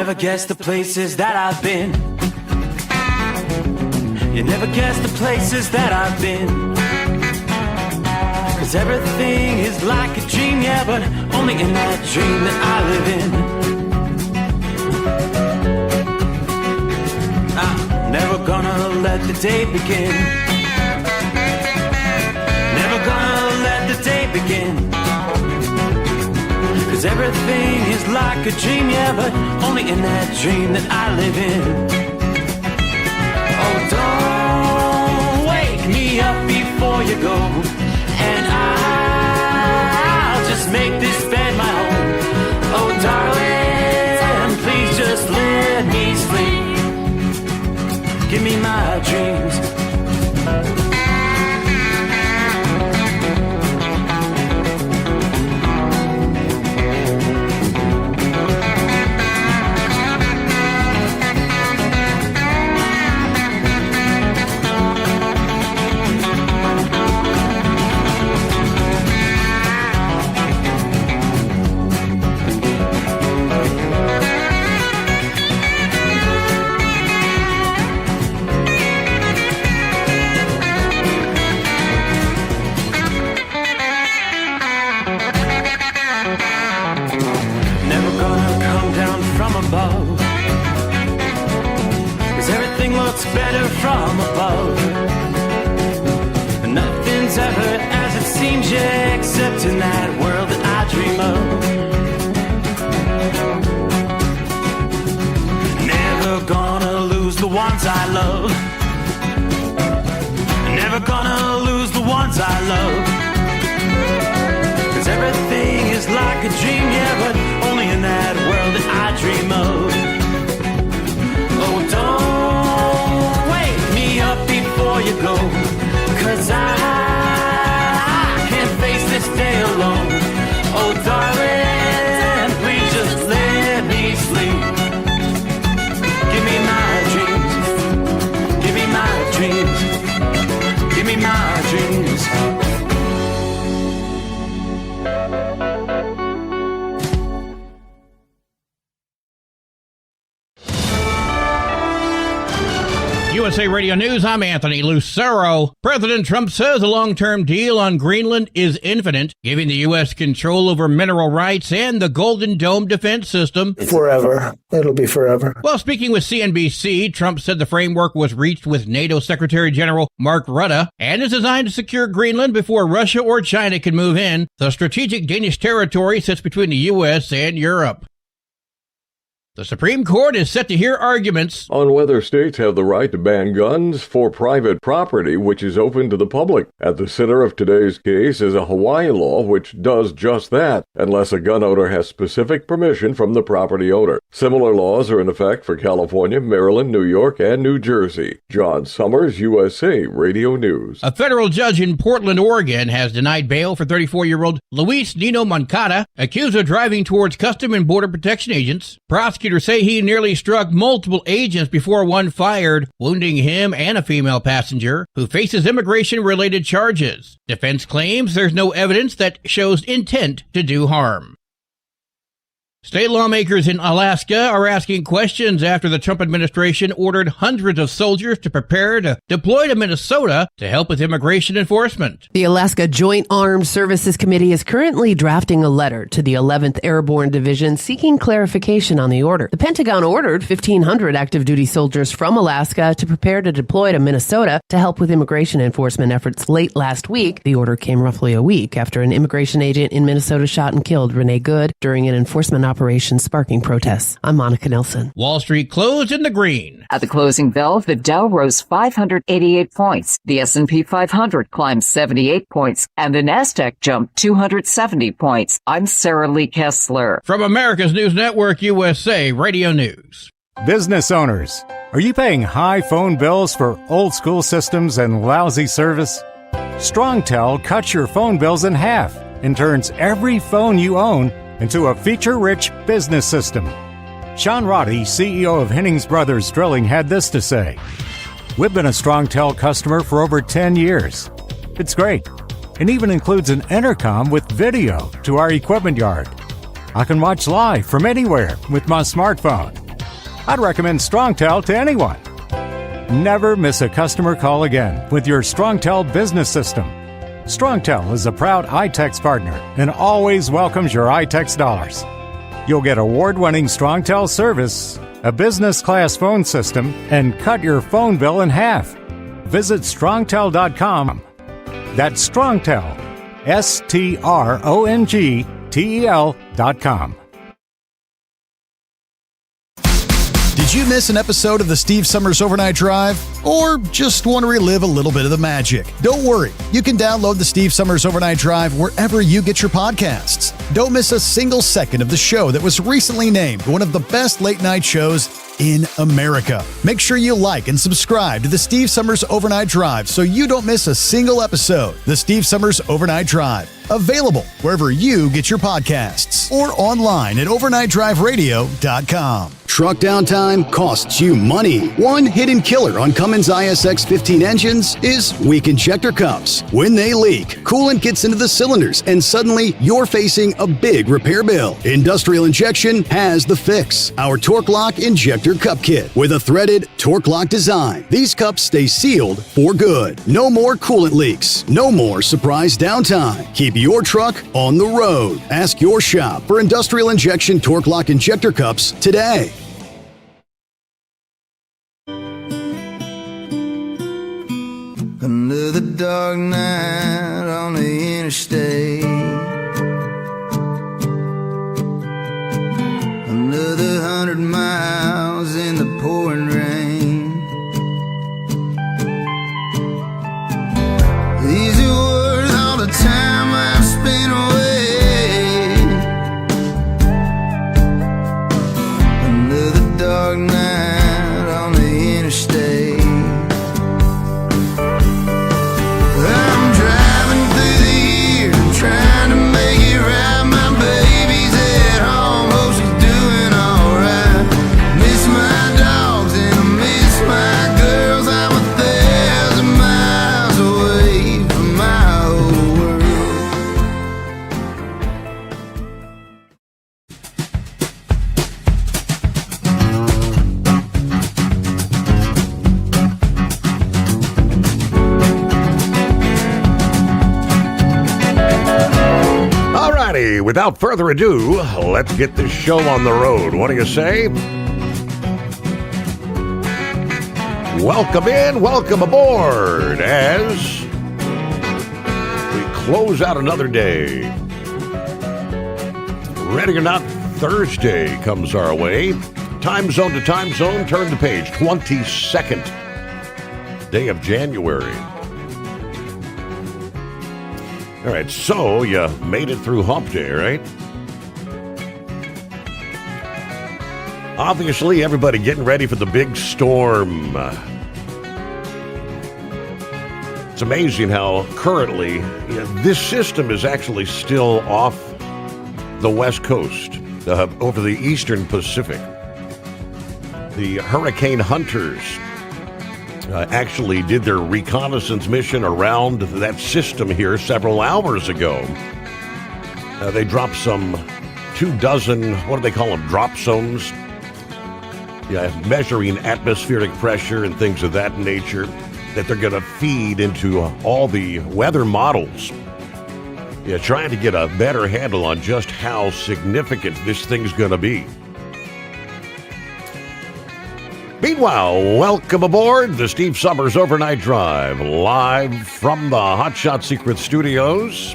never guess the places that I've been. You never guess the places that I've been. 'Cause everything is like a dream, yeah, but only in that dream that I live in. I'm never gonna let the day begin. Never gonna let the day begin. 'Cause everything is like a dream, yeah, but only in that dream that I live in. Oh, don't wake me up before you go, and I'll just make this bed my home. Oh, darling, please just let me sleep. Give me my dreams. Better from above. Nothing's ever as it seems, yeah, except in that world that I dream of. Never gonna lose the ones I love. Never gonna lose the ones I love. 'Cause everything is like a dream, yeah, but only in that world that I dream of. Oh, don't wake me up before you go, 'cause I can't face this day alone. Oh, darling, please just let me sleep. Give me my dreams. Give me my dreams. Give me my dreams. USA Radio News, I'm Anthony Lucero. President Trump says a long-term deal on Greenland is infinite, giving the U.S. control over mineral rights and the Golden Dome defense system. Forever. It'll be forever. While speaking with CNBC, Trump said the framework was reached with NATO Secretary General Mark Rutte and is designed to secure Greenland before Russia or China can move in. The strategic Danish territory sits between the U.S. and Europe. The Supreme Court is set to hear arguments on whether states have the right to ban guns for private property, which is open to the public. At the center of today's case is a Hawaii law which does just that, unless a gun owner has specific permission from the property owner. Similar laws are in effect for California, Maryland, New York, and New Jersey. John Sommers, USA Radio News. A federal judge in Portland, Oregon, has denied bail for 34-year-old Luis Nino Moncada, accused of driving towards Custom and Border Protection agents. Prosecutors say he nearly struck multiple agents before one fired, wounding him and a female passenger who faces immigration-related charges. Defense claims there's no evidence that shows intent to do harm. State lawmakers in Alaska are asking questions after the Trump administration ordered hundreds of soldiers to prepare to deploy to Minnesota to help with immigration enforcement. The Alaska Joint Armed Services Committee is currently drafting a letter to the 11th Airborne Division seeking clarification on the order. The Pentagon ordered 1,500 active duty soldiers from Alaska to prepare to deploy to Minnesota to help with immigration enforcement efforts late last week. The order came roughly a week after an immigration agent in Minnesota shot and killed Renee Good during an enforcement operation sparking protests. I'm Monica Nelson. Wall Street closed in the green. At the closing bell, the Dow rose 588 points. The S&P 500 climbed 78 points, and the Nasdaq jumped 270 points. I'm Sarah Lee Kessler. From America's News Network, USA Radio News. Business owners, are you paying high phone bills for old school systems and lousy service? StrongTel cuts your phone bills in half and turns every phone you own into a feature-rich business system. Sean Roddy, CEO of Hennings Brothers Drilling, had this to say: "We've been a StrongTel customer for over 10 years. It's great. It even includes an intercom with video to our equipment yard. I can watch live from anywhere with my smartphone. I'd recommend StrongTel to anyone. Never miss a customer call again with your StrongTel business system. StrongTel is a proud iTex partner and always welcomes your iTex dollars. You'll get award-winning StrongTel service, a business-class phone system, and cut your phone bill in half. Visit strongtel.com. That's StrongTel, StrongTel.com. Did you miss an episode of the Steve Sommers Overnight Drive? Or just want to relive a little bit of the magic? Don't worry. You can download the Steve Sommers Overnight Drive wherever you get your podcasts. Don't miss a single second of the show that was recently named one of the best late-night shows in America. Make sure you like and subscribe to the Steve Sommers Overnight Drive so you don't miss a single episode. The Steve Sommers Overnight Drive. Available wherever you get your podcasts or online at overnightdriveradio.com. Truck downtime costs you money. One hidden killer on Cummins ISX 15 engines is weak injector cups. When they leak, coolant gets into the cylinders and suddenly you're facing a big repair bill. Industrial Injection has the fix. Our Torque Lock Injector Cup Kit with a threaded Torque Lock design. These cups stay sealed for good. No more coolant leaks. No more surprise downtime. Keep your truck on the road. Ask your shop for Industrial Injection Torque Lock Injector Cups today. Another dark night on the interstate. Another 100 miles in the pouring rain. These are worth all the time I've spent away. Another dark night on the interstate. Trying to make it right, my baby's at home, hope she's doing alright. Miss my dogs and I miss my girls. I'm 1,000 miles away from my old Without further ado, let's get this show on the road. What do you say? Welcome in, welcome aboard as we close out another day. Ready or not, Thursday comes our way. Time zone to time zone, turn the page. 22nd day of January. All right, so you made it through hump day, right? Obviously, everybody getting ready for the big storm. It's amazing how currently this system is actually still off the West Coast, over the eastern Pacific. The hurricane hunters actually did their reconnaissance mission around that system here several hours ago. They dropped some 24, what do they call them, drop zones? Yeah, measuring atmospheric pressure and things of that nature that they're going to feed into all the weather models. Yeah, trying to get a better handle on just how significant this thing's going to be. Meanwhile, welcome aboard the Steve Sommers Overnight Drive, live from the Hotshot Secret Studios.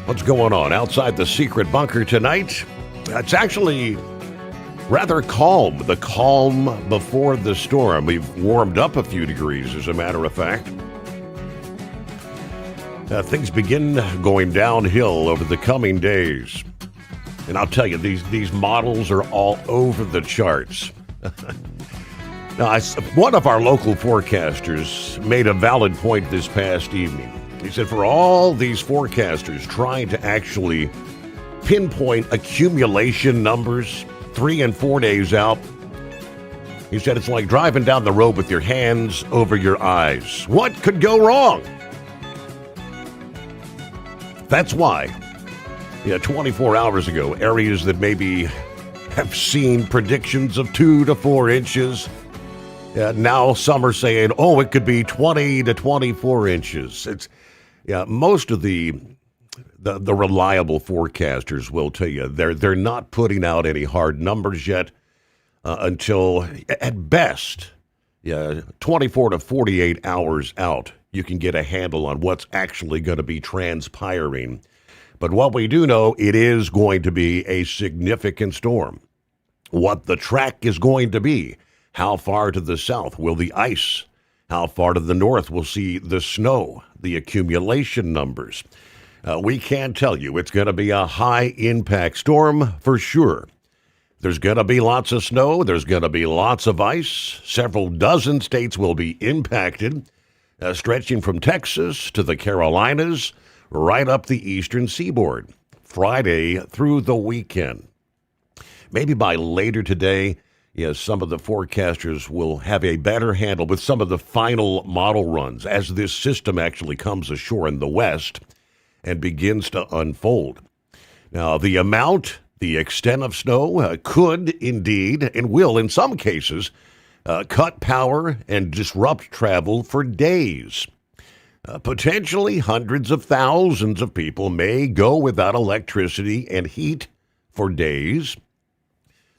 What's going on outside the secret bunker tonight? It's actually rather calm, the calm before the storm. We've warmed up a few degrees, as a matter of fact. Things begin going downhill over the coming days. And I'll tell you, these models are all over the charts. Now, one of our local forecasters made a valid point this past evening. He said for all these forecasters trying to actually pinpoint accumulation numbers 3 and 4 days out, he said it's like driving down the road with your hands over your eyes. What could go wrong? That's why, 24 hours ago, areas that maybe have seen predictions of 2 to 4 inches. Now some are saying, it could be 20 to 24 inches. Most of the reliable forecasters will tell you they're not putting out any hard numbers yet until, at best, 24 to 48 hours out, you can get a handle on what's actually going to be transpiring. But what we do know, it is going to be a significant storm. What the track is going to be, how far to the south will the ice, how far to the north will see the snow, the accumulation numbers. We can tell you it's going to be a high-impact storm for sure. There's going to be lots of snow. There's going to be lots of ice. Several dozen states will be impacted, stretching from Texas to the Carolinas, right up the eastern seaboard, Friday through the weekend. Maybe by later today, some of the forecasters will have a better handle with some of the final model runs as this system actually comes ashore in the west and begins to unfold. Now, the amount, the extent of snow could indeed, and will in some cases, cut power and disrupt travel for days. Potentially hundreds of thousands of people may go without electricity and heat for days.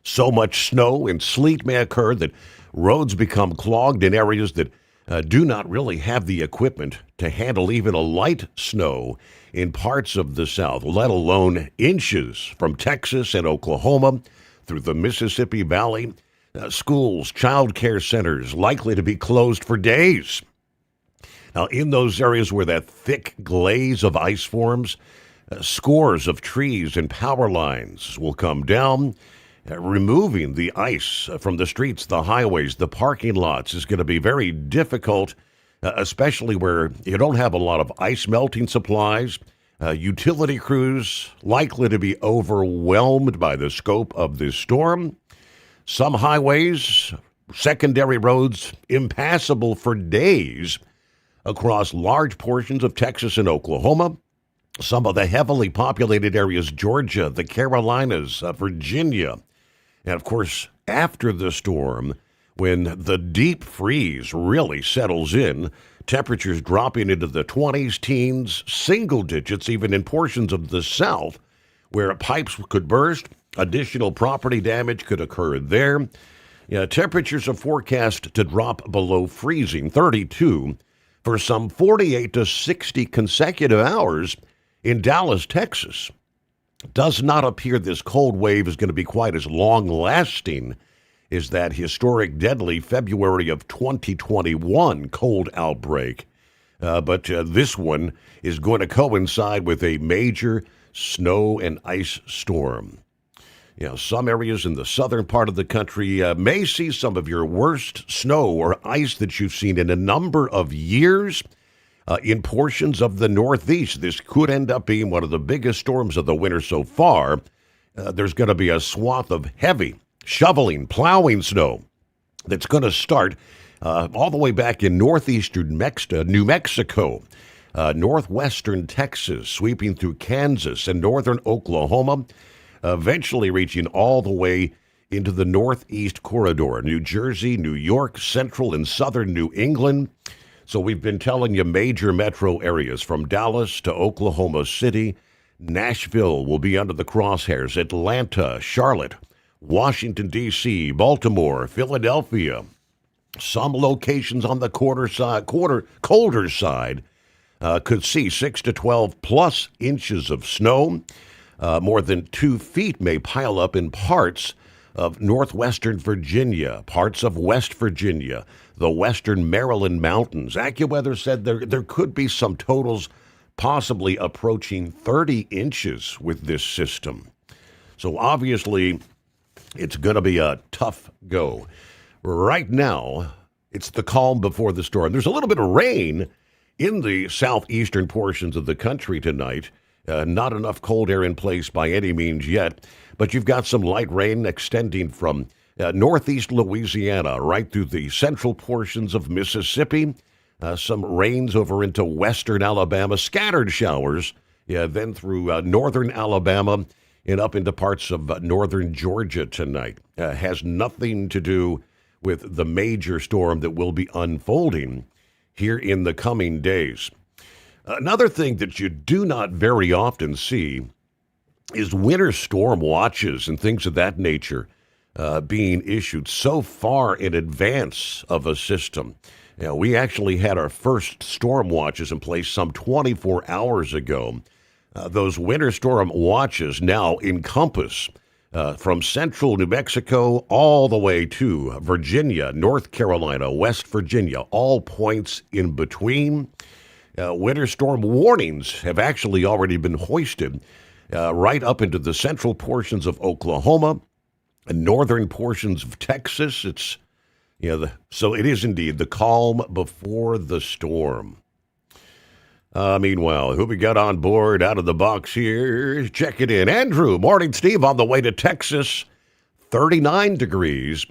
So much snow and sleet may occur that roads become clogged in areas that do not really have the equipment to handle even a light snow in parts of the South, let alone inches from Texas and Oklahoma through the Mississippi Valley. Schools, child care centers likely to be closed for days. Now, in those areas where that thick glaze of ice forms, scores of trees and power lines will come down. Removing the ice from the streets, the highways, the parking lots is going to be very difficult, especially where you don't have a lot of ice melting supplies. Utility crews likely to be overwhelmed by the scope of this storm. Some highways, secondary roads, impassable for days across large portions of Texas and Oklahoma. Some of the heavily populated areas, Georgia, the Carolinas, Virginia. And, of course, after the storm, when the deep freeze really settles in, temperatures dropping into the 20s, teens, single digits, even in portions of the South, where pipes could burst, additional property damage could occur there. Temperatures are forecast to drop below freezing, 32, for some 48 to 60 consecutive hours in Dallas, Texas. Does not appear this cold wave is going to be quite as long-lasting as that historic, deadly February of 2021 cold outbreak. But this one is going to coincide with a major snow and ice storm. Some areas in the southern part of the country may see some of your worst snow or ice that you've seen in a number of years. In portions of the Northeast, this could end up being one of the biggest storms of the winter so far. There's going to be a swath of heavy shoveling, plowing snow that's going to start all the way back in northeastern New Mexico, northwestern Texas, sweeping through Kansas and northern Oklahoma, eventually reaching all the way into the northeast corridor, New Jersey, New York, central and southern New England. So we've been telling you major metro areas from Dallas to Oklahoma City. Nashville will be under the crosshairs. Atlanta, Charlotte, Washington, D.C., Baltimore, Philadelphia. Some locations on the colder side could see 6 to 12 plus inches of snow. More than 2 feet may pile up in parts of northwestern Virginia, parts of West Virginia, the western Maryland mountains. AccuWeather said there could be some totals possibly approaching 30 inches with this system. So obviously, it's going to be a tough go. Right now, it's the calm before the storm. There's a little bit of rain in the southeastern portions of the country tonight. Not enough cold air in place by any means yet, but you've got some light rain extending from northeast Louisiana right through the central portions of Mississippi. Some rains over into western Alabama, scattered showers, then through northern Alabama and up into parts of northern Georgia tonight. Has nothing to do with the major storm that will be unfolding here in the coming days. Another thing that you do not very often see is winter storm watches and things of that nature being issued so far in advance of a system. We actually had our first storm watches in place some 24 hours ago. Those winter storm watches now encompass from central New Mexico all the way to Virginia, North Carolina, West Virginia, all points in between. Winter storm warnings have actually already been hoisted right up into the central portions of Oklahoma and northern portions of Texas. It's so it is indeed the calm before the storm. Meanwhile, who we got on board out of the box here? Check it in. Andrew, morning, Steve, on the way to Texas, 39 degrees.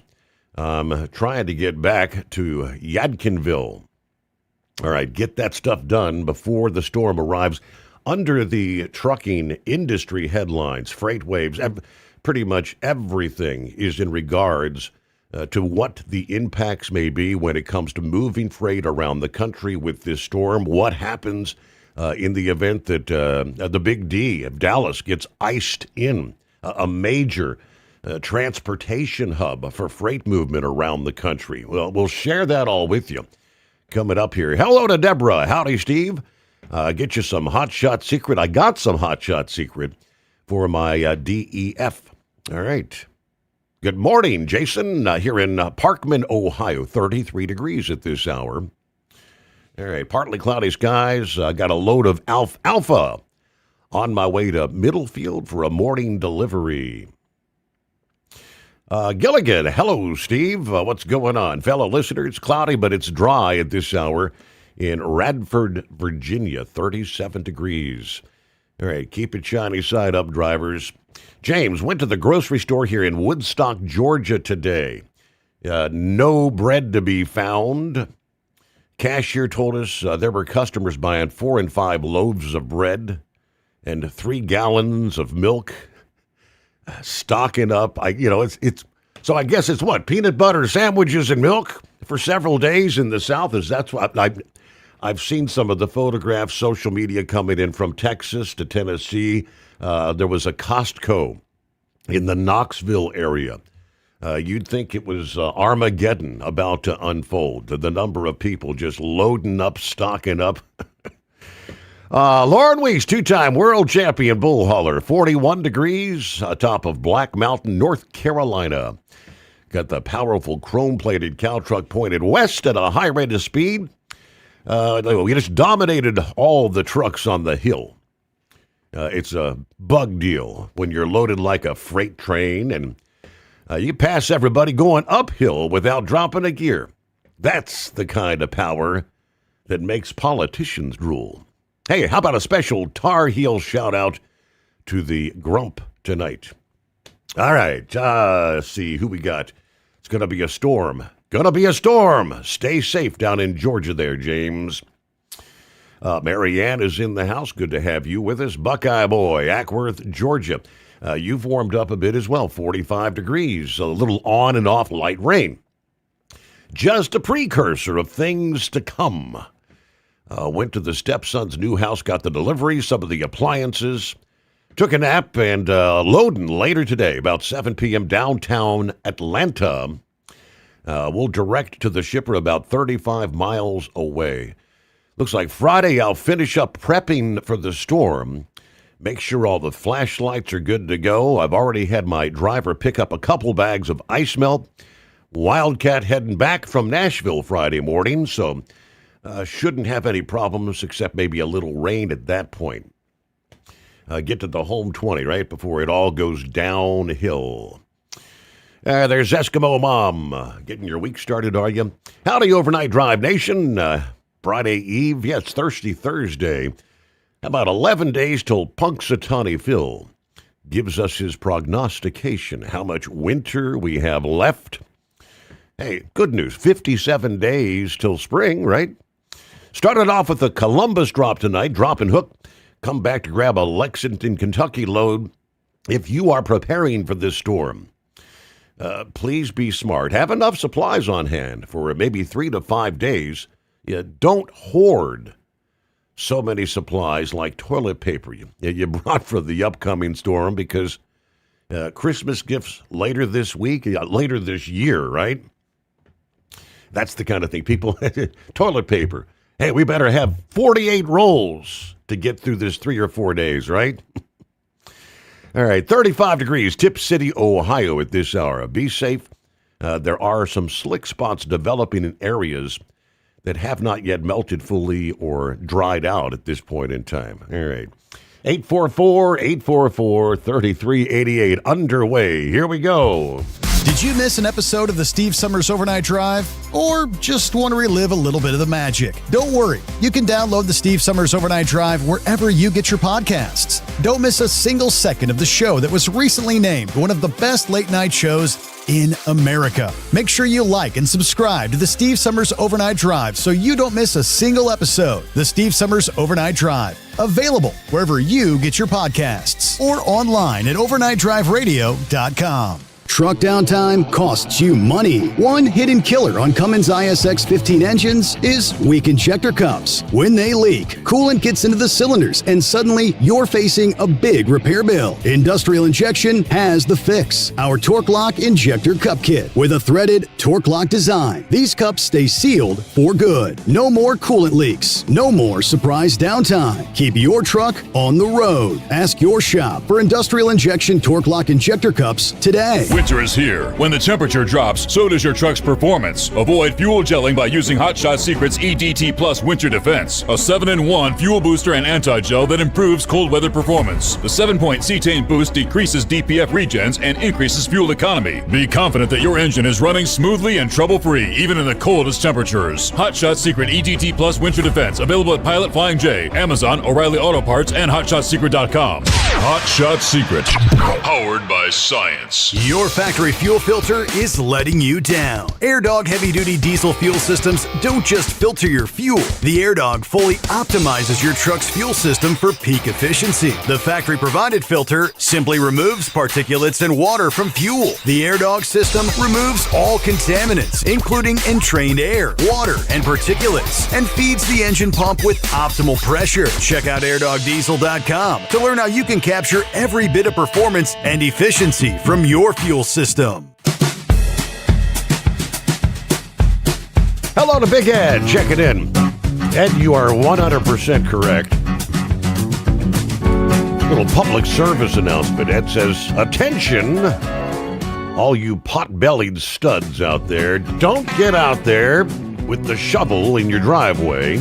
Trying to get back to Yadkinville. All right, get that stuff done before the storm arrives. Under the trucking industry headlines, freight waves, pretty much everything is in regards to what the impacts may be when it comes to moving freight around the country with this storm. What happens in the event that the Big D of Dallas gets iced in, a major transportation hub for freight movement around the country? Well, we'll share that all with you coming up here. Hello to Deborah. Howdy, Steve. Get you some Hot Shot Secret. I got some Hot Shot Secret for my DEF. All right. Good morning, Jason, here in Parkman, Ohio, 33 degrees at this hour. All right, partly cloudy skies. Got a load of alfalfa on my way to Middlefield for a morning delivery. Gilligan, hello, Steve. What's going on? Fellow listeners, cloudy, but it's dry at this hour in Radford, Virginia, 37 degrees. All right, keep it shiny side up, drivers. James went to the grocery store here in Woodstock, Georgia today. No bread to be found. Cashier told us there were customers buying 4 and 5 loaves of bread and 3 gallons of milk. Stocking up. It's so I guess it's what, peanut butter sandwiches and milk for several days in the South. That's what I've seen some of the photographs, social media coming in from Texas to Tennessee. There was a Costco in the Knoxville area. You'd think it was Armageddon about to unfold. The number of people just loading up, stocking up. Lauren Weiss, 2-time world champion bull hauler, 41 degrees atop of Black Mountain, North Carolina. Got the powerful chrome-plated cow truck pointed west at a high rate of speed. We just dominated all the trucks on the hill. It's a bug deal when you're loaded like a freight train and you pass everybody going uphill without dropping a gear. That's the kind of power that makes politicians drool. Hey, how about a special Tar Heel shout-out to the Grump tonight? All right, let's see who we got. It's going to be a storm. Gonna be a storm. Stay safe down in Georgia there, James. Marianne is in the house. Good to have you with us. Buckeye Boy, Ackworth, Georgia. You've warmed up a bit as well, 45 degrees. A little on and off light rain. Just a precursor of things to come. Went to the stepson's new house, got the delivery, some of the appliances. Took a nap and loading later today, about 7 p.m. downtown Atlanta. We'll direct to the shipper about 35 miles away. Looks like Friday I'll finish up prepping for the storm. Make sure all the flashlights are good to go. I've already had my driver pick up a couple bags of ice melt. Wildcat heading back from Nashville Friday morning, so shouldn't have any problems except maybe a little rain at that point. Get to the home 20, right, before it all goes downhill. There's Eskimo Mom. Getting your week started, are you? Howdy, Overnight Drive Nation. Friday Eve. Yeah, it's Thirsty Thursday. About 11 days till Punxsutawney Phil gives us his prognostication. How much winter we have left. Hey, good news. 57 days till spring, right? Started off with a Columbus drop tonight. Drop and hook. Come back to grab a Lexington, Kentucky load. if you are preparing for this storm, please be smart. Have enough supplies on hand for maybe 3 to 5 days. Don't hoard so many supplies like toilet paper you brought for the upcoming storm, because Christmas gifts later this week, later this year, right? That's the kind of thing. People, toilet paper. Hey, we better have 48 rolls to get through this 3 or 4 days, right? All right, 35 degrees, Tip City, Ohio at this hour. Be safe. There are some slick spots developing in areas that have not yet melted fully or dried out at this point in time. All right. 844-844-3388 underway. Here we go. Did you miss an episode of the Steve Summers Overnight Drive? Or just want to relive a little bit of the magic? Don't worry. You can download the Steve Summers Overnight Drive wherever you get your podcasts. Don't miss a single second of the show that was recently named one of the best late night shows in America. Make sure you like and subscribe to the Steve Summers Overnight Drive so you don't miss a single episode. The Steve Summers Overnight Drive. Available wherever you get your podcasts or online at overnightdriveradio.com. Truck downtime costs you money. One hidden killer on Cummins ISX 15 engines is weak injector cups. When they leak, coolant gets into the cylinders and suddenly you're facing a big repair bill. Industrial Injection has the fix. Our Torque Lock Injector Cup Kit with a threaded Torque Lock design. These cups stay sealed for good. No more coolant leaks. No more surprise downtime. Keep your truck on the road. Ask your shop for Industrial Injection Torque Lock Injector Cups today. Winter is here. When the temperature drops, so does your truck's performance. Avoid fuel gelling by using Hot Shot Secret's EDT Plus Winter Defense, a 7-in-1 fuel booster and anti-gel that improves cold weather performance. The 7-point cetane boost decreases DPF regens and increases fuel economy. Be confident that your engine is running smoothly and trouble-free, even in the coldest temperatures. Hot Shot Secret EDT Plus Winter Defense, available at Pilot Flying J, Amazon, O'Reilly Auto Parts, and HotShotSecret.com. Hot Shot Secret, powered by science. Your factory fuel filter is letting you down. AirDog heavy-duty diesel fuel systems don't just filter your fuel. The AirDog fully optimizes your truck's fuel system for peak efficiency. The factory-provided filter simply removes particulates and water from fuel. The AirDog system removes all contaminants, including entrained air, water, and particulates, and feeds the engine pump with optimal pressure. Check out airdogdiesel.com to learn how you can capture every bit of performance and efficiency from your fuel system. Hello to Big Ed. Check it in. Ed, you are 100% correct. Little public service announcement. Ed says, attention, all you pot-bellied studs out there. Don't get out there with the shovel in your driveway.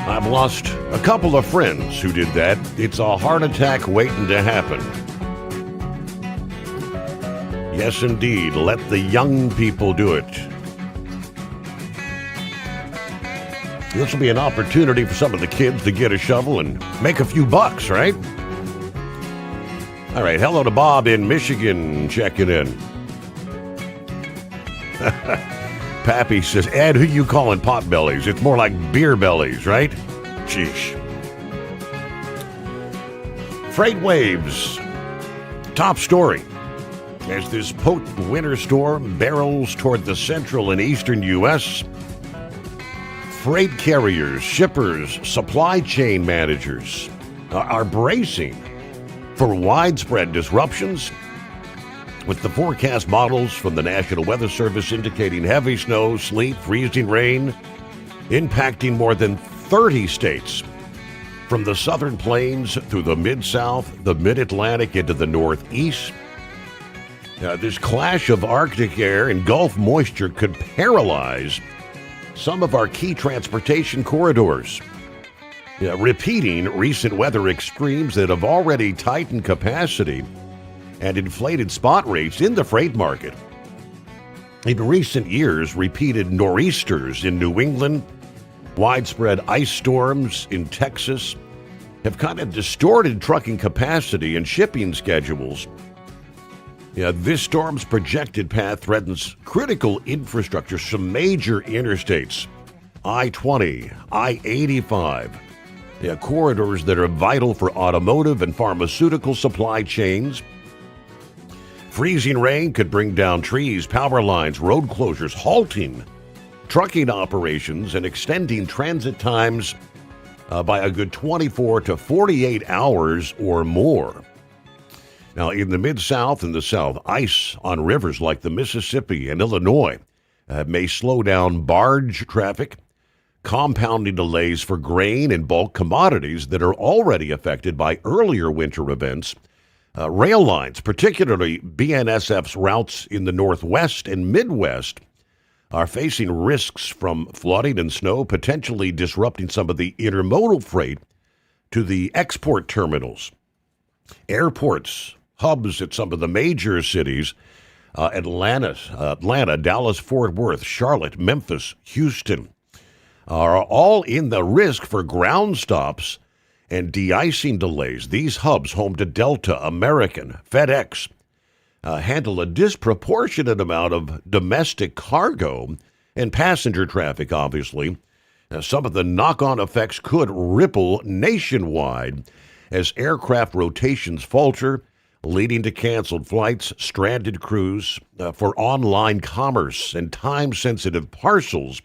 I've lost a couple of friends who did that. It's a heart attack waiting to happen. Yes, indeed. Let the young people do it. This will be an opportunity for some of the kids to get a shovel and make a few bucks, right? All right. Hello to Bob in Michigan checking in. Pappy says, Ed, who you calling potbellies? It's more like beer bellies, right? Sheesh. Freight waves. Top story. As this potent winter storm barrels toward the central and eastern U.S., freight carriers, shippers, supply chain managers are bracing for widespread disruptions, with the forecast models from the National Weather Service indicating heavy snow, sleet, freezing rain, impacting more than 30 states, from the southern plains through the Mid-South, the Mid-Atlantic into the Northeast. This clash of Arctic air and Gulf moisture could paralyze some of our key transportation corridors, repeating recent weather extremes that have already tightened capacity and inflated spot rates in the freight market. In recent years, repeated nor'easters in New England, widespread ice storms in Texas have kind of distorted trucking capacity and shipping schedules. This storm's projected path threatens critical infrastructure, some major interstates, I-20, I-85, corridors that are vital for automotive and pharmaceutical supply chains. Freezing rain could bring down trees, power lines, road closures, halting trucking operations, and extending transit times by a good 24 to 48 hours or more. Now, in the Mid-South and the South, ice on rivers like the Mississippi and Illinois may slow down barge traffic, compounding delays for grain and bulk commodities that are already affected by earlier winter events. Rail lines, particularly BNSF's routes in the Northwest and Midwest, are facing risks from flooding and snow, potentially disrupting some of the intermodal freight to the export terminals. Airports, hubs at some of the major cities, Atlanta, Dallas, Fort Worth, Charlotte, Memphis, Houston, are all in the risk for ground stops and de-icing delays. These hubs, home to Delta, American, FedEx, handle a disproportionate amount of domestic cargo and passenger traffic, obviously. Some of the knock-on effects could ripple nationwide as aircraft rotations falter, leading to canceled flights, stranded crews for online commerce and time-sensitive parcels.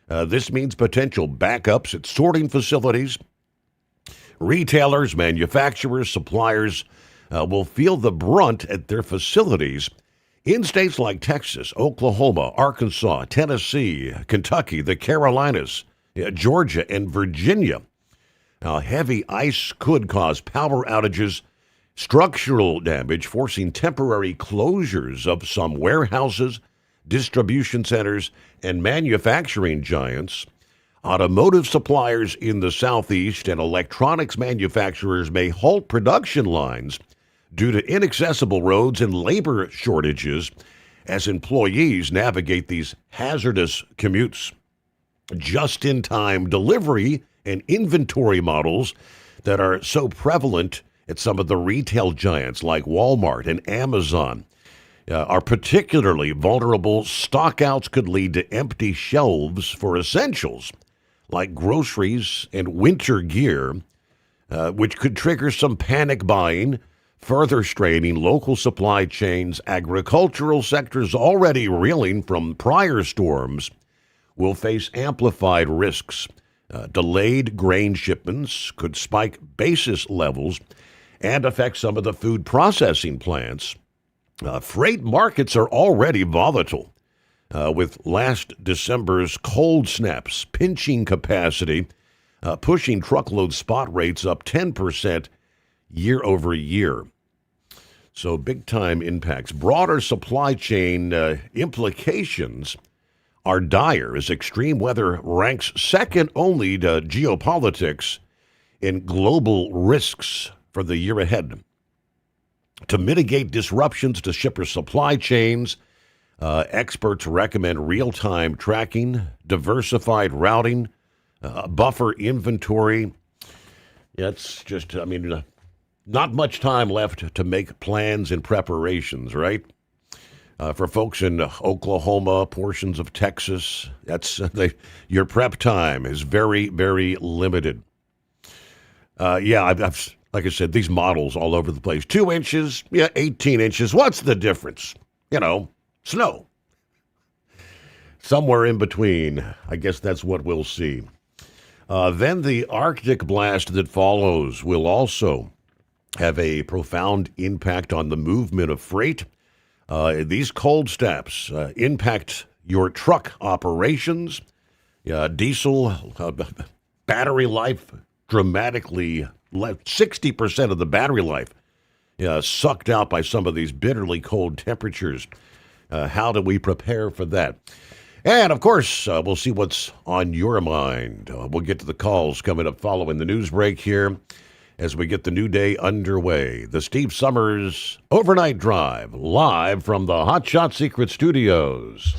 This means potential backups at sorting facilities. Retailers, manufacturers, suppliers will feel the brunt at their facilities in states like Texas, Oklahoma, Arkansas, Tennessee, Kentucky, the Carolinas, Georgia, and Virginia. Now, heavy ice could cause power outages, structural damage, forcing temporary closures of some warehouses, distribution centers, and manufacturing giants. Automotive suppliers in the Southeast and electronics manufacturers may halt production lines due to inaccessible roads and labor shortages as employees navigate these hazardous commutes. Just-in-time delivery and inventory models that are so prevalent at some of the retail giants like Walmart and Amazon are particularly vulnerable. Stockouts could lead to empty shelves for essentials like groceries and winter gear, which could trigger some panic buying, further straining local supply chains. Agricultural sectors already reeling from prior storms will face amplified risks. Delayed grain shipments could spike basis levels and affect some of the food processing plants. Freight markets are already volatile, with last December's cold snaps pinching capacity, pushing truckload spot rates up 10% year over year. So big-time impacts. Broader supply chain implications are dire as extreme weather ranks second only to geopolitics in global risks for the year ahead. To mitigate disruptions to shipper supply chains, experts recommend real-time tracking, diversified routing, buffer inventory. It's just, not much time left to make plans and preparations, right? For folks in Oklahoma, portions of Texas, your prep time is very, very limited. I've like I said, these models all over the place. 2 inches, 18 inches. What's the difference? Snow. Somewhere in between. I guess that's what we'll see. Then the Arctic blast that follows will also have a profound impact on the movement of freight. These cold snaps impact your truck operations. Diesel battery life dramatically, 60% of the battery life sucked out by some of these bitterly cold temperatures. How do we prepare for that? And, of course, we'll see what's on your mind. We'll get to the calls coming up following the news break here as we get the new day underway. The Steve Sommers Overnight Drive, live from the Hot Shot Secret Studios.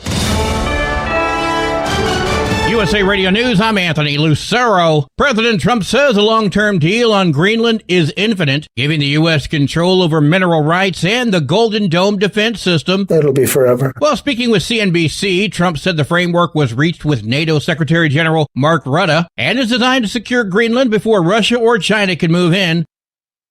USA Radio News, I'm Anthony Lucero. President Trump says a long-term deal on Greenland is infinite, giving the U.S. control over mineral rights and the Golden Dome defense system. It'll be forever. While speaking with CNBC, Trump said the framework was reached with NATO Secretary General Mark Rutte and is designed to secure Greenland before Russia or China can move in.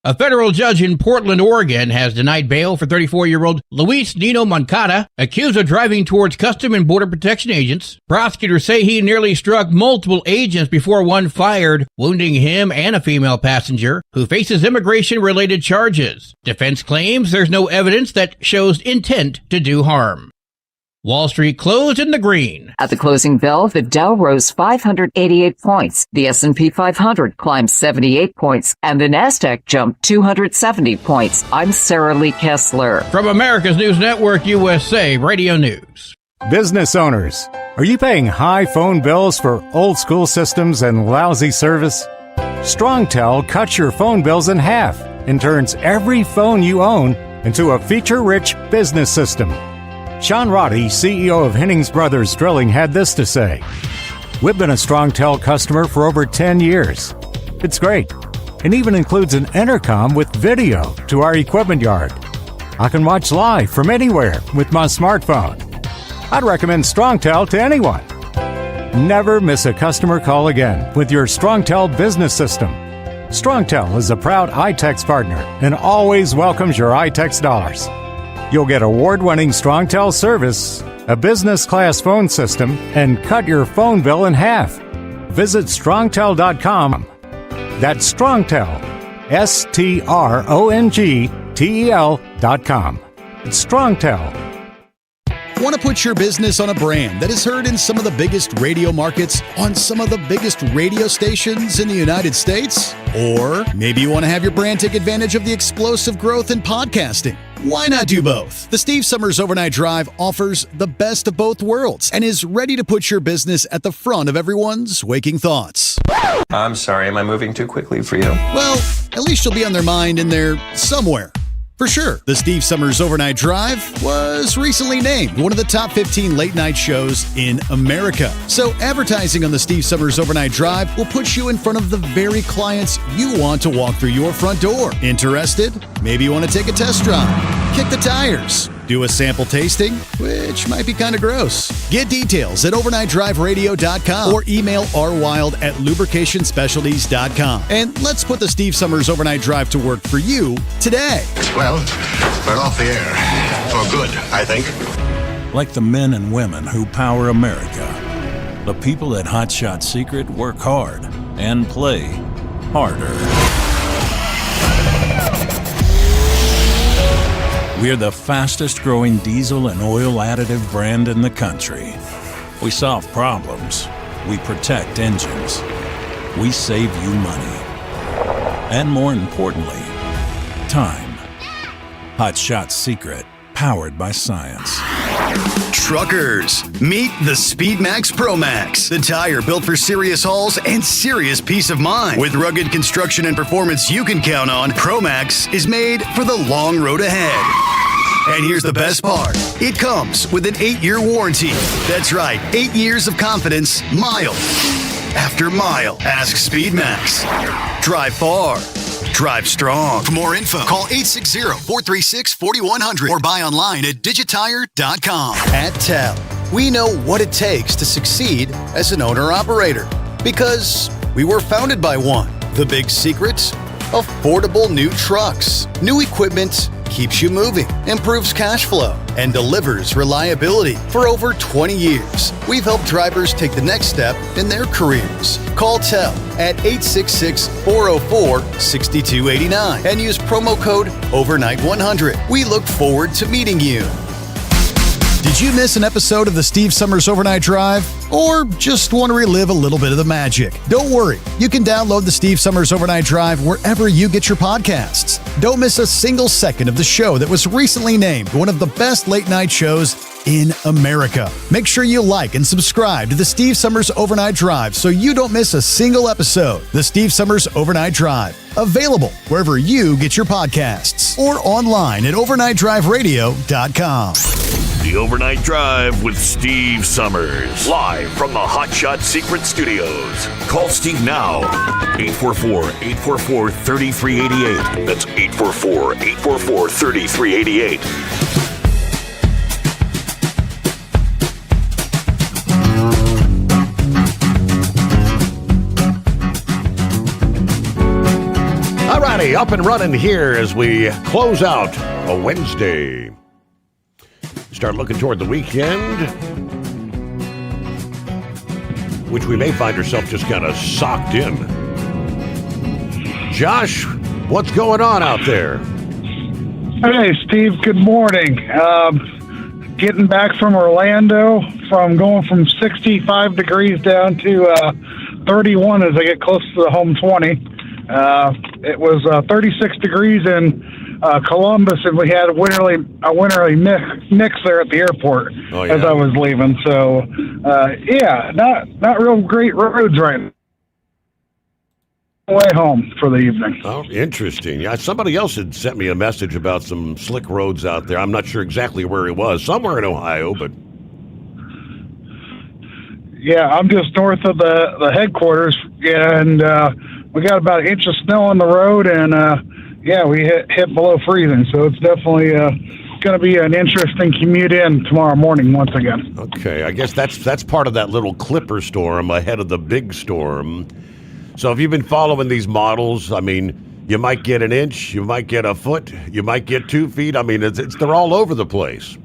A federal judge in Portland, Oregon, has denied bail for 34-year-old Luis Nino Moncada, accused of driving towards Custom and Border Protection agents. Prosecutors say he nearly struck multiple agents before one fired, wounding him and a female passenger who faces immigration-related charges. Defense claims there's no evidence that shows intent to do harm. Wall Street closed in the green. At the closing bell, the Dow rose 588 points. The S&P 500 climbed 78 points, and the Nasdaq jumped 270 points. I'm Sarah Lee Kessler. From America's News Network, USA Radio News. Business owners, are you paying high phone bills for old school systems and lousy service? StrongTel cuts your phone bills in half and turns every phone you own into a feature-rich business system. Sean Roddy, CEO of Hennings Brothers Drilling, had this to say. We've been a StrongTel customer for over 10 years. It's great. It even includes an intercom with video to our equipment yard. I can watch live from anywhere with my smartphone. I'd recommend StrongTel to anyone. Never miss a customer call again with your StrongTel business system. StrongTel is a proud iTex partner and always welcomes your iTex dollars. You'll get award-winning StrongTel service, a business-class phone system, and cut your phone bill in half. Visit strongtel.com. That's StrongTel, StrongTel.com. It's StrongTel. Want to put your business on a brand that is heard in some of the biggest radio markets on some of the biggest radio stations in the United States? Or maybe you want to have your brand take advantage of the explosive growth in podcasting. Why not do both? The Steve Summers Overnight Drive offers the best of both worlds and is ready to put your business at the front of everyone's waking thoughts. I'm sorry, am I moving too quickly for you? Well, at least you'll be on their mind in there somewhere. For sure, the Steve Summers Overnight Drive was recently named one of the top 15 late-night shows in America. So advertising on the Steve Summers Overnight Drive will put you in front of the very clients you want to walk through your front door. Interested? Maybe you want to take a test drive, kick the tires, do a sample tasting, which might be kind of gross. Get details at overnightdriveradio.com or email rwild@lubricationspecialties.com. And let's put the Steve Summers Overnight Drive to work for you today. Well, we're off the air. For good, I think. Like the men and women who power America, the people at Hot Shot Secret work hard and play harder. We're the fastest growing diesel and oil additive brand in the country. We solve problems. We protect engines. We save you money. And more importantly, time. Hot Shot Secret, powered by science. Truckers, meet the SpeedMax Pro Max, the tire built for serious hauls and serious peace of mind. With rugged construction and performance you can count on, Pro Max is made for the long road ahead. And here's the best part. It comes with an 8-year warranty. That's right, 8 years of confidence, mile after mile. Ask SpeedMax. Drive far. Drive strong. For more info, call 860-436-4100 or buy online at digitire.com. At TEL, we know what it takes to succeed as an owner-operator because we were founded by one. The big secret? Affordable new trucks. New equipment keeps you moving, improves cash flow, and delivers reliability. For over 20 years, we've helped drivers take the next step in their careers. Call TEL at 866-404-6289 and use promo code OVERNIGHT100. We look forward to meeting you. Did you miss an episode of the Steve Summers Overnight Drive? Or just want to relive a little bit of the magic? Don't worry. You can download the Steve Summers Overnight Drive wherever you get your podcasts. Don't miss a single second of the show that was recently named one of the best late-night shows in America. Make sure you like and subscribe to the Steve Summers Overnight Drive so you don't miss a single episode. The Steve Summers Overnight Drive. Available wherever you get your podcasts or online at overnightdriveradio.com. The Overnight Drive with Steve Summers. Live from the Hot Shot Secret Studios. Call Steve now. 844-844-3388. That's 844-844-3388. Alrighty, up and running here as we close out a Wednesday. Start looking toward the weekend, which we may find ourselves just kind of socked in. Josh, what's going on out there? Hey, Steve, good morning. Getting back from Orlando, from going from 65 degrees down to 31 as I get close to the home 20. It was 36 degrees in Columbus, and we had a winterly mix there at the airport as I was leaving. So, not real great roads right now. Way home for the evening. Oh, interesting. Yeah, somebody else had sent me a message about some slick roads out there. I'm not sure exactly where it was. Somewhere in Ohio, but... Yeah, I'm just north of the headquarters, and we got about an inch of snow on the road, and we hit below freezing. So it's definitely going to be an interesting commute in tomorrow morning once again. Okay, I guess that's part of that little clipper storm ahead of the big storm. So have you been following these models? I mean, you might get an inch, you might get a foot, you might get 2 feet. I mean, they're all over the place.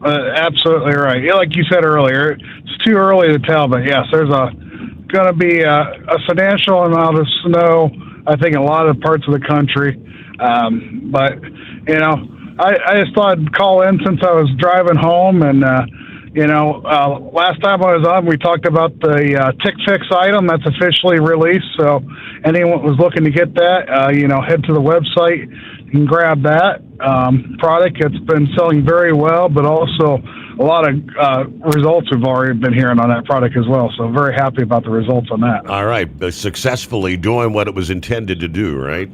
Absolutely right. Yeah, like you said earlier, it's too early to tell, but yes, there's going to be a substantial amount of snow, I think, in a lot of parts of the country. But, I just thought I'd call in since I was driving home. And, last time I was on, we talked about the Tick Fix item that's officially released. So anyone was looking to get that, head to the website and grab that product. It's been selling very well, but also a lot of results we've already been hearing on that product as well. So very happy about the results on that. All right. Successfully doing what it was intended to do, right?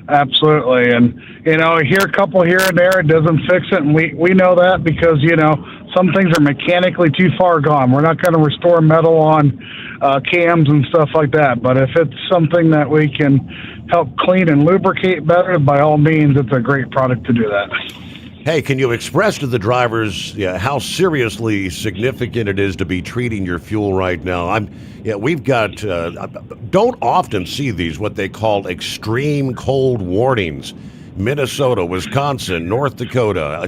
Absolutely. And, hear a couple here and there, it doesn't fix it. And we know that because, some things are mechanically too far gone. We're not going to restore metal on cams and stuff like that. But if it's something that we can help clean and lubricate better, by all means, it's a great product to do that. Hey, can you express to the drivers how seriously significant it is to be treating your fuel right now? We've got, don't often see these, what they call extreme cold warnings. Minnesota, Wisconsin, North Dakota,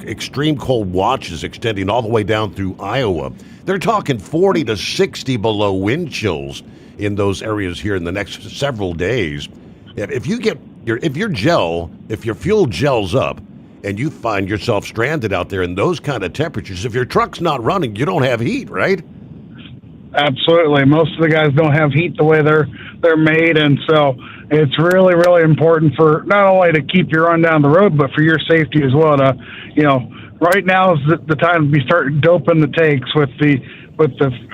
extreme cold watches extending all the way down through Iowa. They're talking 40 to 60 below wind chills in those areas here in the next several days. If your fuel gels up and you find yourself stranded out there in those kind of temperatures, if your truck's not running, you don't have heat, right? Absolutely. Most of the guys don't have heat the way they're made, and so it's really, really important for not only to keep you run down the road, but for your safety as well. To, right now is the time to be starting doping the tanks with the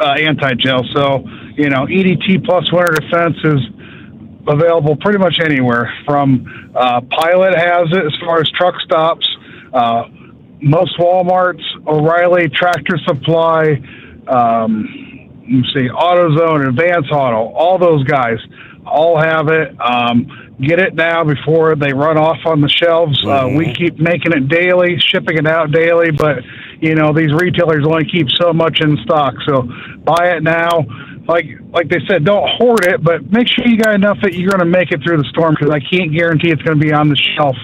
anti-gel. So, EDT plus winter defense is available pretty much anywhere. From Pilot has it as far as truck stops, most Walmarts, O'Reilly, Tractor Supply, AutoZone, Advance Auto, all those guys all have it. Get it now before they run off on the shelves. We keep making it daily, shipping it out daily, but these retailers only keep so much in stock. So buy it now. Like they said, don't hoard it, but make sure you got enough that you're going to make it through the storm, because I can't guarantee it's going to be on the shelf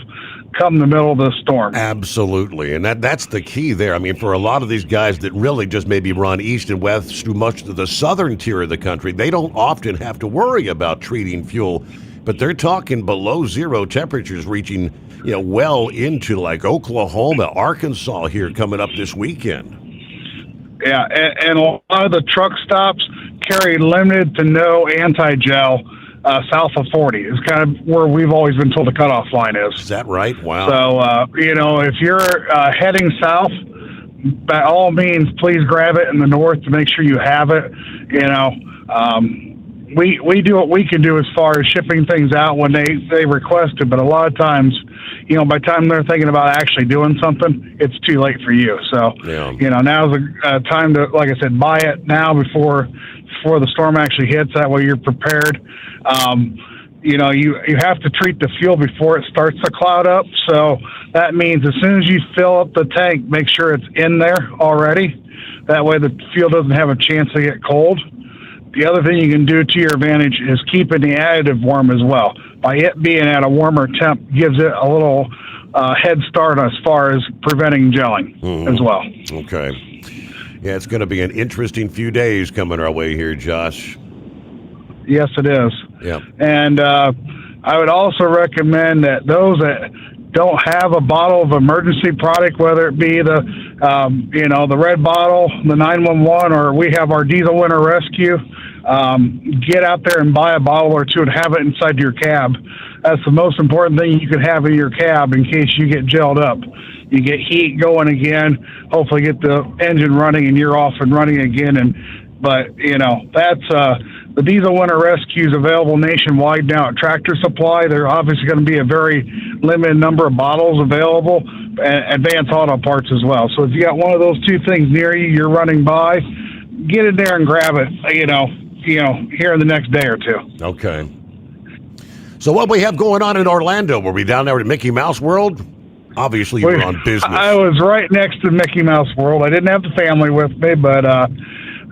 come the middle of the storm. Absolutely. And that's the key there. I mean, for a lot of these guys that really just maybe run east and west through much of the southern tier of the country, they don't often have to worry about treating fuel, but they're talking below zero temperatures reaching, well into like Oklahoma, Arkansas here coming up this weekend. Yeah, and a lot of the truck stops carry limited to no anti-gel south of 40 is kind of where we've always been told the cutoff line is. Is that right? Wow. So, if you're heading south, by all means, please grab it in the north to make sure you have it. we do what we can do as far as shipping things out when they request it, but a lot of times, by the time they're thinking about actually doing something, it's too late for you. So, now's a time to, like I said, buy it now before the storm actually hits. That way you're prepared. You have to treat the fuel before it starts to cloud up. So that means as soon as you fill up the tank, make sure it's in there already. That way the fuel doesn't have a chance to get cold. The other thing you can do to your advantage is keeping the additive warm as well. By it being at a warmer temp gives it a little head start as far as preventing gelling as well. Okay. Yeah, it's going to be an interesting few days coming our way here, Josh. Yes, it is. Yeah. And I would also recommend that those that don't have a bottle of emergency product, whether it be the red bottle, the 911, or we have our diesel winter rescue, get out there and buy a bottle or two and have it inside your cab. That's the most important thing you can have in your cab in case you get gelled up. You get heat going again, hopefully get the engine running and you're off and running again. But that's the diesel winter rescue is available nationwide now at Tractor Supply. There are obviously going to be a very limited number of bottles available, and Advanced Auto Parts as well. So if you got one of those two things near you, you're running by, get in there and grab it. Here in the next day or two. Okay. So what we have going on in Orlando? Were we down there at Mickey Mouse World? Obviously, you were on business. I was right next to Mickey Mouse World. I didn't have the family with me, but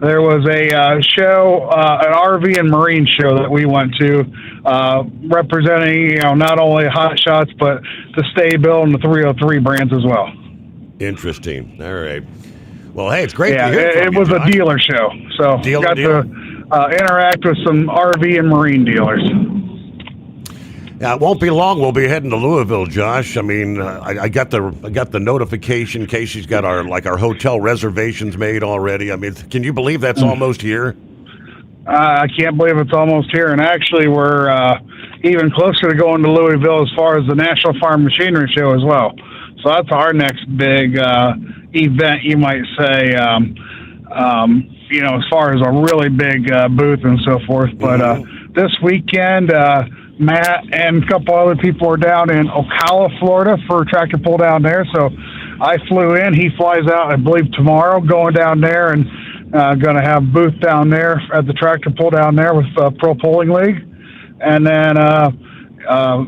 there was a show, an RV and Marine show that we went to, representing, not only Hot Shots, but the Stay-Bill and the 303 brands as well. Interesting. All right. Well, hey, it's great to hear it from you, was Josh. a dealer show, so got to interact with some RV and Marine dealers. Yeah, it won't be long. We'll be heading to Louisville, Josh. I mean, I got the notification. Casey's got our hotel reservations made already. I mean, can you believe that's almost here? I can't believe it's almost here, and actually, we're even closer to going to Louisville as far as the National Farm Machinery Show as well. So that's our next big event, you might say. As far as a really big booth and so forth. But this weekend, Matt and a couple other people are down in Ocala, Florida for a tractor pull down there. So I flew in. He flies out, I believe, tomorrow, going down there and going to have a booth down there at the tractor pull down there with Pro Pulling League. And then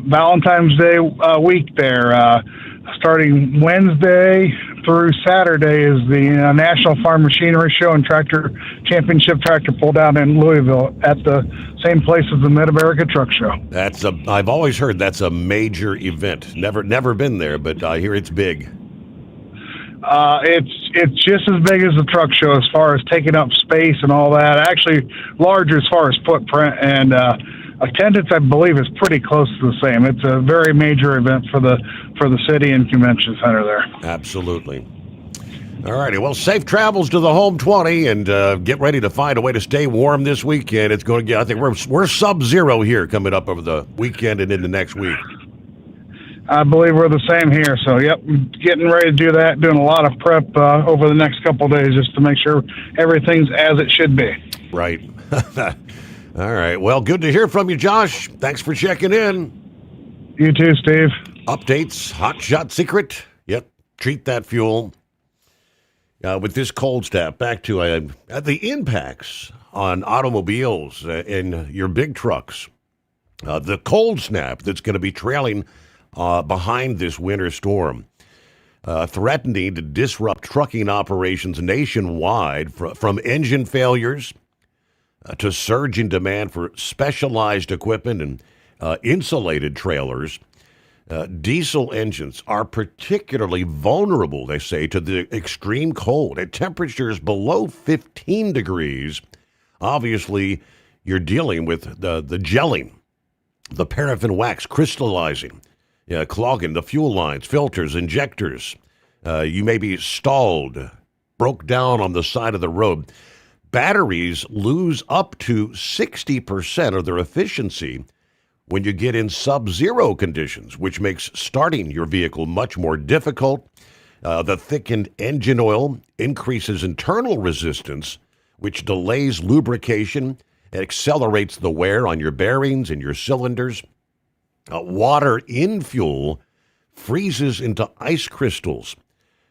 Valentine's Day week there, starting Wednesday through Saturday is the National Farm Machinery Show and Tractor Championship Tractor Pull down in Louisville at the same place as the Mid-America Truck Show. I've always heard that's a major event. Never been there, but I hear it's big. It's just as big as the truck show as far as taking up space and all that. Actually, larger as far as footprint and attendance, I believe, is pretty close to the same. It's a very major event for the city and convention center there. Absolutely. All righty. Well, safe travels to the home 20, and get ready to find a way to stay warm this weekend. It's going to get. I think we're sub-zero here coming up over the weekend and into next week. I believe we're the same here. So, yep, getting ready to do that. Doing a lot of prep over the next couple of days just to make sure everything's as it should be. Right. All right. Well, good to hear from you, Josh. Thanks for checking in. You too, Steve. Updates, Hot Shot Secret. Yep, treat that fuel. With this cold snap, back to the impacts on automobiles and your big trucks. The cold snap that's going to be trailing behind this winter storm, threatening to disrupt trucking operations nationwide from engine failures to surge in demand for specialized equipment and insulated trailers. Diesel engines are particularly vulnerable, they say, to the extreme cold. At temperatures below 15 degrees, obviously, you're dealing with the gelling, the paraffin wax crystallizing, clogging the fuel lines, filters, injectors. You may be stalled, broke down on the side of the road. Batteries lose up to 60% of their efficiency when you get in sub-zero conditions, which makes starting your vehicle much more difficult. The thickened engine oil increases internal resistance, which delays lubrication It accelerates the wear on your bearings and your cylinders. Water in fuel freezes into ice crystals,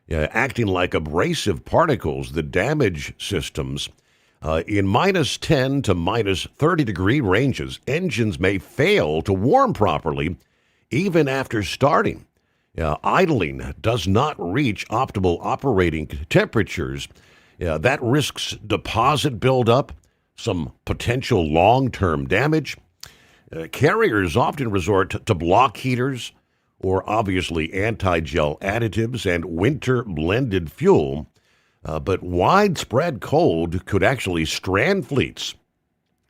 acting like abrasive particles that damage systems. In minus 10 to minus 30 degree ranges, engines may fail to warm properly even after starting. Idling does not reach optimal operating temperatures. That risks deposit buildup, some potential long-term damage. Carriers often resort to block heaters or obviously anti-gel additives and winter-blended fuel. But widespread cold could actually strand fleets,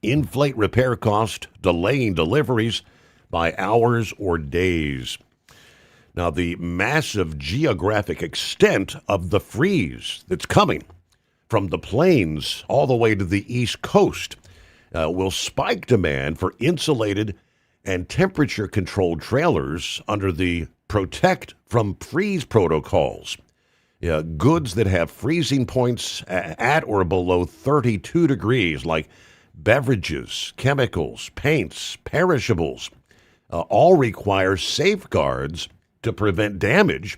inflate repair costs, delaying deliveries by hours or days. Now, the massive geographic extent of the freeze that's coming from the plains all the way to the East Coast will spike demand for insulated and temperature-controlled trailers under the Protect from Freeze protocols. Goods that have freezing points at or below 32 degrees, like beverages, chemicals, paints, perishables, all require safeguards to prevent damage.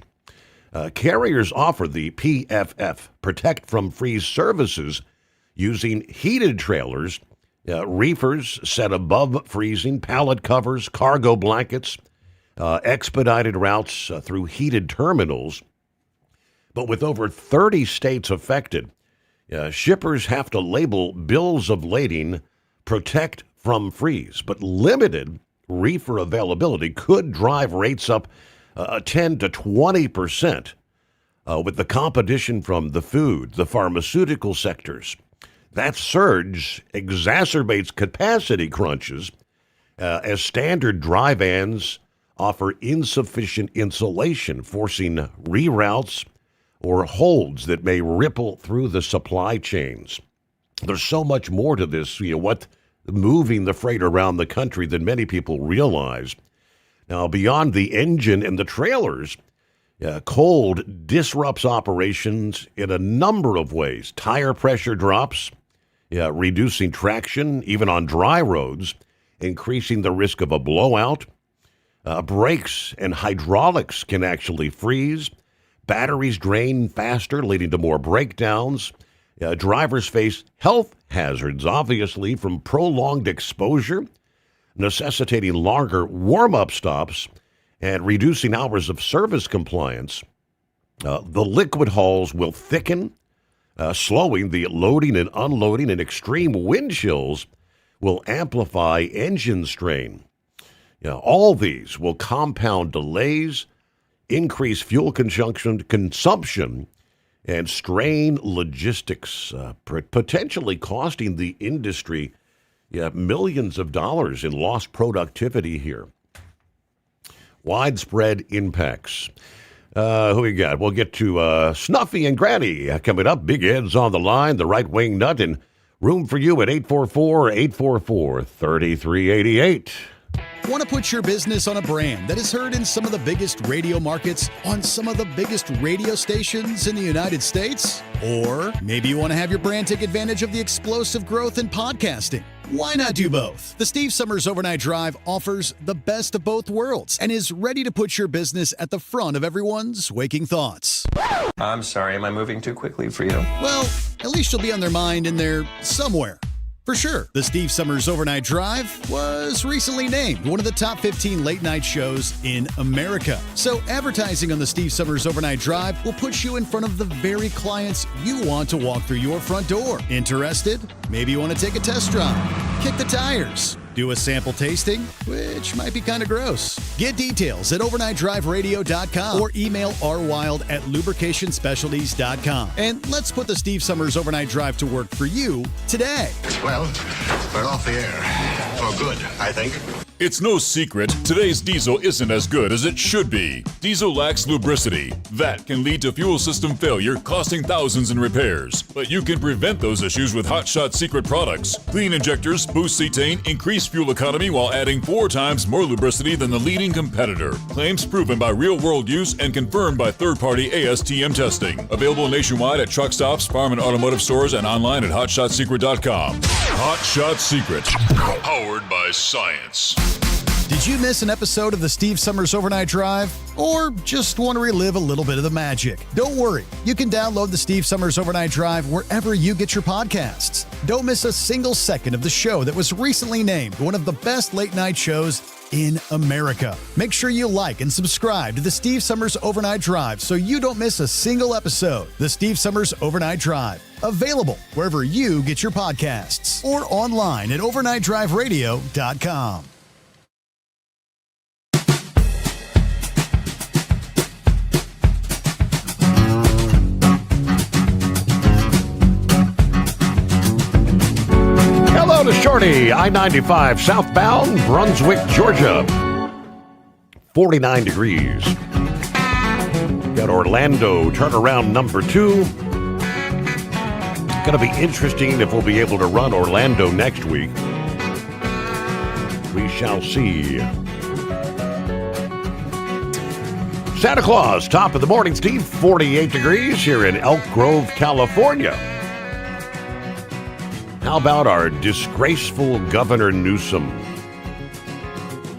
Carriers offer the PFF, Protect from Freeze services, using heated trailers, reefers set above freezing, pallet covers, cargo blankets, expedited routes through heated terminals. But with over 30 states affected, shippers have to label bills of lading Protect from Freeze. But limited reefer availability could drive rates up 10 to 20%. With the competition from the food, the pharmaceutical sectors, that surge exacerbates capacity crunches as standard dry vans offer insufficient insulation, forcing reroutes or holds that may ripple through the supply chains. There's so much more to this, what moving the freight around the country than many people realize. Now, beyond the engine and the trailers, cold disrupts operations in a number of ways. Tire pressure drops, reducing traction, even on dry roads, increasing the risk of a blowout. Brakes and hydraulics can actually freeze. Batteries drain faster, leading to more breakdowns. Drivers face health hazards, obviously, from prolonged exposure, necessitating longer warm-up stops and reducing hours of service compliance. The liquid hulls will thicken, slowing the loading and unloading, and extreme wind chills will amplify engine strain. All these will compound delays, increase fuel consumption, and strain logistics, potentially costing the industry millions of dollars in lost productivity here. Widespread impacts. Who we got? We'll get to Snuffy and Granny coming up. Big Ed's on the line, the right-wing nut, and room for you at 844-844-3388. Want to put your business on a brand that is heard in some of the biggest radio markets on some of the biggest radio stations in the United States? Or maybe you want to have your brand take advantage of the explosive growth in podcasting. Why not do both? The Steve Summers Overnight Drive offers the best of both worlds and is ready to put your business at the front of everyone's waking thoughts. I'm sorry, am I moving too quickly for you? Well, at least you'll be on their mind in there somewhere. For sure, the Steve Summers Overnight Drive was recently named one of the top 15 late-night shows in America. So advertising on the Steve Summers Overnight Drive will put you in front of the very clients you want to walk through your front door. Interested? Maybe you want to take a test drive, kick the tires, do a sample tasting, which might be kind of gross. Get details at overnightdriveradio.com or email rwild@lubricationspecialties.com. And let's put the Steve Summers Overnight Drive to work for you today. Well, we're off the air. For good, I think. It's no secret, today's diesel isn't as good as it should be. Diesel lacks lubricity. That can lead to fuel system failure, costing thousands in repairs. But you can prevent those issues with Hot Shot Secret products. Clean injectors, boost cetane, increase fuel economy while adding 4 times more lubricity than the leading competitor. Claims proven by real-world use and confirmed by third-party ASTM testing. Available nationwide at truck stops, farm and automotive stores, and online at hotshotsecret.com. Hot Shot Secrets, powered by science. Did you miss an episode of the Steve Summers Overnight Drive? Or just want to relive a little bit of the magic? Don't worry. You can download the Steve Summers Overnight Drive wherever you get your podcasts. Don't miss a single second of the show that was recently named one of the best late night shows in America. Make sure you like and subscribe to the Steve Summers Overnight Drive so you don't miss a single episode. The Steve Summers Overnight Drive. Available wherever you get your podcasts or online at overnightdriveradio.com. Hello to Shorty, I-95 southbound, Brunswick, Georgia. 49 degrees. Got Orlando turnaround number 2. Going to be interesting if we'll be able to run Orlando next week. We shall see. Santa Claus, top of the morning, Steve. 48 degrees here in Elk Grove, California. How about our disgraceful Governor Newsom?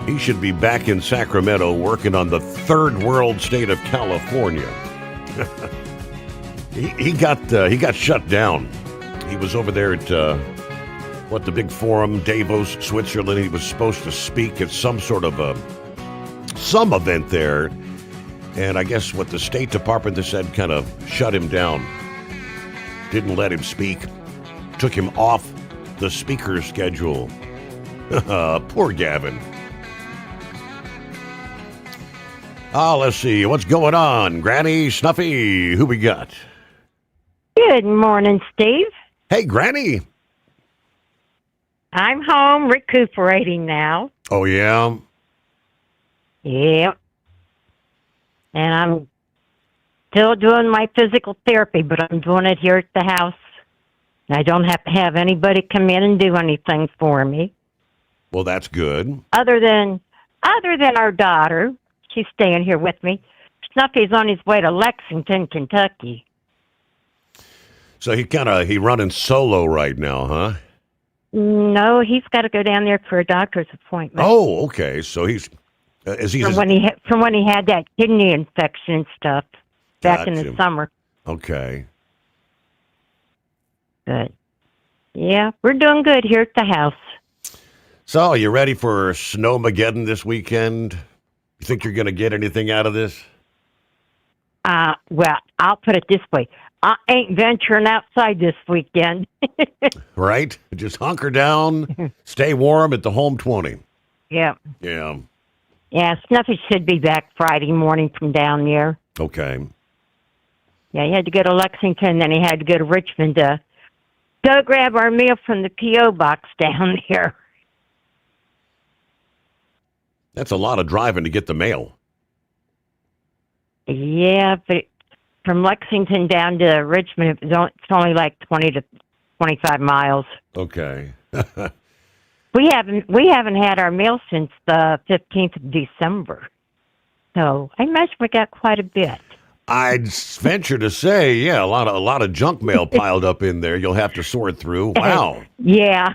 He should be back in Sacramento working on the third world state of California. he got shut down. He was over there at the big forum, Davos, Switzerland. He was supposed to speak at some sort of some event there, and I guess what the State Department has said kind of shut him down. Didn't let him speak. Took him off the speaker schedule. Poor Gavin. Let's see. What's going on? Granny, Snuffy, who we got? Good morning, Steve. Hey, Granny. I'm home recuperating now. Oh, yeah? Yep. And I'm still doing my physical therapy, but I'm doing it here at the house. I don't have to have anybody come in and do anything for me. Well, that's good. Other than our daughter. She's staying here with me. Snuffy's on his way to Lexington, Kentucky. So he running solo right now, huh? No, he's got to go down there for a doctor's appointment. Oh, okay. So he's from when he had that kidney infection and stuff back in the summer. Okay. Good. Yeah, we're doing good here at the house. So, you ready for Snowmageddon this weekend? You think you're going to get anything out of this? Well, I'll put it this way. I ain't venturing outside this weekend. Right? Just hunker down, stay warm at the home 20. Yeah. Yeah. Yeah, Snuffy should be back Friday morning from down there. Okay. Yeah, he had to go to Lexington, then he had to go to Richmond to go grab our mail from the P.O. box down there. That's a lot of driving to get the mail. Yeah, but from Lexington down to Richmond, it's only like 20 to 25 miles. Okay. We haven't had our mail since the 15th of December. So I imagine we got quite a bit. I'd venture to say, yeah, a lot of junk mail piled up in there. You'll have to sort through. Wow. Yeah.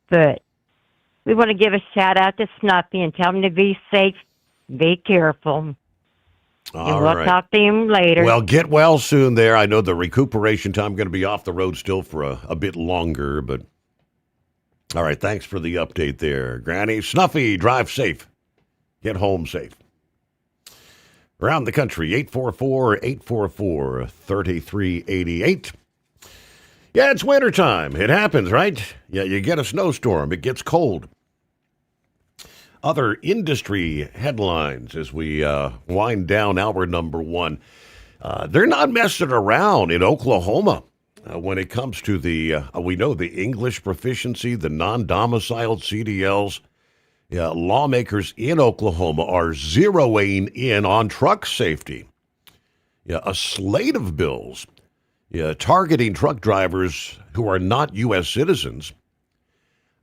But we want to give a shout out to Snuffy and tell him to be safe, be careful. All and we'll talk to him later. Well, get well soon there. I know the recuperation time going to be off the road still for a bit longer, but all right, thanks for the update there. Granny, Snuffy, drive safe. Get home safe. Around the country, 844-844-3388. Yeah, it's wintertime. It happens, right? Yeah, you get a snowstorm. It gets cold. Other industry headlines as we wind down hour number 1. They're not messing around in Oklahoma when it comes to we know the English proficiency, the non-domiciled CDLs. Yeah, lawmakers in Oklahoma are zeroing in on truck safety. Yeah, a slate of bills targeting truck drivers who are not U.S. citizens.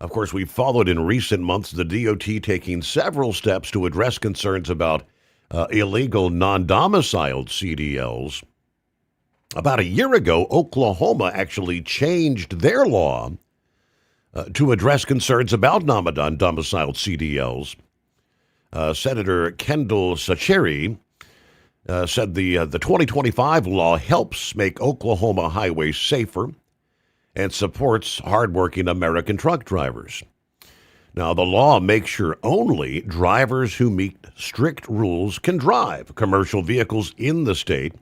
Of course, we've followed in recent months the DOT taking several steps to address concerns about illegal non-domiciled CDLs. About a year ago, Oklahoma actually changed their law to address concerns about non-domiciled CDLs. Senator Kendall Sacheri said the 2025 law helps make Oklahoma highways safer and supports hardworking American truck drivers. Now, the law makes sure only drivers who meet strict rules can drive commercial vehicles in the state.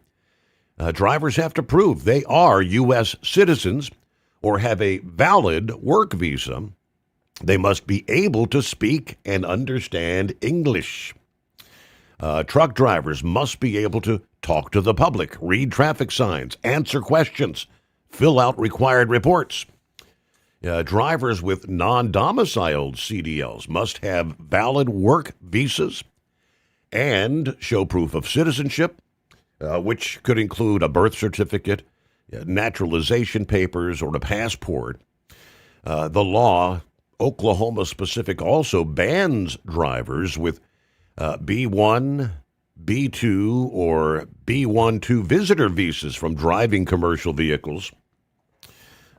Drivers have to prove they are U.S. citizens or have a valid work visa. They must be able to speak and understand English. Truck drivers must be able to talk to the public, read traffic signs, answer questions, fill out required reports. Drivers with non-domiciled CDLs must have valid work visas and show proof of citizenship, which could include a birth certificate, naturalization papers, or a passport. The law, Oklahoma specific, also bans drivers with B1, B2, or B12 visitor visas from driving commercial vehicles.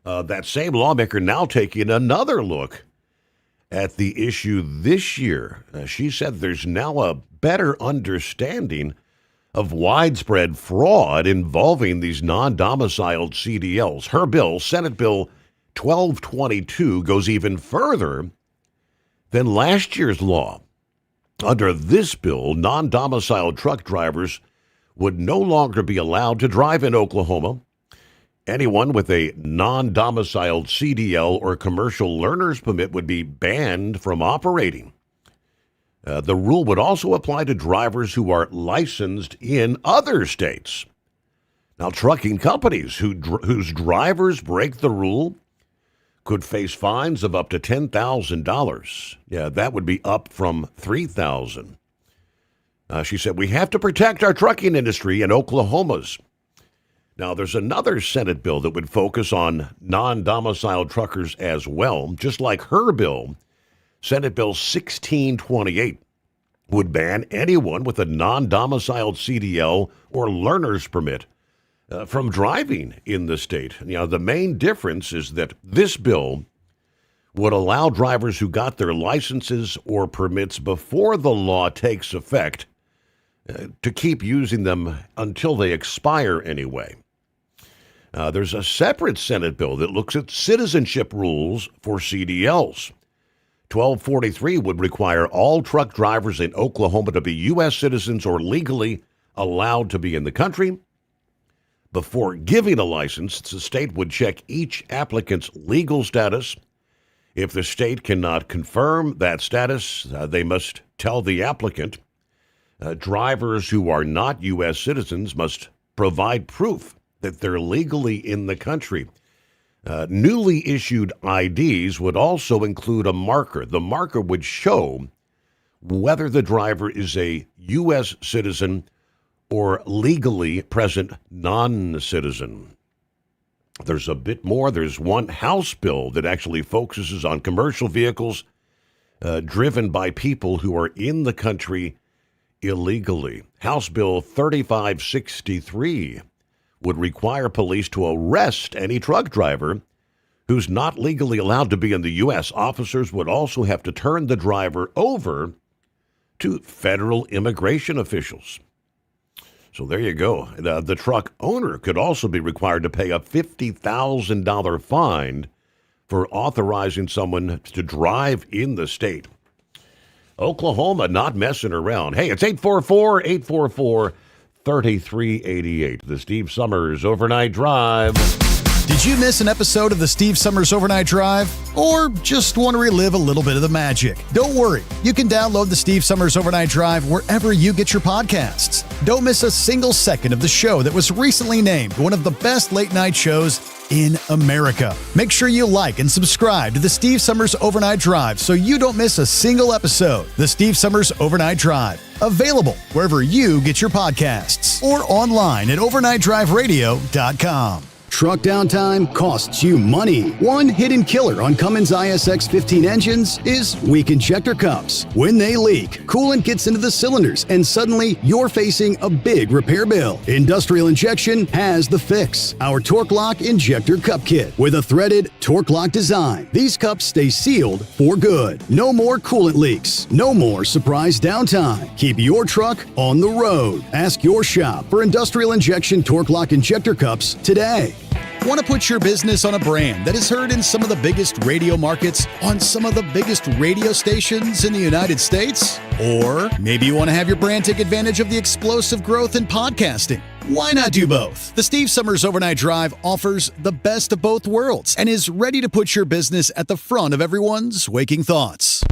That same lawmaker now taking another look at the issue this year. She said there's now a better understanding of widespread fraud involving these non-domiciled CDLs. Her bill, Senate Bill 1222, goes even further than last year's law. Under this bill, non-domiciled truck drivers would no longer be allowed to drive in Oklahoma. Anyone with a non-domiciled CDL or commercial learner's permit would be banned from operating. The rule would also apply to drivers who are licensed in other states. Now, trucking companies whose drivers break the rule could face fines of up to $10,000. Yeah, that would be up from $3,000. She said, we have to protect our trucking industry in Oklahoma's. Now, there's another Senate bill that would focus on non-domiciled truckers as well. Just like her bill, Senate Bill 1628 would ban anyone with a non-domiciled CDL or learner's permit from driving in the state. Now, the main difference is that this bill would allow drivers who got their licenses or permits before the law takes effect to keep using them until they expire anyway. There's a separate Senate bill that looks at citizenship rules for CDLs. 1243 would require all truck drivers in Oklahoma to be U.S. citizens or legally allowed to be in the country. Before giving a license, the state would check each applicant's legal status. If the state cannot confirm that status, they must tell the applicant. Drivers who are not U.S. citizens must provide proof that they're legally in the country. Newly issued IDs would also include a marker. The marker would show whether the driver is a U.S. citizen or legally present non-citizen. There's a bit more. There's one House bill that actually focuses on commercial vehicles driven by people who are in the country illegally. House Bill 3563 would require police to arrest any truck driver who's not legally allowed to be in the U.S. Officers would also have to turn the driver over to federal immigration officials. So there you go. The truck owner could also be required to pay a $50,000 fine for authorizing someone to drive in the state. Oklahoma not messing around. Hey, it's 844-844-3388. The Steve Sommers Overnight Drive. Did you miss an episode of the Steve Sommers Overnight Drive? Or just want to relive a little bit of the magic? Don't worry. You can download the Steve Sommers Overnight Drive wherever you get your podcasts. Don't miss a single second of the show that was recently named one of the best late-night shows in America. Make sure you like and subscribe to the Steve Sommers Overnight Drive so you don't miss a single episode. The Steve Sommers Overnight Drive. Available wherever you get your podcasts or online at overnightdriveradio.com. Truck downtime costs you money. One hidden killer on Cummins ISX 15 engines is weak injector cups. When they leak, coolant gets into the cylinders and suddenly you're facing a big repair bill. Industrial Injection has the fix. Our Torque Lock Injector Cup Kit with a threaded Torque Lock design. These cups stay sealed for good. No more coolant leaks. No more surprise downtime. Keep your truck on the road. Ask your shop for Industrial Injection Torque Lock Injector Cups today. Want to put your business on a brand that is heard in some of the biggest radio markets on some of the biggest radio stations in the United States? Or maybe you want to have your brand take advantage of the explosive growth in podcasting. Why not do both? The Steve Summers Overnight Drive offers the best of both worlds and is ready to put your business at the front of everyone's waking thoughts.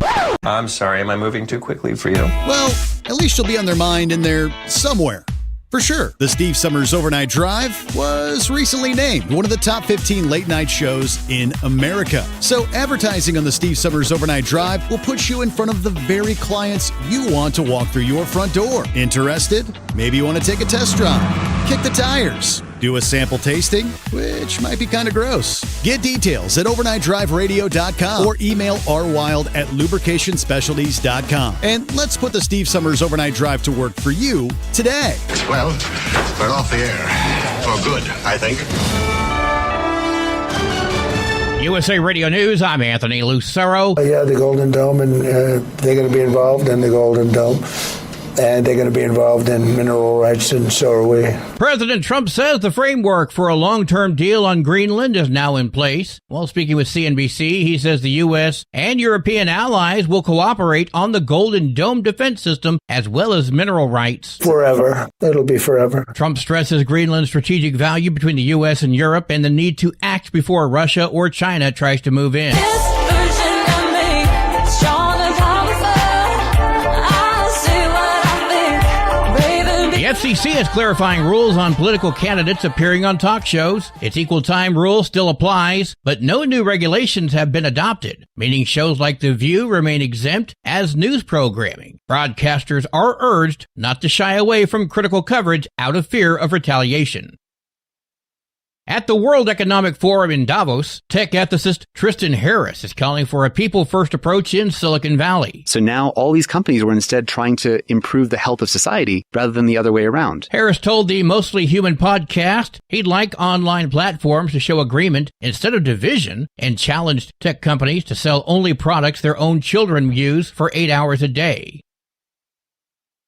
I'm sorry, am I moving too quickly for you? Well, at least you'll be on their mind in there somewhere. For sure, the Steve Summers Overnight Drive was recently named one of the top 15 late-night shows in America. So advertising on the Steve Summers Overnight Drive will put you in front of the very clients you want to walk through your front door. Interested? Maybe you want to take a test drive, kick the tires, do a sample tasting, which might be kind of gross. Get details at overnightdriveradio.com or email rwild@lubricationspecialties.com. And let's put the Steve Summers Overnight Drive to work for you today. Well, we're off the air. For good, I think. USA Radio News, I'm Anthony Lucero. Yeah, the Golden Dome, and they're going to be involved in the Golden Dome. And they're going to be involved in mineral rights, and so are we. President Trump says the framework for a long-term deal on Greenland is now in place. While speaking with CNBC, he says the U.S. and European allies will cooperate on the Golden Dome defense system as well as mineral rights. Forever. It'll be forever. Trump stresses Greenland's strategic value between the U.S. and Europe and the need to act before Russia or China tries to move in. The FCC is clarifying rules on political candidates appearing on talk shows. Its equal time rule still applies, but no new regulations have been adopted, meaning shows like The View remain exempt as news programming. Broadcasters are urged not to shy away from critical coverage out of fear of retaliation. At the World Economic Forum in Davos, tech ethicist Tristan Harris is calling for a people-first approach in Silicon Valley. So now all these companies were instead trying to improve the health of society rather than the other way around. Harris told the Mostly Human podcast he'd like online platforms to show agreement instead of division and challenged tech companies to sell only products their own children use for 8 hours a day.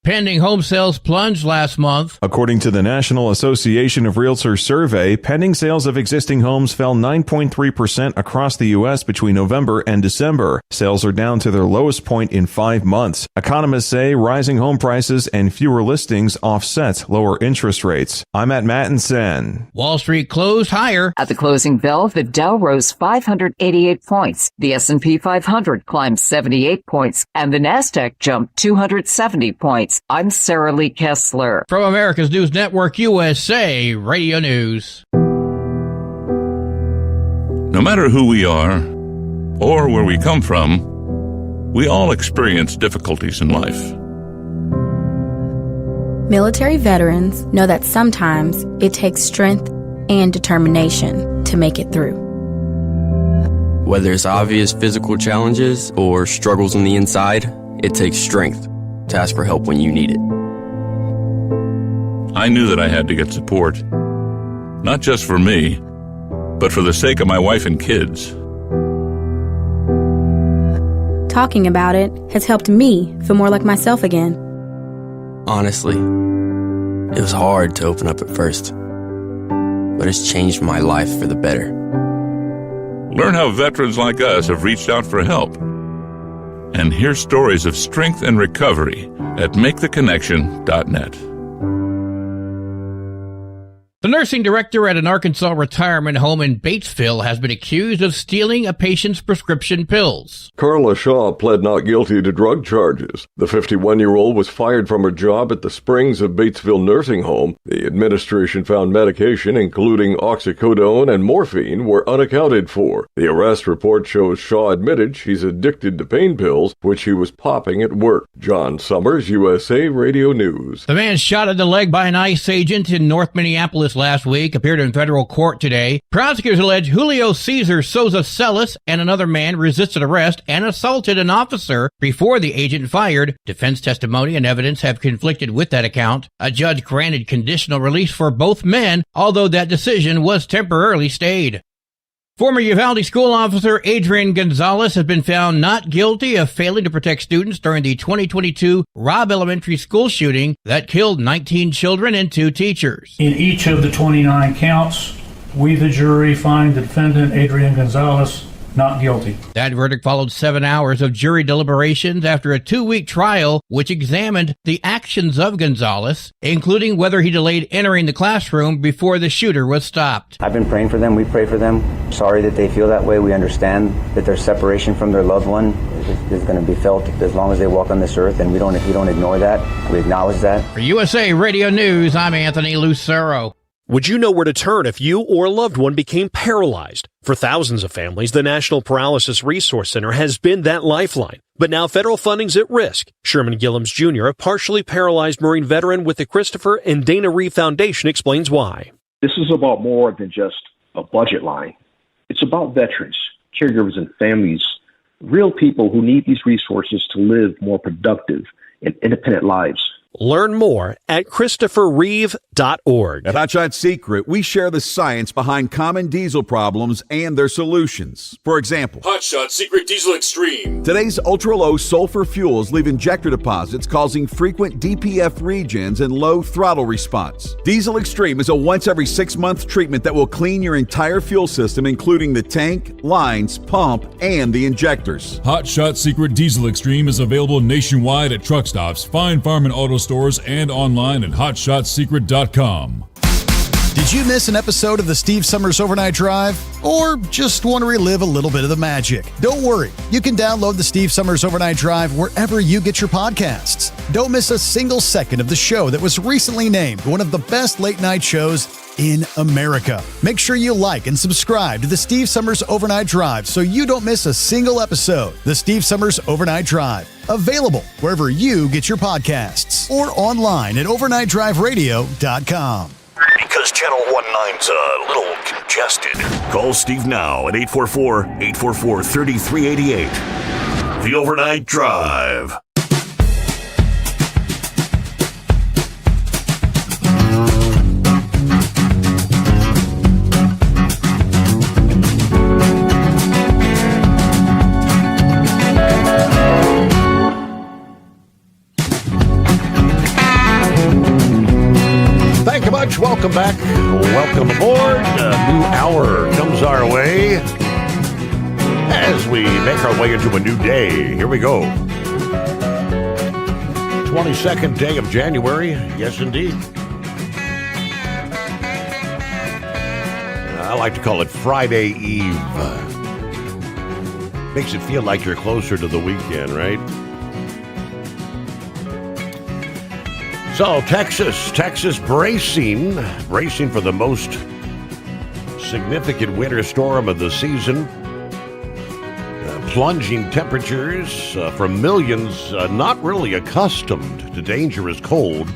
Pending home sales plunged last month. According to the National Association of Realtors survey, pending sales of existing homes fell 9.3% across the U.S. between November and December. Sales are down to their lowest point in 5 months. Economists say rising home prices and fewer listings offset lower interest rates. I'm at Mattinson. Wall Street closed higher. At the closing bell, the Dow rose 588 points. The S&P 500 climbed 78 points, and the Nasdaq jumped 270 points. I'm Sarah Lee Kessler. From America's News Network, USA Radio News. No matter who we are or where we come from, we all experience difficulties in life. Military veterans know that sometimes it takes strength and determination to make it through. Whether it's obvious physical challenges or struggles on the inside, it takes strength to ask for help when you need it. I knew that I had to get support, not just for me, but for the sake of my wife and kids. Talking about it has helped me feel more like myself again. Honestly, it was hard to open up at first, but it's changed my life for the better. Learn how veterans like us have reached out for help. And hear stories of strength and recovery at maketheconnection.net. The nursing director at an Arkansas retirement home in Batesville has been accused of stealing a patient's prescription pills. Carla Shaw pled not guilty to drug charges. The 51-year-old was fired from her job at the Springs of Batesville nursing home. The administration found medication, including oxycodone and morphine, were unaccounted for. The arrest report shows Shaw admitted she's addicted to pain pills, which she was popping at work. John Sommers, USA Radio News. The man shot in the leg by an ICE agent in North Minneapolis last week, appeared in federal court today. Prosecutors allege Julio Cesar Souza Celis and another man resisted arrest and assaulted an officer before the agent fired. Defense testimony and evidence have conflicted with that account. A judge granted conditional release for both men, although that decision was temporarily stayed. Former Uvalde school officer Adrian Gonzalez has been found not guilty of failing to protect students during the 2022 Robb Elementary School shooting that killed 19 children and 2 teachers. In each of the 29 counts, we, the jury, find the defendant, Adrian Gonzalez, not guilty. That verdict followed 7 hours of jury deliberations after a 2-week trial which examined the actions of Gonzalez, including whether he delayed entering the classroom before the shooter was stopped. I've been praying for them. We pray for them. Sorry that they feel that way. We understand that their separation from their loved one is going to be felt as long as they walk on this earth, and we don't ignore that. We acknowledge that. For USA Radio News, I'm Anthony Lucero. Would you know where to turn if you or a loved one became paralyzed? For thousands of families, the National Paralysis Resource Center has been that lifeline. But now federal funding's at risk. Sherman Gillums Jr., a partially paralyzed Marine veteran with the Christopher and Dana Reeve Foundation, explains why. This is about more than just a budget line. It's about veterans, caregivers, and families, real people who need these resources to live more productive and independent lives. Learn more at ChristopherReeve.org. At Hotshot Secret, we share the science behind common diesel problems and their solutions. For example, Hotshot Secret Diesel Extreme. Today's ultra-low sulfur fuels leave injector deposits causing frequent DPF regens and low throttle response. Diesel Extreme is a once every 6-month treatment that will clean your entire fuel system, including the tank, lines, pump, and the injectors. Hotshot Secret Diesel Extreme is available nationwide at truck stops, Fine Farm and auto stores, and online at hotshotsecret.com. Did you miss an episode of the Steve Summers Overnight Drive? Or just want to relive a little bit of the magic? Don't worry. You can download the Steve Summers Overnight Drive wherever you get your podcasts. Don't miss a single second of the show that was recently named one of the best late night shows in America. Make sure you like and subscribe to the Steve Summers Overnight Drive so you don't miss a single episode. The Steve Summers Overnight Drive, available wherever you get your podcasts or online at overnightdriveradio.com. Because Channel 19's a little congested. Call Steve now at 844-844-3388. The Overnight Drive. Thank you much. Welcome back. Welcome aboard. A new hour comes our way as we make our way into a new day. Here we go. 22nd day of January. Yes, indeed. I like to call it Friday Eve. Makes it feel like you're closer to the weekend, right? So, Texas bracing for the most significant winter storm of the season. Plunging temperatures from millions not really accustomed to dangerous cold,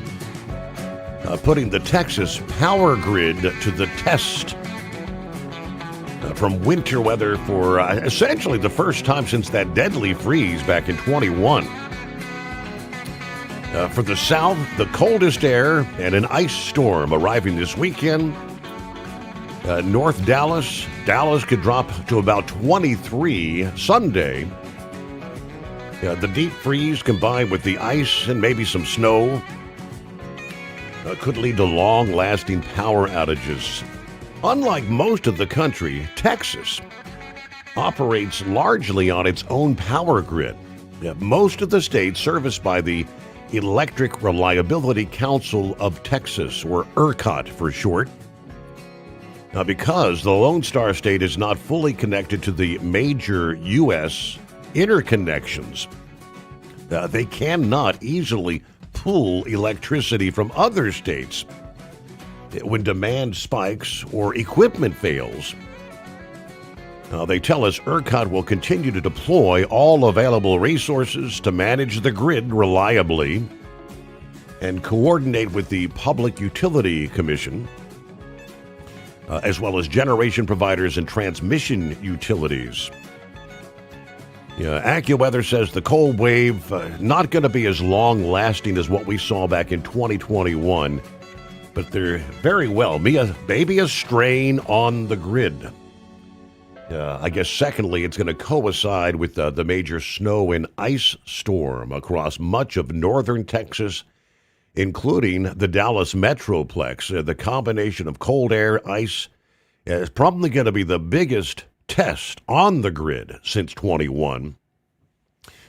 putting the Texas power grid to the test from winter weather for essentially the first time since that deadly freeze back in 21. For the south, the coldest air and an ice storm arriving this weekend. North Dallas could drop to about 23 Sunday. The deep freeze combined with the ice and maybe some snow could lead to long-lasting power outages. Unlike most of the country, Texas operates largely on its own power grid. Most of the state serviced by the Electric Reliability Council of Texas, or ERCOT for short. Now, because the Lone Star State is not fully connected to the major U.S. interconnections, they cannot easily pull electricity from other states when demand spikes or equipment fails. They tell us ERCOT will continue to deploy all available resources to manage the grid reliably and coordinate with the Public Utility Commission as well as generation providers and transmission utilities. AccuWeather says the cold wave not going to be as long-lasting as what we saw back in 2021, but there very well maybe a strain on the grid. I guess secondly, it's going to coincide with the major snow and ice storm across much of northern Texas, including the Dallas Metroplex. The combination of cold air, ice, is probably going to be the biggest test on the grid since 21.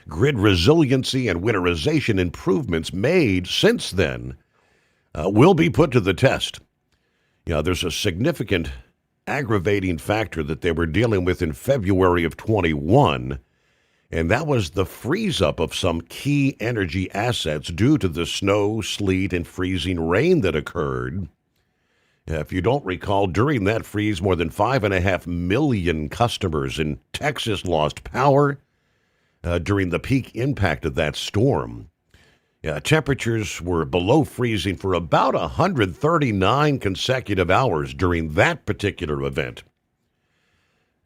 Grid resiliency and winterization improvements made since then will be put to the test. There's a significant aggravating factor that they were dealing with in February of 21, and that was the freeze-up of some key energy assets due to the snow, sleet, and freezing rain that occurred. If you don't recall, during that freeze, more than 5.5 million customers in Texas lost power during the peak impact of that storm. Temperatures were below freezing for about 139 consecutive hours during that particular event.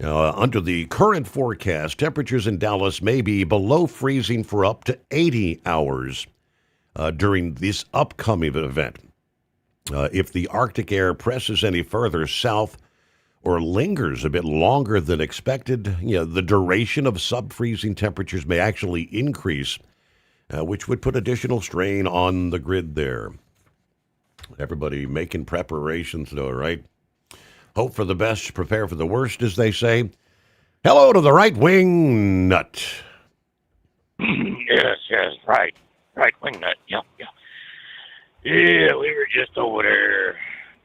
Under the current forecast, temperatures in Dallas may be below freezing for up to 80 hours during this upcoming event. If the Arctic air presses any further south or lingers a bit longer than expected, the duration of sub-freezing temperatures may actually increase, which would put additional strain on the grid there. Everybody making preparations, though, right? Hope for the best, prepare for the worst, as they say. Hello to the right-wing nut. Yes, right. Right-wing nut, yeah. Yeah, we were just over there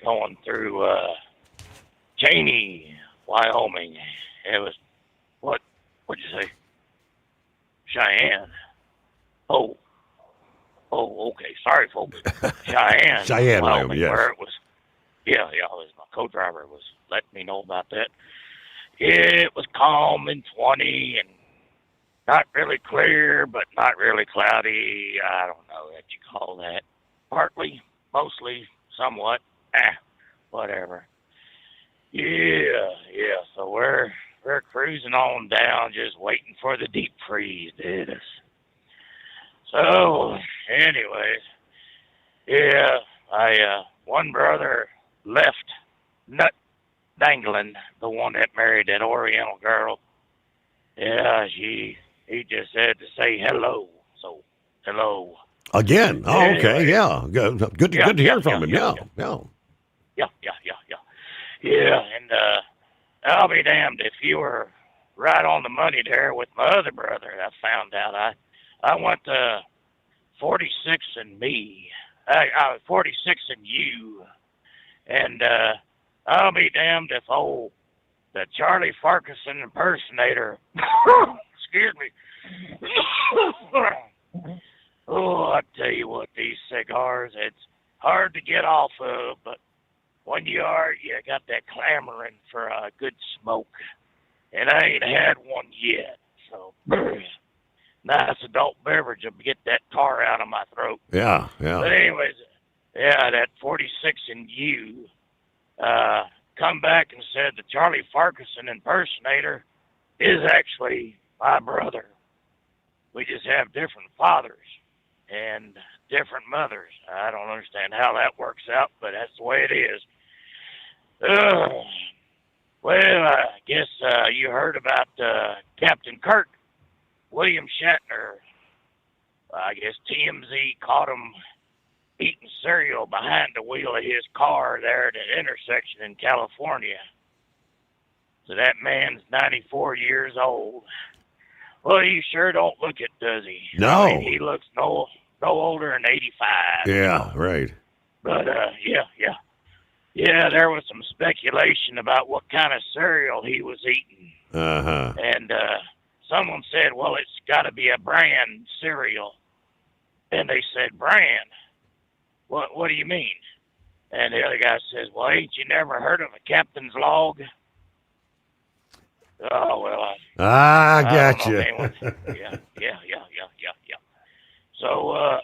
going through Cheney, Wyoming. It was, what'd you say? Cheyenne. Oh, okay. Sorry, folks. Cheyenne, Wyoming, yes. Where it was, my co-driver was letting me know about that. It was calm and 20 and not really clear, but not really cloudy. I don't know what you call that. Partly, mostly, somewhat. Whatever. Yeah. So we're cruising on down, just waiting for the deep freeze to hit us. So, anyways, one brother left nut dangling, the one that married that Oriental girl. Yeah, he just had to say hello. So, hello. Again? Oh, okay, yeah. Good to hear from him, yeah. Yeah, and I'll be damned if you were right on the money there with my other brother. I found out. I went to 46 and me. I was 46 and you. And I'll be damned if the Charlie Farquharson impersonator, excuse me. I tell you what, these cigars, it's hard to get off of, but when you got that clamoring for a good smoke. And I ain't had one yet, so nice adult beverage will get that tar out of my throat. Yeah. But anyways, that 46 and you come back and said the Charlie Farquharson impersonator is actually my brother. We just have different fathers and different mothers. I don't understand how that works out, but that's the way it is. Well, I guess you heard about Captain Kirk. William Shatner, I guess TMZ caught him eating cereal behind the wheel of his car there at an intersection in California. So that man's 94 years old. Well, he sure don't look it, does he? No. I mean, he looks no older than 85. Yeah, right. But, yeah, there was some speculation about what kind of cereal he was eating. Uh-huh. And someone said, well, it's got to be a brand cereal. And they said, brand? What do you mean? And the other guy says, well, ain't you never heard of a captain's log? Oh, well, I got you. Yeah. So,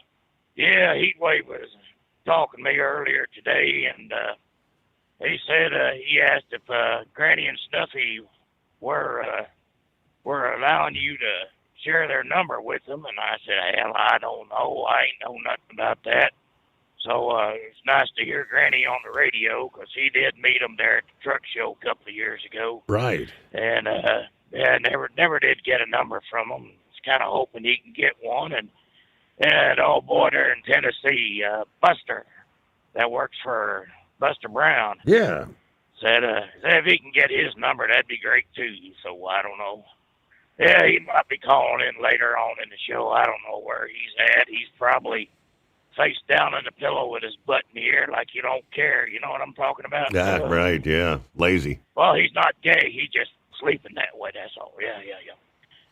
Heatwave was talking to me earlier today, he said he asked if Granny and Snuffy were allowing you to share their number with them, and I said, hell, I don't know. I ain't know nothing about that. So it's nice to hear Granny on the radio, because he did meet him there at the truck show a couple of years ago. Right. And yeah, never did get a number from him. He's kind of hoping he can get one. And old boy there in Tennessee, Buster, that works for Buster Brown. Yeah. Said if he can get his number, that'd be great too. So I don't know. Yeah, he might be calling in later on in the show. I don't know where he's at. He's probably face down in the pillow with his butt in the air like you don't care. You know what I'm talking about? Right, yeah. Lazy. Well, he's not gay. He's just sleeping that way, that's all. Yeah.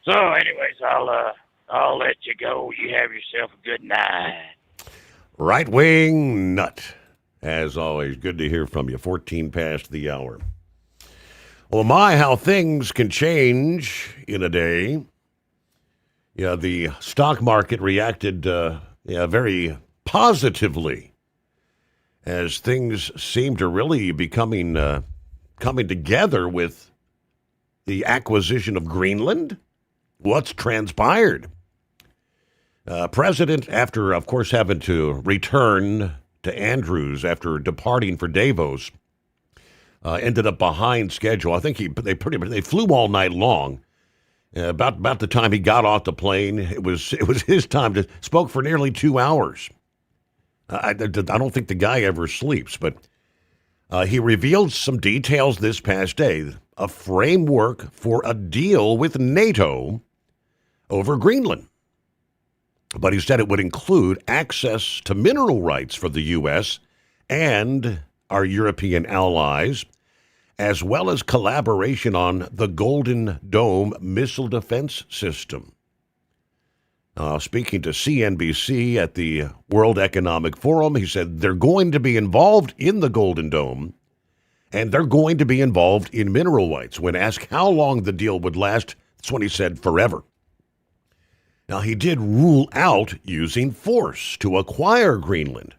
So anyways, I'll let you go. You have yourself a good night. Right Wing Nut. As always, good to hear from you. 14 past the hour. Well, my, how things can change in a day. Yeah, the stock market reacted very positively as things seem to really be coming together with the acquisition of Greenland. What's transpired? President, after, of course, having to return to Andrews after departing for Davos, ended up behind schedule. I think they flew all night long. About the time he got off the plane, it was his time to spoke for nearly 2 hours. I don't think the guy ever sleeps, but he revealed some details this past day, a framework for a deal with NATO over Greenland. But he said it would include access to mineral rights for the U.S. and our European allies, as well as collaboration on the Golden Dome missile defense system. Speaking to CNBC at the World Economic Forum, he said they're going to be involved in the Golden Dome, and they're going to be involved in mineral rights. When asked how long the deal would last, that's when he said forever. Now, he did rule out using force to acquire Greenland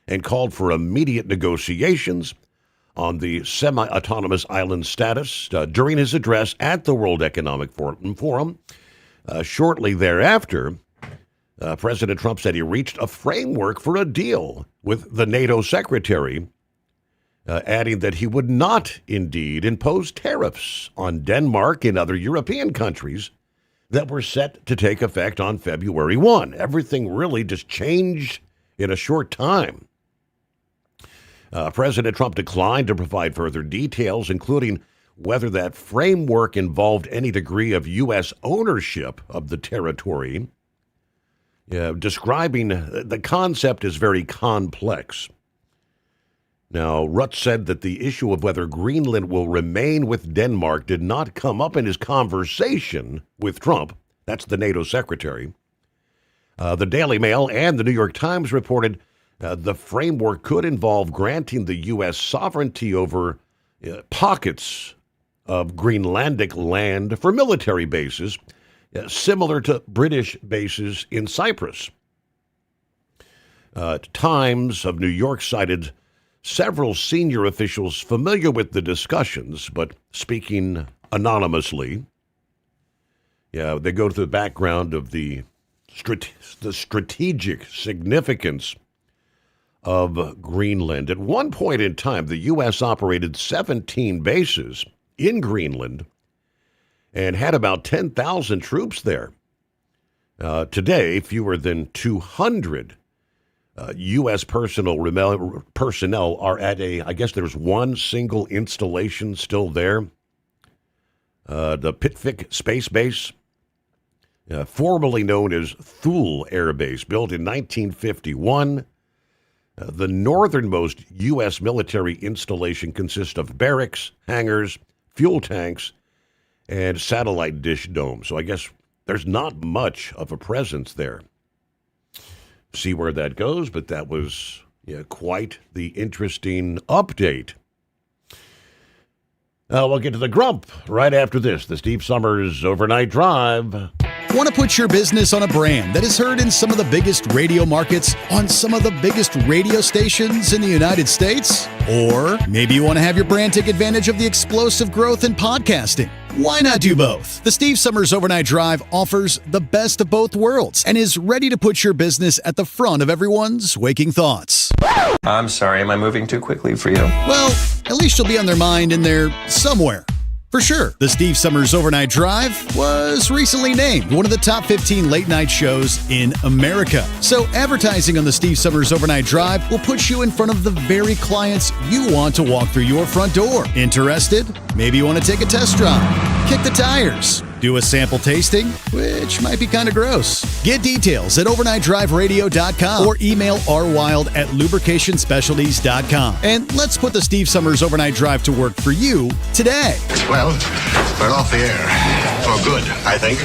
and called for immediate negotiations on the semi-autonomous island status during his address at the World Economic Forum. Shortly thereafter, President Trump said he reached a framework for a deal with the NATO secretary, adding that he would not indeed impose tariffs on Denmark and other European countries that were set to take effect on February 1. Everything really just changed in a short time. President Trump declined to provide further details, including whether that framework involved any degree of U.S. ownership of the territory, describing the concept as very complex. Now, Rutt said that the issue of whether Greenland will remain with Denmark did not come up in his conversation with Trump. That's the NATO secretary. The Daily Mail and the New York Times reported the framework could involve granting the U.S. sovereignty over pockets of Greenlandic land for military bases, similar to British bases in Cyprus. Times of New York cited several senior officials familiar with the discussions, but speaking anonymously. Yeah, they go to the background of the strategic significance of Greenland. At one point in time, the U.S. operated 17 bases in Greenland and had about 10,000 troops there. Today, fewer than 200 U.S. personnel are at I guess there's one single installation still there. The Pitvik Space Base, formerly known as Thule Air Base, built in 1951. The northernmost U.S. military installation consists of barracks, hangars, fuel tanks, and satellite dish domes. So I guess there's not much of a presence there. See where that goes, but that was quite the interesting update. We'll get to the grump right after this. The Steve Summers Overnight Drive. Want to put your business on a brand that is heard in some of the biggest radio markets on some of the biggest radio stations in the United States? Or maybe you want to have your brand take advantage of the explosive growth in podcasting. Why not do both? The Steve Summers Overnight Drive offers the best of both worlds and is ready to put your business at the front of everyone's waking thoughts. I'm sorry, am I moving too quickly for you? Well, at least you'll be on their mind in there somewhere. For sure, the Steve Summers Overnight Drive was recently named one of the top 15 late-night shows in America. So advertising on the Steve Summers Overnight Drive will put you in front of the very clients you want to walk through your front door. Interested? Maybe you want to take a test drive, kick the tires, do a sample tasting, which might be kind of gross. Get details at overnightdriveradio.com or email rwild@lubricationspecialties.com. And let's put the Steve Summers Overnight Drive to work for you today. Well, we're off the air. For good, I think.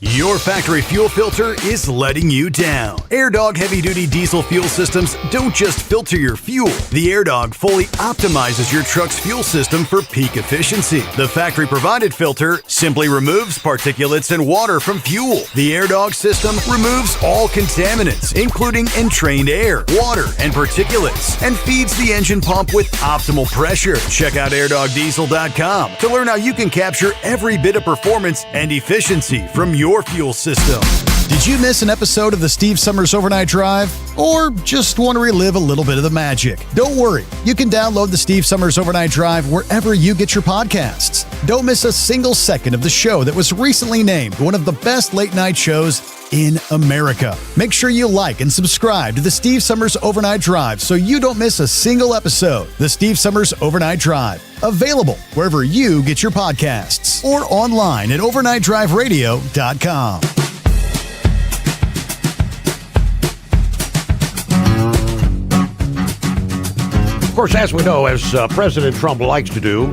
Your factory fuel filter is letting you down. AirDog heavy-duty diesel fuel systems don't just filter your fuel. The AirDog fully optimizes your truck's fuel system for peak efficiency. The factory-provided filter simply removes particulates and water from fuel. The AirDog system removes all contaminants, including entrained air, water, and particulates, and feeds the engine pump with optimal pressure. Check out airdogdiesel.com to learn how you can capture every bit of performance and efficiency from your fuel system. Did you miss an episode of the Steve Summers Overnight Drive? Or just want to relive a little bit of the magic? Don't worry, you can download the Steve Summers Overnight Drive wherever you get your podcasts. Don't miss a single second of the show that was recently named one of the best late night shows in America. Make sure you like and subscribe to the Steve Summers Overnight Drive so you don't miss a single episode. The Steve Summers Overnight Drive, available wherever you get your podcasts or online at overnightdriveradio.com. Of course, as we know, as President Trump likes to do,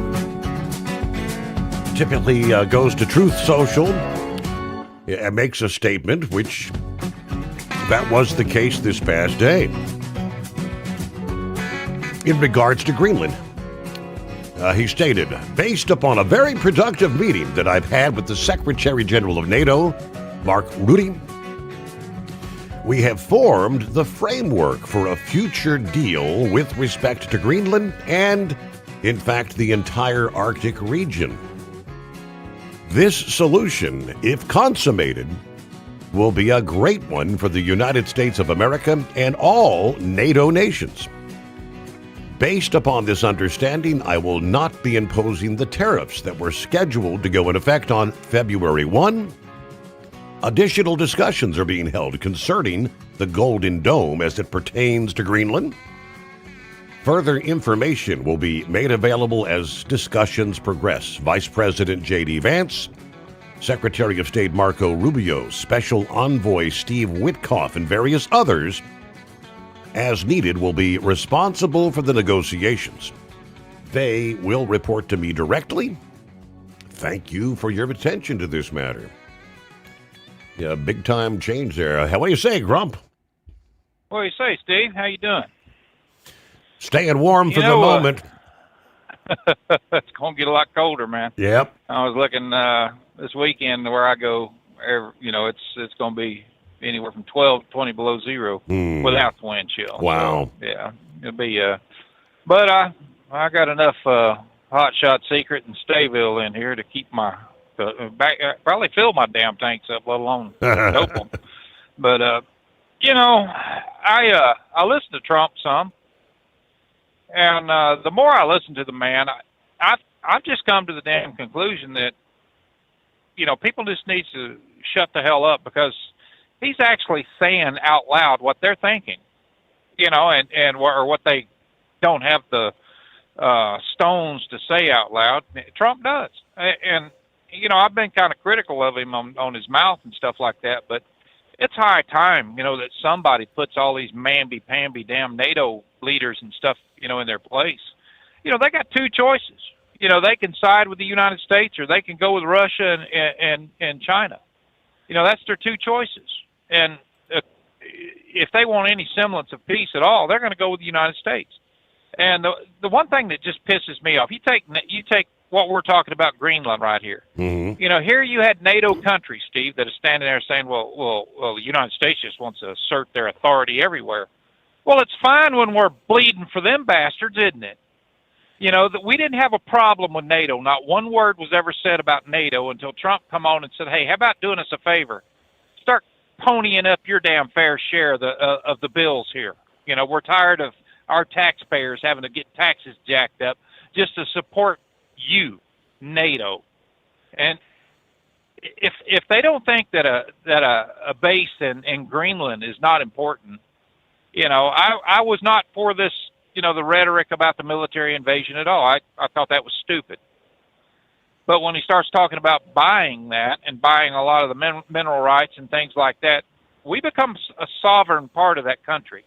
typically goes to Truth Social and makes a statement, which that was the case this past day in regards to Greenland. He stated, based upon a very productive meeting that I've had with the Secretary General of NATO, Mark Rutte, we have formed the framework for a future deal with respect to Greenland and, in fact, the entire Arctic region. This solution, if consummated, will be a great one for the United States of America and all NATO nations. Based upon this understanding, I will not be imposing the tariffs that were scheduled to go in effect on February 1. Additional discussions are being held concerning the Golden Dome as it pertains to Greenland. Further information will be made available as discussions progress. Vice President J.D. Vance, Secretary of State Marco Rubio, Special Envoy Steve Witkoff, and various others, as needed, will be responsible for the negotiations. They will report to me directly. Thank you for your attention to this matter. Yeah, big time change there. What do you say, Grump? What do you say, Steve? How you doing? Staying warm for the moment. It's going to get a lot colder, man. Yep. I was looking this weekend where I go, it's going to be anywhere from 12 to 20 below zero without the wind chill. Wow. So, yeah, it'll be, but I got enough Hot Shot Secret and Stayville in here to keep my, probably fill my damn tanks up, let alone dope them. But, I listen to Trump some. And the more I listen to the man, I've just come to the damn conclusion that, people just need to shut the hell up because he's actually saying out loud what they're thinking, or what they don't have the stones to say out loud. Trump does. And I've been kind of critical of him on his mouth and stuff like that, but it's high time, that somebody puts all these mamby-pamby damn NATO leaders and stuff, in their place. They got two choices. They can side with the United States or they can go with Russia and China. That's their two choices. And if they want any semblance of peace at all, they're going to go with the United States. And the one thing that just pisses me off, you take what we're talking about, Greenland right here. Mm-hmm. You know, here you had NATO countries, Steve, that are standing there saying, well, the United States just wants to assert their authority everywhere. Well, it's fine when we're bleeding for them bastards, isn't it? You know, that we didn't have a problem with NATO. Not one word was ever said about NATO until Trump come on and said, hey, how about doing us a favor? Start ponying up your damn fair share of the bills here. You know, we're tired of our taxpayers having to get taxes jacked up just to support you, NATO. And if they don't think that a base in Greenland is not important, you know, I was not for this, you know, the rhetoric about the military invasion at all. I thought that was stupid. But when he starts talking about buying that and buying a lot of the mineral rights and things like that, we become a sovereign part of that country.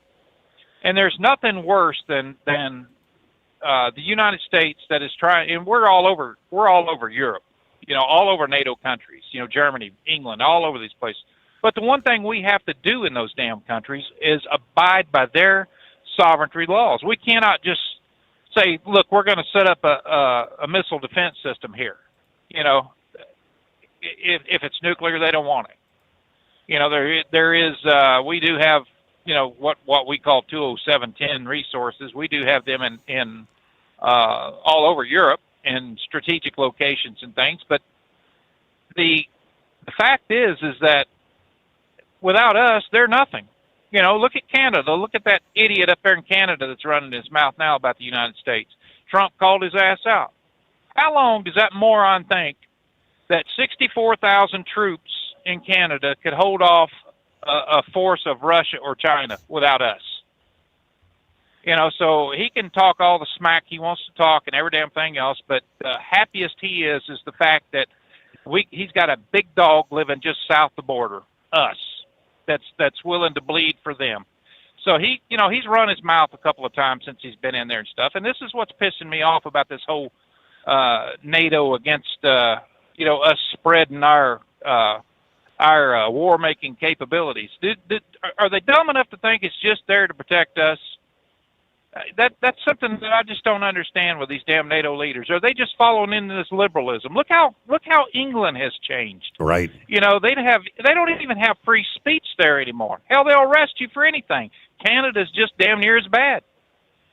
And there's nothing worse than the United States that is trying, and we're all over Europe, you know, all over NATO countries, you know, Germany, England, all over these places. But the one thing we have to do in those damn countries is abide by their sovereignty laws. We cannot just say, look, we're going to set up a missile defense system here. You know, if it's nuclear, they don't want it. You know, there is, we do have, you know, what we call 20710 resources. We do have them in all over Europe in strategic locations and things. But the fact is that without us, they're nothing. You know, look at Canada. Look at that idiot up there in Canada that's running his mouth now about the United States. Trump called his ass out. How long does that moron think that 64,000 troops in Canada could hold off a force of Russia or China without us? You know, so he can talk all the smack he wants to talk and every damn thing else, but the happiest he is the fact that he's got a big dog living just south of the border, us, that's willing to bleed for them. So he's run his mouth a couple of times since he's been in there and stuff, and this is what's pissing me off about this whole NATO against us spreading our war-making capabilities. Are they dumb enough to think it's just there to protect us? That's something that I just don't understand with these damn NATO leaders. Are they just following into this liberalism? Look how England has changed. Right. You know, they don't even have free speech there anymore. Hell, they'll arrest you for anything. Canada's just damn near as bad.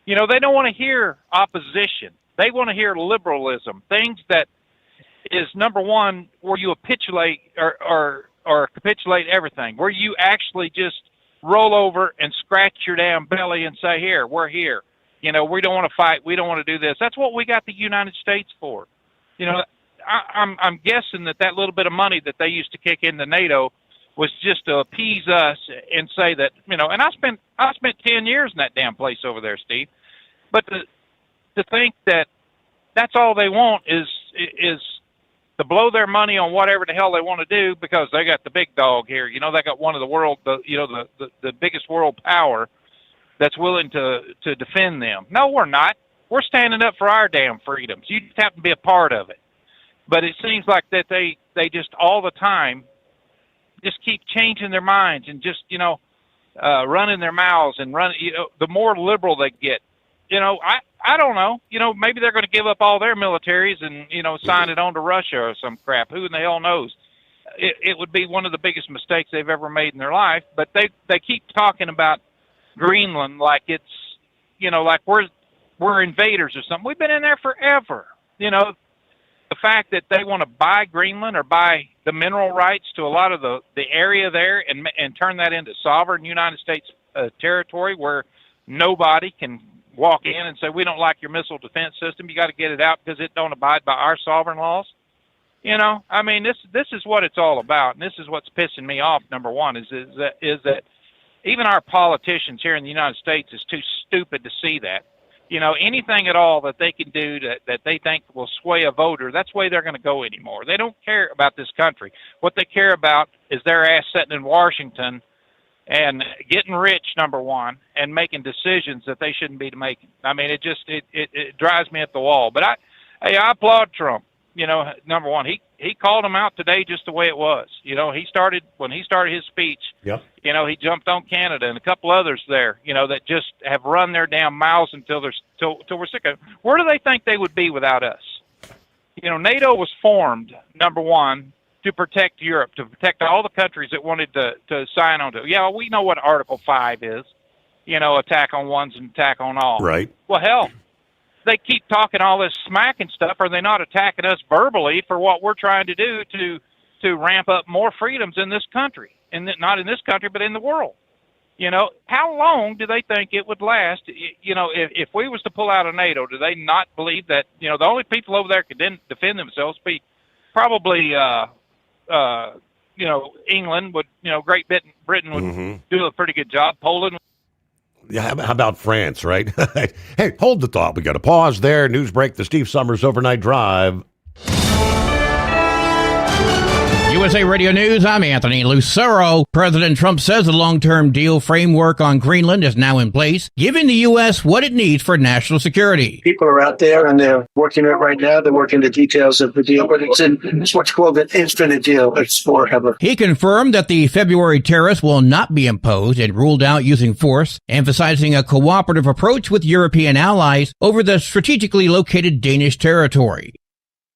You know, they don't want to hear opposition. They want to hear liberalism, things that is, number one, where you capitulate or capitulate everything, where you actually just roll over and scratch your damn belly and say, here, we're here. You know, we don't want to fight. We don't want to do this. That's what we got the United States for. You know, I'm guessing that little bit of money that they used to kick into NATO was just to appease us and say that, you know, and I spent 10 years in that damn place over there, Steve. But to think that that's all they want is to blow their money on whatever the hell they want to do because they got the big dog here. You know, they got one of the biggest world power that's willing to defend them. No, we're not. We're standing up for our damn freedoms. You just happen to be a part of it. But it seems like that they just all the time just keep changing their minds and just, you know, running their mouths and the more liberal they get. You know, I don't know. You know, maybe they're going to give up all their militaries and, you know, sign it on to Russia or some crap. Who in the hell knows? It would be one of the biggest mistakes they've ever made in their life. But they keep talking about Greenland like it's, you know, like we're invaders or something. We've been in there forever. You know, the fact that they want to buy Greenland or buy the mineral rights to a lot of the area there and turn that into sovereign United States territory where nobody can walk in and say, we don't like your missile defense system. You got to get it out because it don't abide by our sovereign laws. You know, I mean, this is what it's all about. And this is what's pissing me off. Number one is that even our politicians here in the United States is too stupid to see that. You know, anything at all that they can do that they think will sway a voter, that's the way they're going to go anymore. They don't care about this country. What they care about is their ass sitting in Washington and getting rich, number one, and making decisions that they shouldn't be making. I mean, it drives me up the wall. But I applaud Trump. You know, number one, he called him out today just the way it was. You know, when he started his speech, yep. You know, he jumped on Canada and a couple others there, you know, that just have run their damn mouths until we're sick of it. Where do they think they would be without us? NATO was formed, number one, to protect Europe, to protect all the countries that wanted to sign on to it. Yeah, we know what Article 5 is, attack on ones and attack on all. Right. Well, hell, they keep talking all this smack and stuff. Are they not attacking us verbally for what we're trying to do to ramp up more freedoms in this country? And not in this country, but in the world. How long do they think it would last? If we was to pull out of NATO, do they not believe that, the only people over there could defend themselves be probably, England would, Great Britain would do a pretty good job. Poland. Yeah, how about France, right? Hey, hold the thought. We got to pause there. News break, the Steve Summers Overnight Drive. USA Radio News, I'm Anthony Lucero. President Trump says the long-term deal framework on Greenland is now in place, giving the U.S. what it needs for national security. People are out there and they're working it right now. They're working the details of the deal, but it's what's called an infinite deal. It's forever. He confirmed that the February tariffs will not be imposed and ruled out using force, emphasizing a cooperative approach with European allies over the strategically located Danish territory.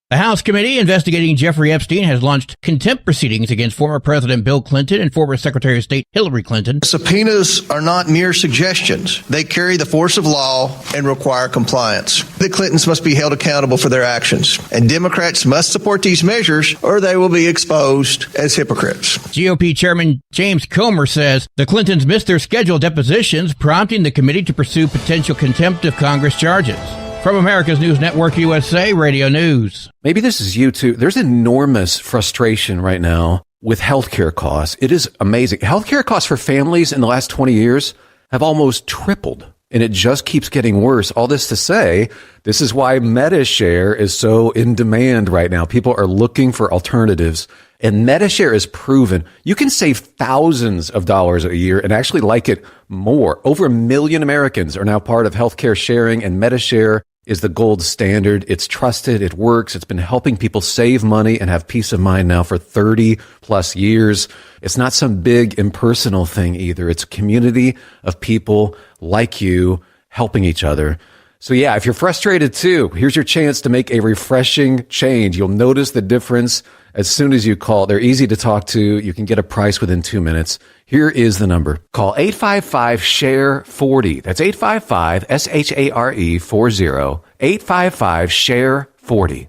The House committee investigating Jeffrey Epstein has launched contempt proceedings against former President Bill Clinton and former Secretary of State Hillary Clinton. Subpoenas are not mere suggestions. They carry the force of law and require compliance. The Clintons must be held accountable for their actions, and Democrats must support these measures or they will be exposed as hypocrites. GOP Chairman James Comer says the Clintons missed their scheduled depositions, prompting the committee to pursue potential contempt of Congress charges. From America's News Network USA Radio News. Maybe this is you too. There's enormous frustration right now with healthcare costs. It is amazing. Healthcare costs for families in the last 20 years have almost tripled, and it just keeps getting worse. All this to say, this is why MediShare is so in demand right now. People are looking for alternatives, and MediShare is proven you can save thousands of dollars a year and actually like it more. Over 1 million Americans are now part of healthcare sharing, and MediShare is the gold standard. It's trusted. It works. It's been helping people save money and have peace of mind now for 30 plus years. It's not some big impersonal thing either. It's a community of people like you helping each other. So yeah, if you're frustrated too, here's your chance to make a refreshing change. You'll notice the difference as soon as you call. They're easy to talk to. You can get a price within 2 minutes. Here is the number. Call 855-SHARE-40. That's 855-SHARE-40. 855-SHARE-40.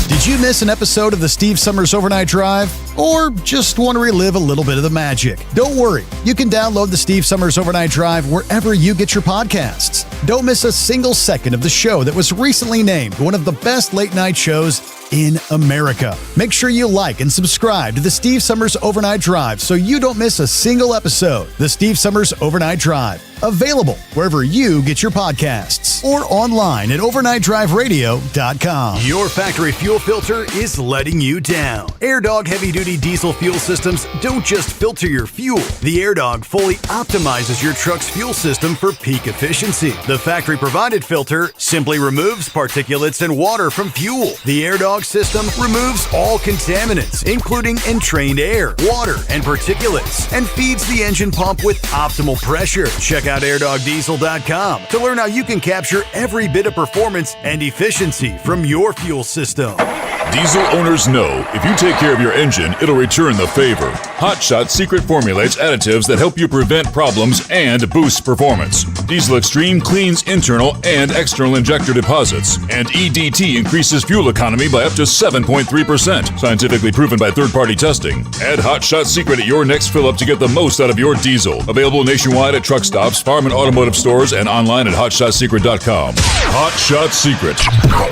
Did you miss an episode of the Steve Summers Overnight Drive? Or just want to relive a little bit of the magic? Don't worry. You can download the Steve Summers Overnight Drive wherever you get your podcasts. Don't miss a single second of the show that was recently named one of the best late night shows in America. Make sure you like and subscribe to the Steve Summers Overnight Drive so you don't miss a single episode. The Steve Summers Overnight Drive. Available wherever you get your podcasts or online at overnightdriveradio.com. Your factory fuel filter is letting you down. AirDog heavy-duty diesel fuel systems don't just filter your fuel. The AirDog fully optimizes your truck's fuel system for peak efficiency. The factory-provided filter simply removes particulates and water from fuel. The AirDog system removes all contaminants, including entrained air, water, and particulates, and feeds the engine pump with optimal pressure. Check out airdogdiesel.com to learn how you can capture every bit of performance and efficiency from your fuel system. Diesel owners know if you take care of your engine, it'll return the favor. Hot Shot secret formulates additives that help you prevent problems and boost performance. Diesel Extreme cleans internal and external injector deposits, and EDT increases fuel economy by up to 7.3%, scientifically proven by third-party testing. Add Hot Shot secret at your next fill-up to get the most out of your diesel. Available nationwide at truck stops, farm and automotive stores, and online at hotshotsecret.com. Hot Shot Secret,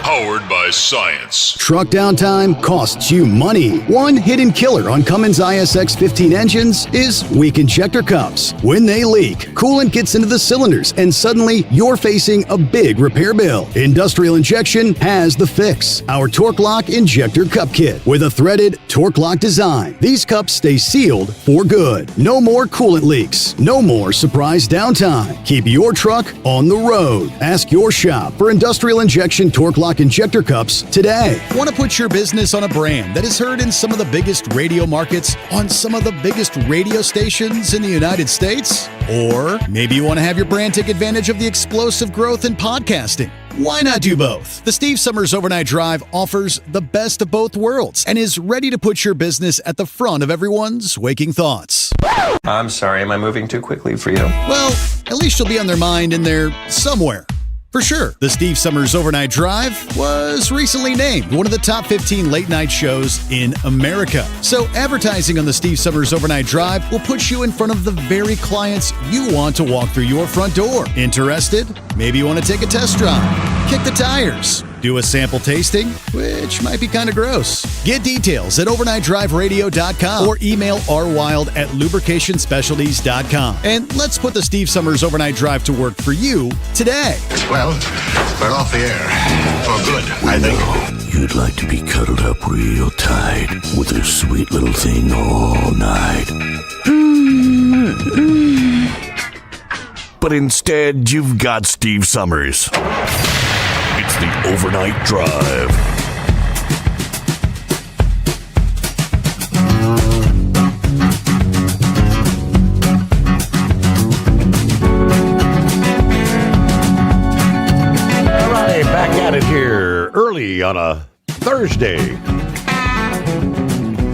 powered by science. Truck downtime costs you money. One hidden killer on Cummins ISX-15 engines is weak injector cups. When they leak, coolant gets into the cylinders and suddenly you're facing a big repair bill. Industrial Injection has the fix. Our Torque Lock Injector Cup Kit with a threaded Torque Lock design. These cups stay sealed for good. No more coolant leaks. No more surprise downtime. Keep your truck on the road. Ask your shop for Industrial Injection Torque Lock Injector Cups today. Want to put put your business on a brand that is heard in some of the biggest radio markets on some of the biggest radio stations in the United States? Or maybe you want to have your brand take advantage of the explosive growth in podcasting. Why not do both? The Steve Summers Overnight Drive offers the best of both worlds and is ready to put your business at the front of everyone's waking thoughts. I'm sorry, am I moving too quickly for you? Well, at least you'll be on their mind in there somewhere. For sure, the Steve Summers Overnight Drive was recently named one of the top 15 late-night shows in America. So advertising on the Steve Summers Overnight Drive will put you in front of the very clients you want to walk through your front door. Interested? Maybe you want to take a test drive, kick the tires, do a sample tasting, which might be kind of gross. Get details at overnightdriveradio.com or email rwild@lubricationspecialties.com. And let's put the Steve Summers Overnight Drive to work for you today. Well, we're off the air. For good, I think. You'd like to be cuddled up real tight with a sweet little thing all night. But instead, you've got Steve Summers. It's the Overnight Drive. All right, back at it here early on a Thursday.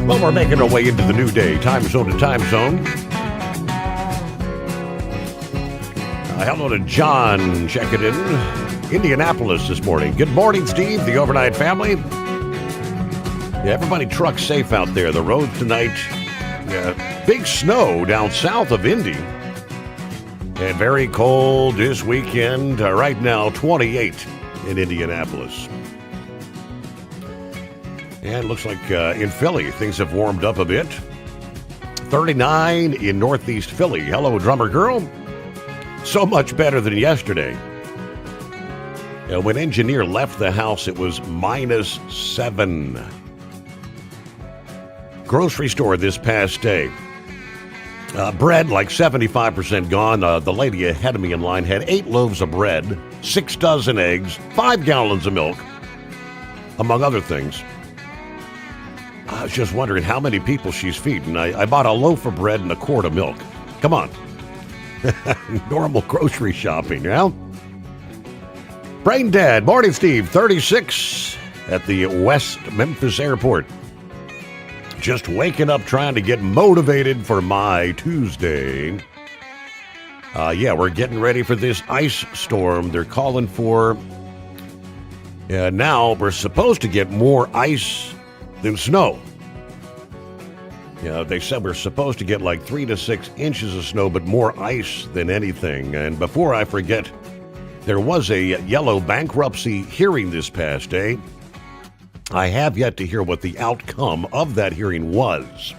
Well, we're making our way into the new day, time zone to time zone. Hello to John, check it in. Indianapolis this morning. Good morning, Steve, the overnight family. Yeah, everybody truck safe out there. The roads tonight, big snow down south of Indy. And very cold this weekend. Right now, 28 in Indianapolis. And looks like in Philly, things have warmed up a bit. 39 in Northeast Philly. Hello, drummer girl. So much better than yesterday. When engineer left the house, it was -7. Grocery store this past day. Bread, like 75% gone. The lady ahead of me in line had 8 loaves of bread, 6 dozen eggs, 5 gallons of milk, among other things. I was just wondering how many people she's feeding. I bought a loaf of bread and a quart of milk. Come on. Normal grocery shopping, yeah? Brain Dead, morning, Steve, 36 at the West Memphis Airport. Just waking up trying to get motivated for my Tuesday. We're getting ready for this ice storm they're calling for. Now we're supposed to get more ice than snow. They said we're supposed to get like 3 to 6 inches of snow, but more ice than anything. And before I forget, there was a yellow bankruptcy hearing this past day. I have yet to hear what the outcome of that hearing was.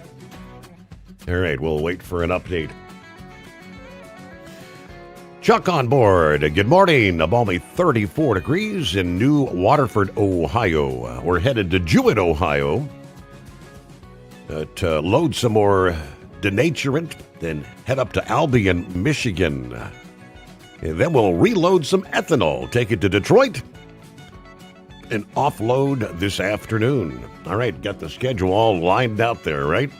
All right, we'll wait for an update. Chuck on board. Good morning. A balmy 34 degrees in New Waterford, Ohio. We're headed to Jewett, Ohio. To load some more denaturant, then head up to Albion, Michigan. And then we'll reload some ethanol, take it to Detroit, and offload this afternoon. All right, got the schedule all lined out there, right?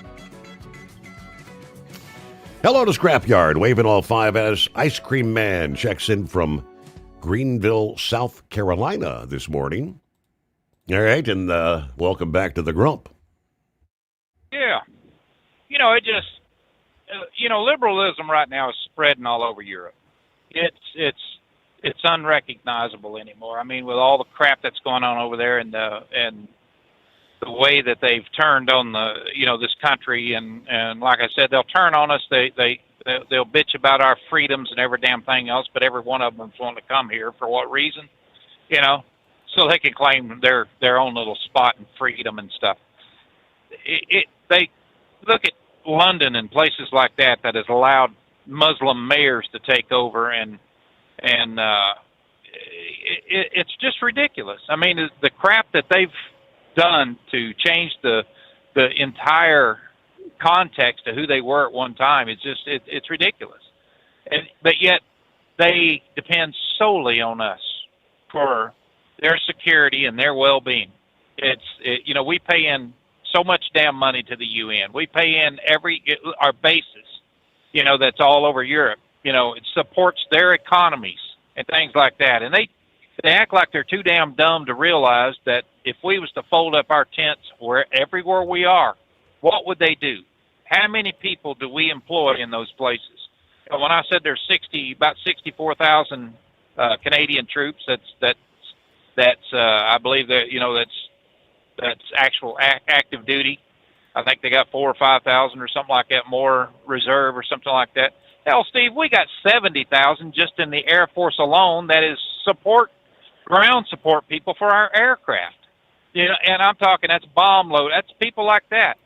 Hello to Scrapyard, waving all 5S. Ice Cream Man checks in from Greenville, South Carolina this morning. All right, and welcome back to the Grump. Yeah. It just, liberalism right now is spreading all over Europe. It's unrecognizable anymore. I mean, with all the crap that's going on over there and the way that they've turned on this country and like I said, they'll turn on us. They'll bitch about our freedoms and every damn thing else, but every one of them's wanting to come here for what reason? So they can claim their own little spot in freedom and stuff. They look at London and places like that has allowed Muslim mayors to take over, and it's just ridiculous. I mean, the crap that they've done to change the entire context of who they were at one time, it's ridiculous. But yet they depend solely on us for their security and their well-being. We pay in so much damn money to the UN. We pay in our bases, that's all over Europe. It supports their economies and things like that. And they act like they're too damn dumb to realize that if we was to fold up our tents everywhere we are, what would they do? How many people do we employ in those places? When I said there's about 64,000 Canadian troops, that's I believe that that's actual active duty. I think they got 4,000 or 5,000 or something like that more reserve or something like that. Hell, Steve, we got 70,000 just in the Air Force alone. That is ground support people for our aircraft. And I'm talking that's bomb load. That's people like that.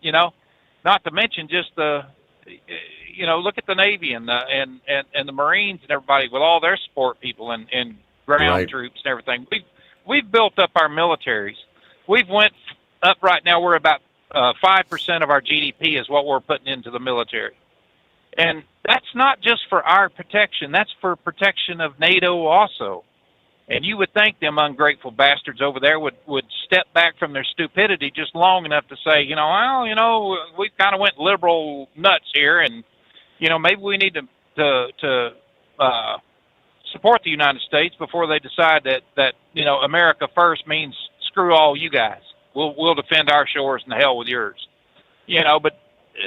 Not to mention just look at the Navy and the Marines and everybody with all their support people and ground troops and everything. We've built up our militaries. We've went up right now. We're about 5% of our GDP is what we're putting into the military. And that's not just for our protection. That's for protection of NATO also. And you would think them ungrateful bastards over there would step back from their stupidity just long enough to say, we kind of went liberal nuts here, and maybe we need to support the United States before they decide that America first means screw all you guys. We'll defend our shores and the hell with yours. But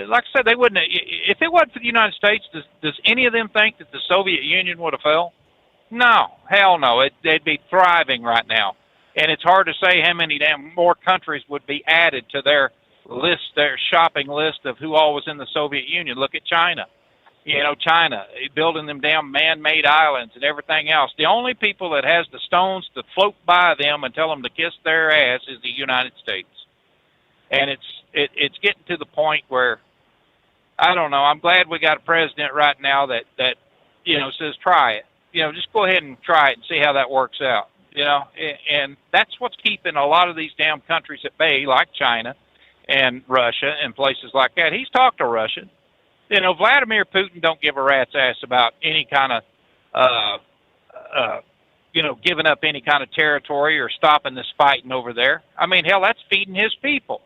like I said, they wouldn't. If it wasn't for the United States, does any of them think that the Soviet Union would have fell? No, hell no. They'd be thriving right now. And it's hard to say how many damn more countries would be added to their shopping list of who all was in the Soviet Union. Look at China. China, building them damn man-made islands and everything else. The only people that has the stones to float by them and tell them to kiss their ass is the United States. And it's getting to the point where, I don't know, I'm glad we got a president right now that says try it. Just go ahead and try it and see how that works out. And that's what's keeping a lot of these damn countries at bay, like China and Russia and places like that. He's talked to Russia. Vladimir Putin don't give a rat's ass about any kind of, giving up any kind of territory or stopping this fighting over there. I mean, hell, that's feeding his people.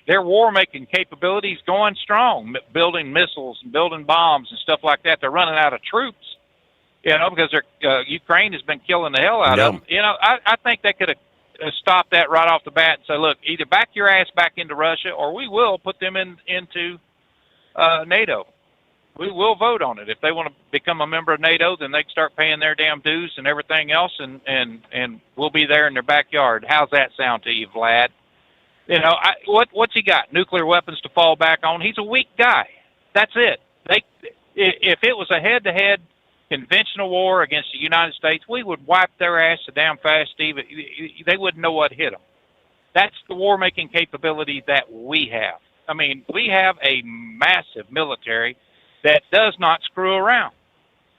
Their war-making capabilities going strong, building missiles and building bombs and stuff like that. They're running out of troops, because Ukraine has been killing the hell out of them. I think they could have stopped that right off the bat and say, look, either back your ass back into Russia or we will put them into NATO. We will vote on it. If they want to become a member of NATO, then they can start paying their damn dues and everything else, and we'll be there in their backyard. How's that sound to you, Vlad? What's he got? Nuclear weapons to fall back on? He's a weak guy. That's it. If it was a head-to-head conventional war against the United States, we would wipe their ass so damn fast, Steve. They wouldn't know what hit them. That's the war-making capability that we have. I mean, we have a massive military that does not screw around,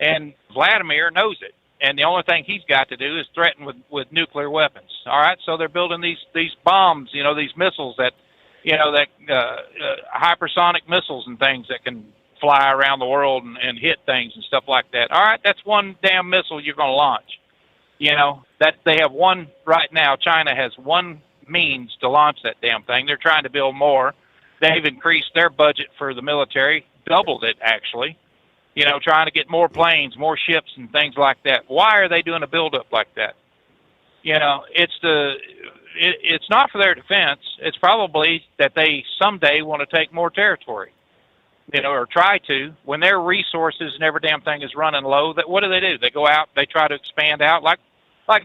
and Vladimir knows it. And the only thing he's got to do is threaten with nuclear weapons. All right, so they're building these bombs, these missiles that hypersonic missiles and things that can fly around the world and hit things and stuff like that. All right, that's one damn missile you're going to launch. That they have one right now. China has one means to launch that damn thing. They're trying to build more. They've increased their budget for the military, doubled it actually. Trying to get more planes, more ships, and things like that. Why are they doing a buildup like that? It's not for their defense. It's probably that they someday want to take more territory, or try to. When their resources and every damn thing is running low, what do? They go out, they try to expand out, like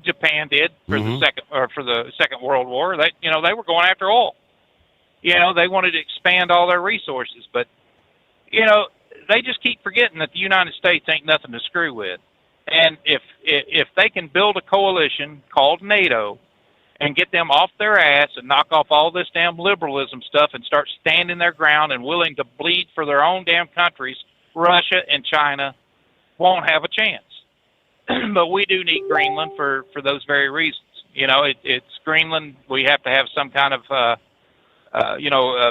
Japan did for the Second World War. They were going after oil. They wanted to expand all their resources, but they just keep forgetting that the United States ain't nothing to screw with. And if they can build a coalition called NATO and get them off their ass and knock off all this damn liberalism stuff and start standing their ground and willing to bleed for their own damn countries, Russia and China won't have a chance. But we do need Greenland for those very reasons. It's Greenland. We have to have some kind of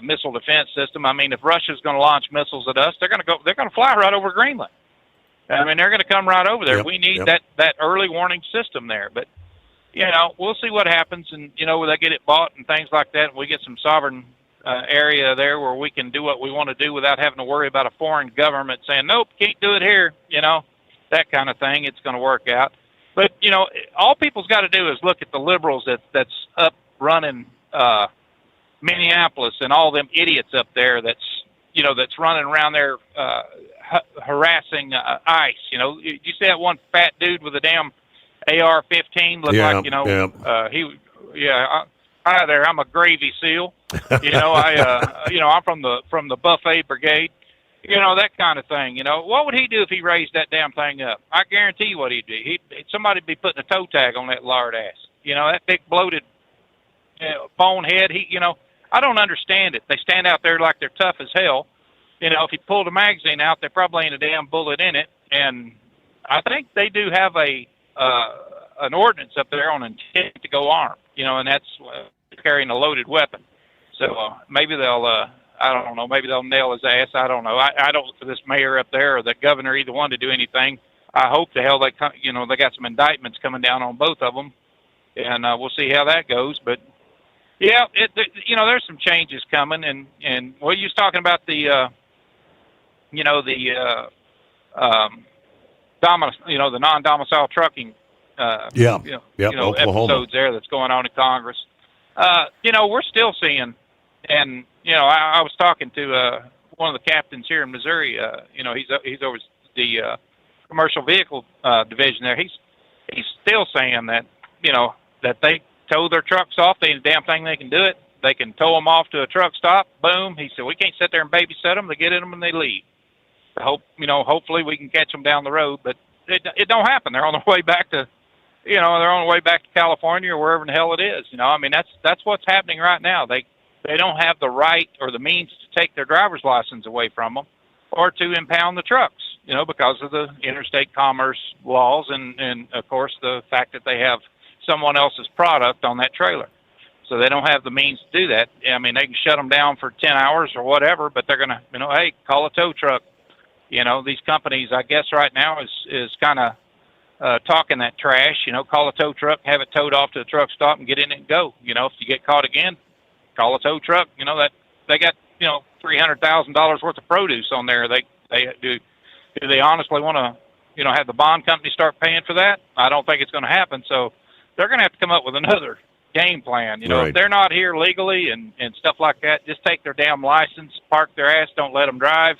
missile defense system. I mean, if Russia's going to launch missiles at us, they're going to fly right over Greenland. I mean, they're going to come right over there. We need that early warning system there. But we'll see what happens, and when they get it bought and things like that, and we get some sovereign area there where we can do what we want to do without having to worry about a foreign government saying, nope, can't do it here, that kind of thing. It's going to work out. But, all people's got to do is look at the liberals that's up running Minneapolis and all them idiots up there that's running around there harassing ICE. You see that one fat dude with a damn AR-15 look hi there, I'm a gravy seal. I'm from the buffet brigade. That kind of thing. What would he do if he raised that damn thing up? I guarantee you what he'd do. Somebody'd be putting a toe tag on that lard ass. That big bloated bonehead. I don't understand it. They stand out there like they're tough as hell. If he pulled a magazine out, there probably ain't a damn bullet in it. And I think they do have an ordinance up there on intent to go armed. And that's carrying a loaded weapon. So maybe they'll, I don't know, maybe they'll nail his ass. I don't know. I don't look for this mayor up there or the governor, either one, to do anything. I hope the hell they got some indictments coming down on both of them, and we'll see how that goes. But yeah, there's some changes coming, and well, you was talking about the non-domicile trucking. Oklahoma. Episodes there that's going on in Congress. We're still seeing, and I was talking to one of the captains here in Missouri. He's over the commercial vehicle division there. He's still saying that that they tow their trucks off. They ain't a damn thing they can do it. They can tow them off to a truck stop. Boom. He said we can't sit there and babysit them. They get in them and they leave. Hopefully we can catch them down the road, but it don't happen. They're on their way back to. They're on the way back to California or wherever in the hell it is. That's what's happening right now. They don't have the right or the means to take their driver's license away from them or to impound the trucks, because of the interstate commerce laws and of course, the fact that they have someone else's product on that trailer. So they don't have the means to do that. They can shut them down for 10 hours or whatever, but they're going to, hey, call a tow truck. These companies, I guess right now is kind of talking that trash, call a tow truck, have it towed off to the truck stop and get in it and go. If you get caught again, call a tow truck. That they got, $300,000 worth of produce on there. Do they honestly want to, have the bond company start paying for that? I don't think it's going to happen. So they're going to have to come up with another game plan. Right. If they're not here legally and stuff like that, just take their damn license, park their ass, don't let them drive,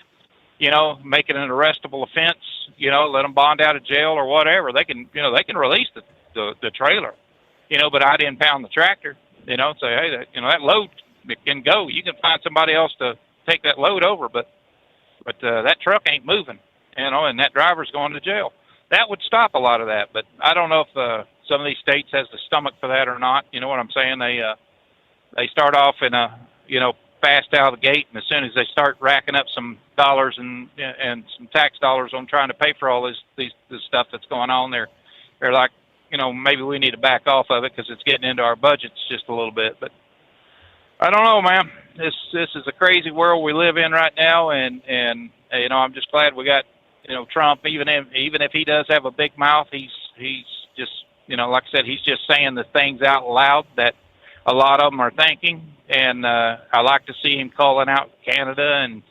make it an arrestable offense, let them bond out of jail or whatever. They can release the trailer, but I'd impound the tractor, say, hey, that load can go. You can find somebody else to take that load over, but that truck ain't moving, and that driver's going to jail. That would stop a lot of that, but I don't know if some of these states has the stomach for that or not. You know what I'm saying? They start off in a, fast out of the gate, and as soon as they start racking up some dollars and some tax dollars on trying to pay for all this stuff that's going on, they're like, maybe we need to back off of it because it's getting into our budgets just a little bit. But I don't know, man. This is a crazy world we live in right now, and I'm just glad we got Trump. Even if he does have a big mouth, he's just like I said, he's just saying the things out loud that a lot of them are thinking. And I like to see him calling out Canada and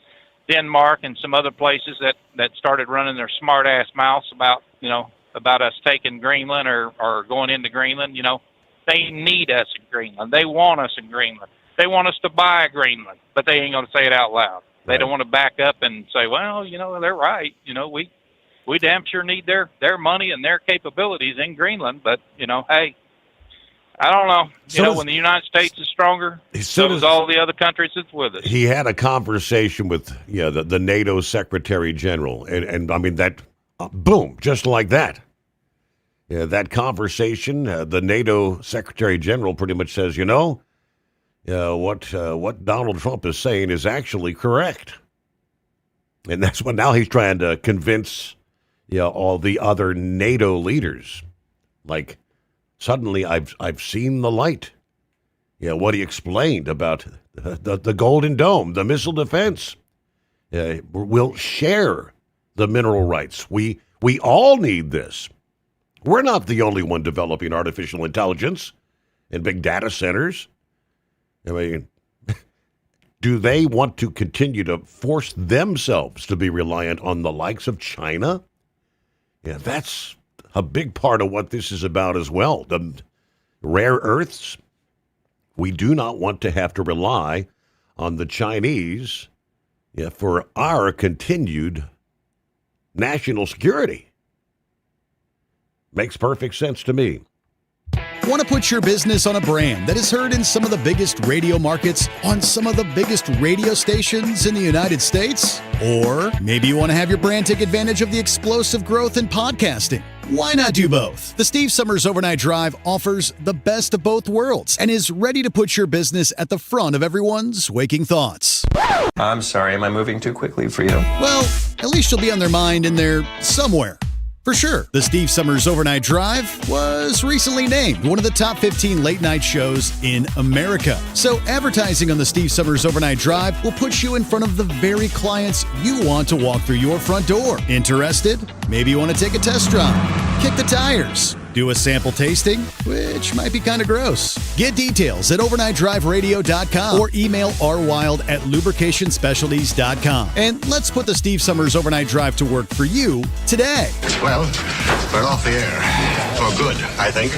Denmark and some other places that started running their smart ass mouths about us taking Greenland or going into Greenland. They need us in Greenland. They want us in Greenland. They want us to buy Greenland, but they ain't going to say it out loud. They don't want to back up and say, well, they're right. We damn sure need their money and their capabilities in Greenland. But, hey, I don't know. When the United States is stronger, so does all the other countries that's with us. He had a conversation with the NATO Secretary General, and I mean that, boom, just like that. Yeah, that conversation, the NATO Secretary General pretty much says, what Donald Trump is saying is actually correct, and that's what now he's trying to convince all the other NATO leaders, like. Suddenly, I've seen the light. What he explained about the Golden Dome, the missile defense. We'll share the mineral rights. We all need this. We're not the only one developing artificial intelligence and big data centers. I mean, do they want to continue to force themselves to be reliant on the likes of China? Yeah, that's a big part of what this is about as well. The rare earths. We do not want to have to rely on the Chinese for our continued national security. Makes perfect sense to me. Want to put your business on a brand that is heard in some of the biggest radio markets on some of the biggest radio stations in the United States? Or maybe you want to have your brand take advantage of the explosive growth in podcasting. Why not do both? The Steve Summers Overnight Drive offers the best of both worlds and is ready to put your business at the front of everyone's waking thoughts. I'm sorry, am I moving too quickly for you? Well, at least you'll be on their mind in there somewhere. For sure, the Steve Summers Overnight Drive was recently named one of the top 15 late-night shows in America. So advertising on the Steve Summers Overnight Drive will put you in front of the very clients you want to walk through your front door. Interested? Maybe you want to take a test drive, kick the tires, do a sample tasting, which might be kind of gross. Get details at overnightdriveradio.com or email rwild@lubricationspecialties.com. And let's put the Steve Summers Overnight Drive to work for you today. Well, we're off the air. For good, I think.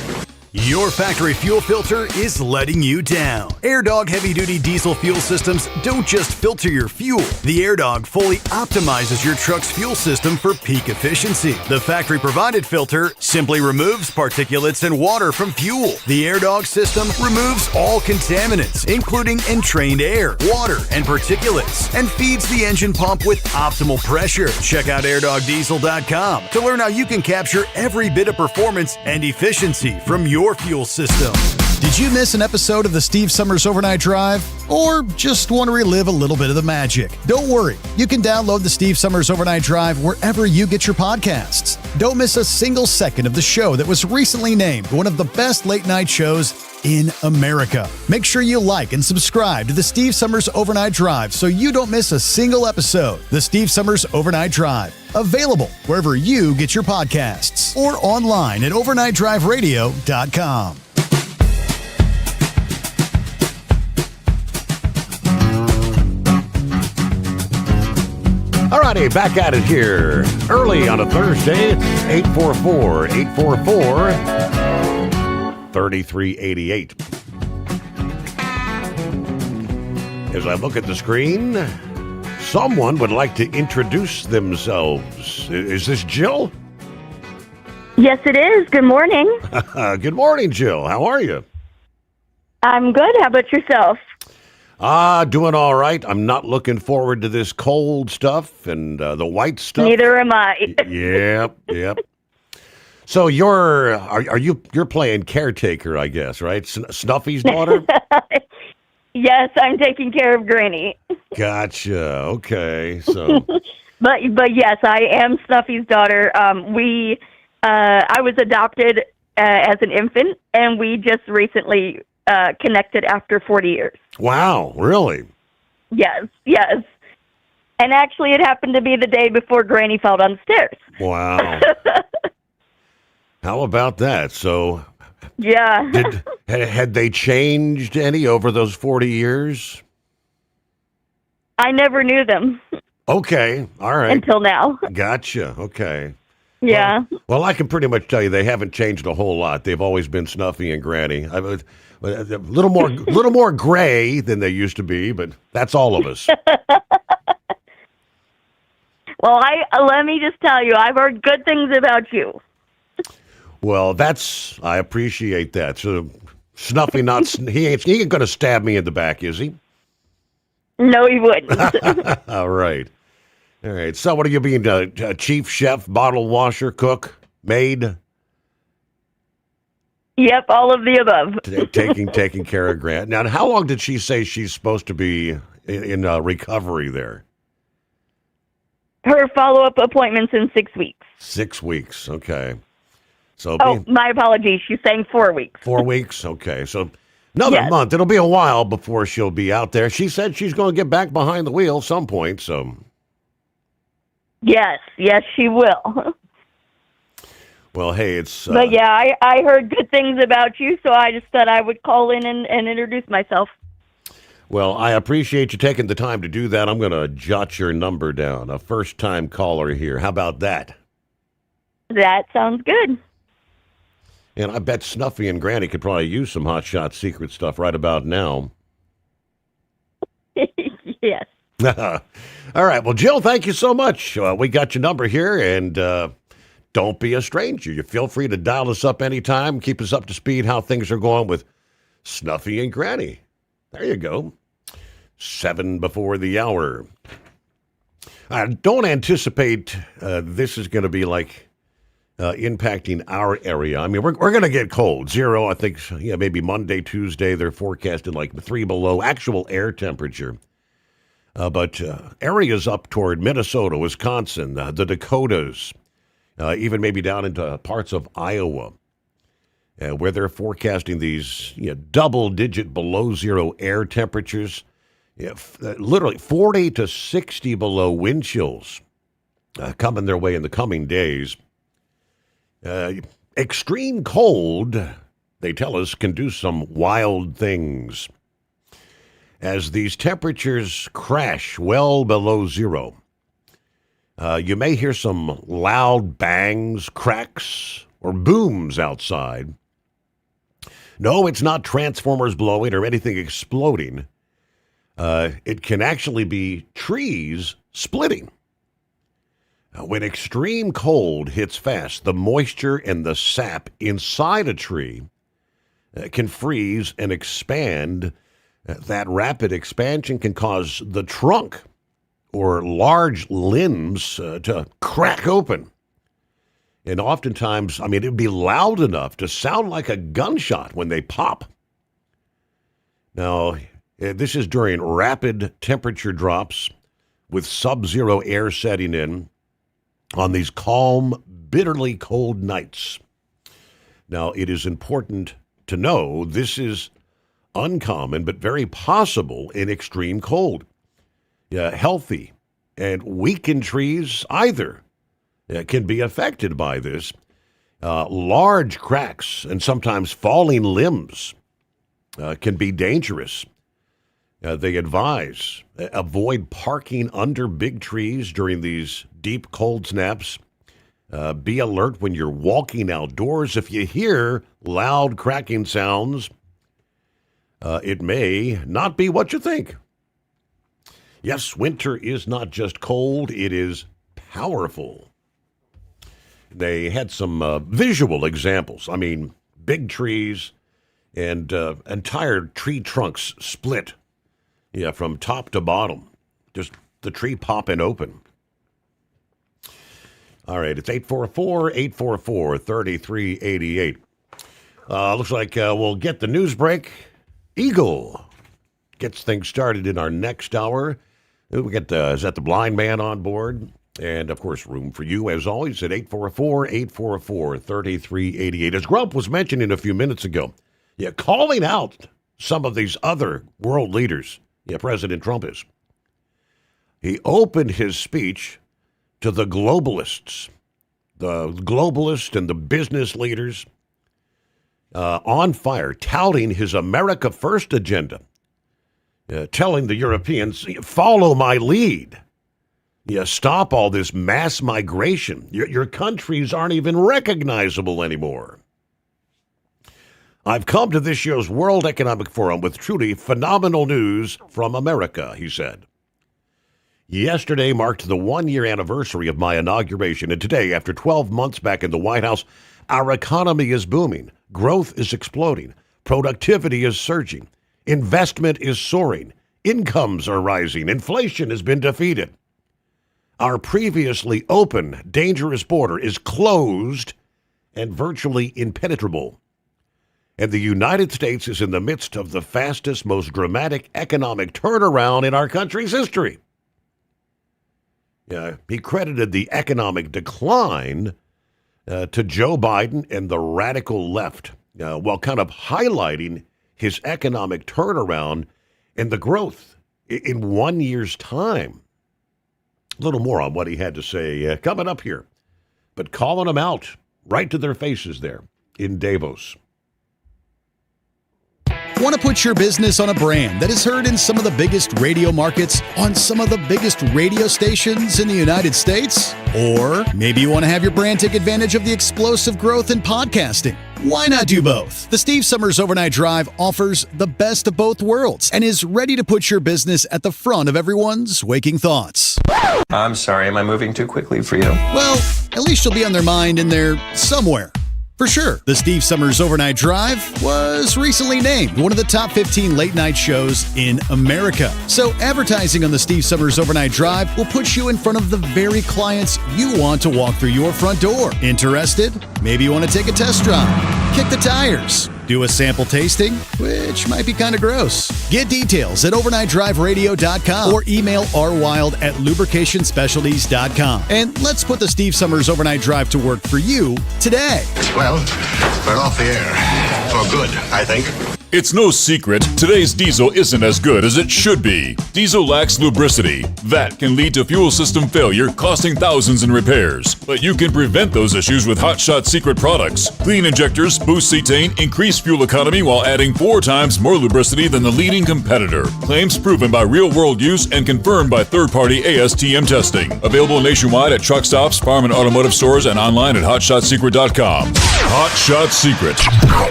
Your factory fuel filter is letting you down. AirDog heavy-duty diesel fuel systems don't just filter your fuel. The AirDog fully optimizes your truck's fuel system for peak efficiency. The factory-provided filter simply removes particulates and water from fuel. The AirDog system removes all contaminants, including entrained air, water, and particulates, and feeds the engine pump with optimal pressure. Check out airdogdiesel.com to learn how you can capture every bit of performance and efficiency from your fuel system. Did you miss an episode of the Steve Summers Overnight Drive? Or just want to relive a little bit of the magic? Don't worry. You can download the Steve Summers Overnight Drive wherever you get your podcasts. Don't miss a single second of the show that was recently named one of the best late night shows in America. Make sure you like and subscribe to the Steve Summers Overnight Drive so you don't miss a single episode. The Steve Summers Overnight Drive. Available wherever you get your podcasts or online at overnightdriveradio.com. Alrighty, back at it here. Early on a Thursday, it's 844-844-3388. As I look at the screen, someone would like to introduce themselves. Is this Jill? Yes, it is. Good morning. Good morning, Jill. How are you? I'm good. How about yourself? Doing all right. I'm not looking forward to this cold stuff and the white stuff. Neither am I. Yep. So you're playing caretaker, I guess, right? Snuffy's daughter? Yes, I'm taking care of Granny. Gotcha. Okay. So But yes, I am Snuffy's daughter. I was adopted as an infant, and we just recently connected after 40 years. Wow, really? Yes. And actually, it happened to be the day before Granny fell downstairs. Wow. How about that? So, yeah. Had they changed any over those 40 years? I never knew them. Okay, all right. Until now. Gotcha, okay. Yeah. Well, I can pretty much tell you they haven't changed a whole lot. They've always been Snuffy and Granny. A little more gray than they used to be, but that's all of us. Well, let me just tell you, I've heard good things about you. Well, I appreciate that. So Snuffy, he ain't going to stab me in the back, is he? No, he wouldn't. All right. So what are you being, chief chef, bottle washer, cook, maid? Yep, all of the above. taking care of Grant. Now, how long did she say she's supposed to be in recovery there? Her follow-up appointment's in 6 weeks. 6 weeks, okay. So my apologies. She's saying 4 weeks. 4 weeks, okay. So another month. It'll be a while before she'll be out there. She said she's going to get back behind the wheel some point, so. Yes, she will. Well, hey, it's... But yeah, I heard good things about you, so I just thought I would call in and introduce myself. Well, I appreciate you taking the time to do that. I'm going to jot your number down. A first-time caller here. How about that? That sounds good. And I bet Snuffy and Granny could probably use some Hot Shot Secret stuff right about now. Yes. All right. Well, Jill, thank you so much. We got your number here, and don't be a stranger. You feel free to dial us up anytime. Keep us up to speed how things are going with Snuffy and Granny. There you go. 7 before the hour. I don't anticipate this is going to be like impacting our area. I mean, we're going to get cold. 0, I think, maybe Monday, Tuesday, they're forecasting like 3 below actual air temperature. But areas up toward Minnesota, Wisconsin, the Dakotas, even maybe down into parts of Iowa, where they're forecasting these double-digit below 0 air temperatures, literally 40 to 60 below wind chills coming their way in the coming days. Extreme cold, they tell us, can do some wild things. As these temperatures crash well below 0, you may hear some loud bangs, cracks, or booms outside. No, it's not transformers blowing or anything exploding. It can actually be trees splitting. When extreme cold hits fast, the moisture and the sap inside a tree can freeze and expand. That rapid expansion can cause the trunk or large limbs to crack open. And oftentimes, it'd be loud enough to sound like a gunshot when they pop. Now, this is during rapid temperature drops with sub-zero air setting in on these calm, bitterly cold nights. Now, it is important to know this is uncommon but very possible in extreme cold. Healthy and weakened trees either can be affected by this. Large cracks and sometimes falling limbs can be dangerous. They advise avoid parking under big trees during these deep cold snaps. Be alert when you're walking outdoors. If you hear loud cracking sounds, it may not be what you think. Yes, winter is not just cold, it is powerful. They had some visual examples. Big trees and entire tree trunks split. From top to bottom. Just the tree popping open. All right, it's 844-844-3388. Looks like we'll get the news break. Eagle gets things started in our next hour. We get is that the blind man on board? And, of course, room for you, as always, at 844-844-3388. As Grump was mentioning a few minutes ago, calling out some of these other world leaders. President Trump is. He opened his speech to the globalists and the business leaders on fire, touting his America First agenda, telling the Europeans, follow my lead. Stop all this mass migration. Your countries aren't even recognizable anymore. I've come to this year's World Economic Forum with truly phenomenal news from America, he said. Yesterday marked the 1-year anniversary of my inauguration, and today, after 12 months back in the White House, our economy is booming, growth is exploding, productivity is surging, investment is soaring, incomes are rising, inflation has been defeated. Our previously open, dangerous border is closed and virtually impenetrable. And the United States is in the midst of the fastest, most dramatic economic turnaround in our country's history. He credited the economic decline to Joe Biden and the radical left, while kind of highlighting his economic turnaround and the growth in 1 year's time. A little more on what he had to say coming up here. But calling him out right to their faces there in Davos. Want to put your business on a brand that is heard in some of the biggest radio markets on some of the biggest radio stations in the United States? Or maybe you want to have your brand take advantage of the explosive growth in podcasting. Why not do both? The Steve Summers Overnight Drive offers the best of both worlds and is ready to put your business at the front of everyone's waking thoughts. I'm sorry, am I moving too quickly for you? Well, at least you'll be on their mind in there somewhere. For sure, the Steve Summers Overnight Drive was recently named one of the top 15 late night shows in America. So advertising on the Steve Summers Overnight Drive will put you in front of the very clients you want to walk through your front door. Interested? Maybe you want to take a test drive, kick the tires, do a sample tasting, which might be kind of gross. Get details at overnightdriveradio.com or email rwild@lubricationspecialties.com. And let's put the Steve Summers Overnight Drive to work for you today. Well, we're off the air. For good, I think. It's no secret, today's diesel isn't as good as it should be. Diesel lacks lubricity. That can lead to fuel system failure, costing thousands in repairs. But you can prevent those issues with Hot Shot Secret products. Clean injectors boost cetane, increase fuel economy while adding 4 times more lubricity than the leading competitor. Claims proven by real-world use and confirmed by third-party ASTM testing. Available nationwide at truck stops, farm and automotive stores, and online at hotshotsecret.com. Hot Shot Secret.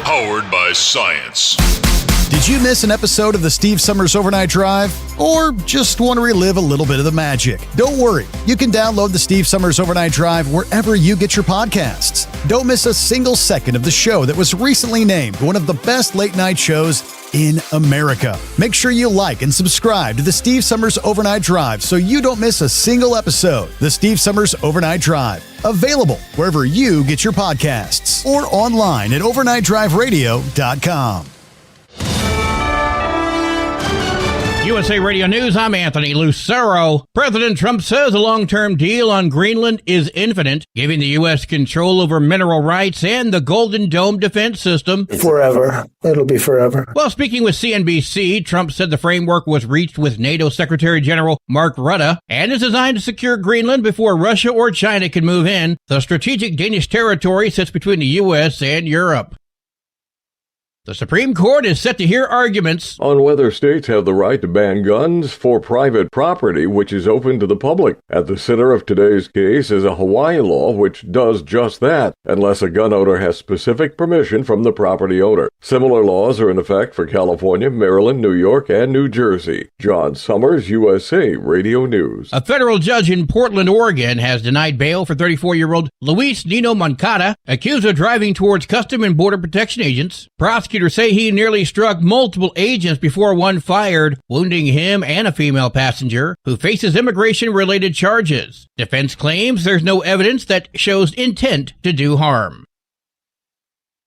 Powered by science. Did you miss an episode of the Steve Summers Overnight Drive? Or just want to relive a little bit of the magic? Don't worry. You can download the Steve Summers Overnight Drive wherever you get your podcasts. Don't miss a single second of the show that was recently named one of the best late night shows in America. Make sure you like and subscribe to the Steve Summers Overnight Drive so you don't miss a single episode. The Steve Summers Overnight Drive. Available wherever you get your podcasts or online at overnightdriveradio.com. USA Radio News, I'm Anthony Lucero. President Trump says a long-term deal on Greenland is infinite, giving the U.S. control over mineral rights and the Golden Dome defense system. Forever. It'll be forever. While speaking with CNBC, Trump said the framework was reached with NATO Secretary General Mark Rutte and is designed to secure Greenland before Russia or China can move in. The strategic Danish territory sits between the U.S. and Europe. The Supreme Court is set to hear arguments on whether states have the right to ban guns for private property, which is open to the public. At the center of today's case is a Hawaii law which does just that, unless a gun owner has specific permission from the property owner. Similar laws are in effect for California, Maryland, New York, and New Jersey. John Sommers, USA Radio News. A federal judge in Portland, Oregon, has denied bail for 34-year-old Luis Nino Moncada, accused of driving towards Custom and Border Protection agents. Prosecutors say he nearly struck multiple agents before one fired, wounding him and a female passenger who faces immigration-related charges. Defense claims there's no evidence that shows intent to do harm.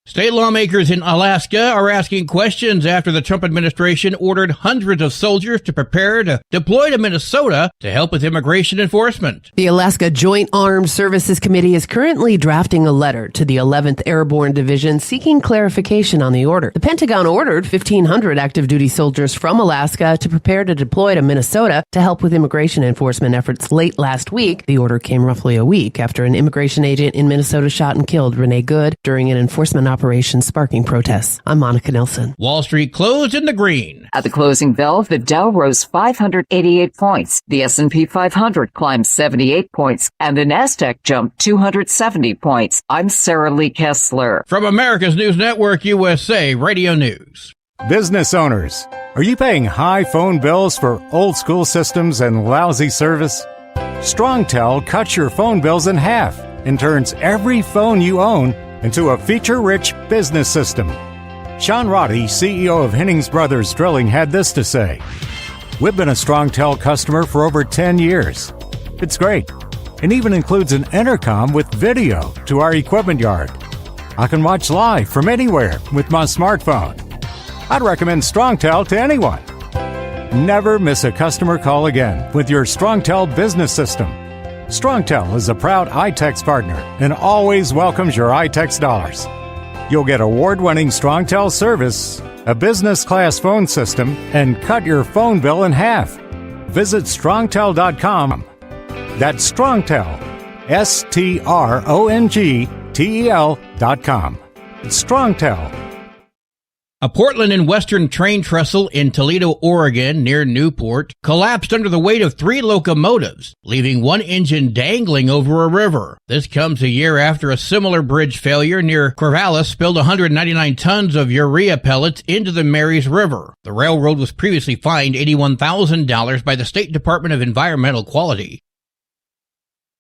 State lawmakers in Alaska are asking questions after the Trump administration ordered hundreds of soldiers to prepare to deploy to Minnesota to help with immigration enforcement. The Alaska Joint Armed Services Committee is currently drafting a letter to the 11th Airborne Division seeking clarification on the order. The Pentagon ordered 1,500 active duty soldiers from Alaska to prepare to deploy to Minnesota to help with immigration enforcement efforts late last week. The order came roughly a week after an immigration agent in Minnesota shot and killed Renee Good during an enforcement operation sparking protests. I'm Monica Nelson. Wall Street closed in the green. At the closing bell, the Dow rose 588 points. The S&P 500 climbed 78 points, and the Nasdaq jumped 270 points. I'm Sarah Lee Kessler. From America's News Network, USA Radio News. Business owners, are you paying high phone bills for old school systems and lousy service? StrongTel cuts your phone bills in half and turns every phone you own into a feature-rich business system. Sean Roddy, CEO of Hennings Brothers Drilling, had this to say: "We've been a StrongTel customer for over 10 years. It's great, and even includes an intercom with video to our equipment yard. I can watch live from anywhere with my smartphone. I'd recommend StrongTel to anyone. Never miss a customer call again with your StrongTel business system. StrongTel is a proud iTex partner and always welcomes your iTex dollars. You'll get award-winning StrongTel service, a business-class phone system, and cut your phone bill in half. Visit strongtel.com. That's StrongTel, StrongTel.com. StrongTel.com. It's StrongTel. A Portland and Western train trestle in Toledo, Oregon, near Newport, collapsed under the weight of 3 locomotives, leaving one engine dangling over a river. This comes a year after a similar bridge failure near Corvallis spilled 199 tons of urea pellets into the Marys River. The railroad was previously fined $81,000 by the State Department of Environmental Quality.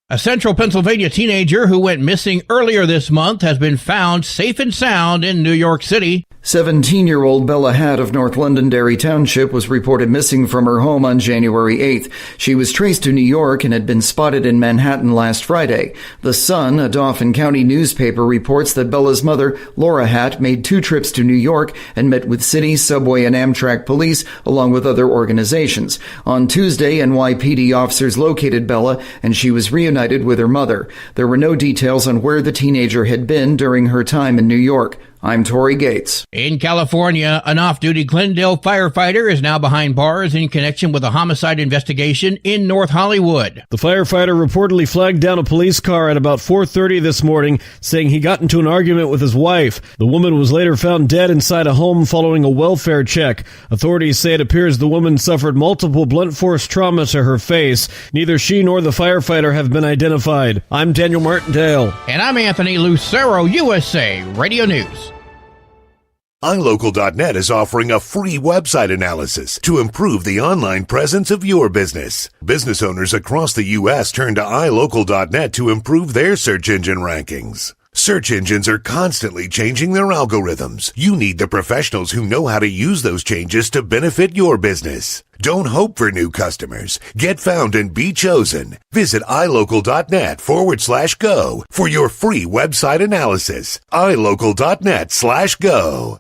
A central Pennsylvania teenager who went missing earlier this month has been found safe and sound in New York City. 17-year-old Bella Hatt of North Londonderry Township was reported missing from her home on January 8th. She was traced to New York and had been spotted in Manhattan last Friday. The Sun, a Dauphin County newspaper, reports that Bella's mother, Laura Hatt, made 2 trips to New York and met with city, subway, and Amtrak police, along with other organizations. On Tuesday, NYPD officers located Bella, and she was reunited with her mother. There were no details on where the teenager had been during her time in New York. I'm Tori Gates. In California, an off-duty Glendale firefighter is now behind bars in connection with a homicide investigation in North Hollywood. The firefighter reportedly flagged down a police car at about 4:30 this morning, saying he got into an argument with his wife. The woman was later found dead inside a home following a welfare check. Authorities say it appears the woman suffered multiple blunt force trauma to her face. Neither she nor the firefighter have been identified. I'm Daniel Martindale. And I'm Anthony Lucero, USA Radio News. iLocal.net is offering a free website analysis to improve the online presence of your business. Business owners across the U.S. turn to iLocal.net to improve their search engine rankings. Search engines are constantly changing their algorithms. You need the professionals who know how to use those changes to benefit your business. Don't hope for new customers. Get found and be chosen. Visit iLocal.net/go for your free website analysis. iLocal.net/go.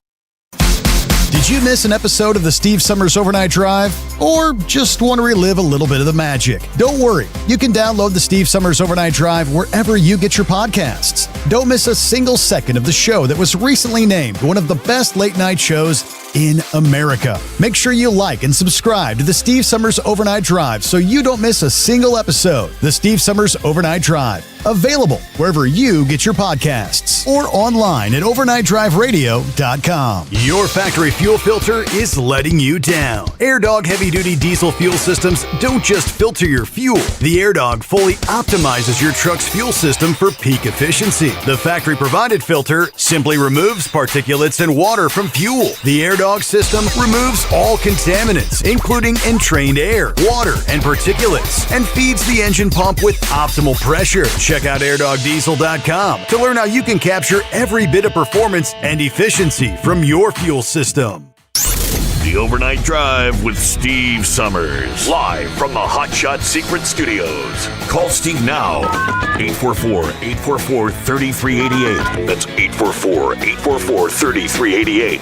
Did you miss an episode of the Steve Summers Overnight Drive? Or just want to relive a little bit of the magic? Don't worry. You can download the Steve Summers Overnight Drive wherever you get your podcasts. Don't miss a single second of the show that was recently named one of the best late night shows in America. Make sure you like and subscribe to the Steve Summers Overnight Drive so you don't miss a single episode. The Steve Summers Overnight Drive. Available wherever you get your podcasts or online at overnightdriveradio.com. Your factory fuel filter is letting you down. AirDog heavy-duty diesel fuel systems don't just filter your fuel. The AirDog fully optimizes your truck's fuel system for peak efficiency. The factory-provided filter simply removes particulates and water from fuel. The AirDog system removes all contaminants, including entrained air, water, and particulates, and feeds the engine pump with optimal pressure. Check out airdogdiesel.com to learn how you can capture every bit of performance and efficiency from your fuel system. The Overnight Drive with Steve Summers. Live from the Hot Shot Secret Studios. Call Steve now. 844-844-3388. That's 844-844-3388.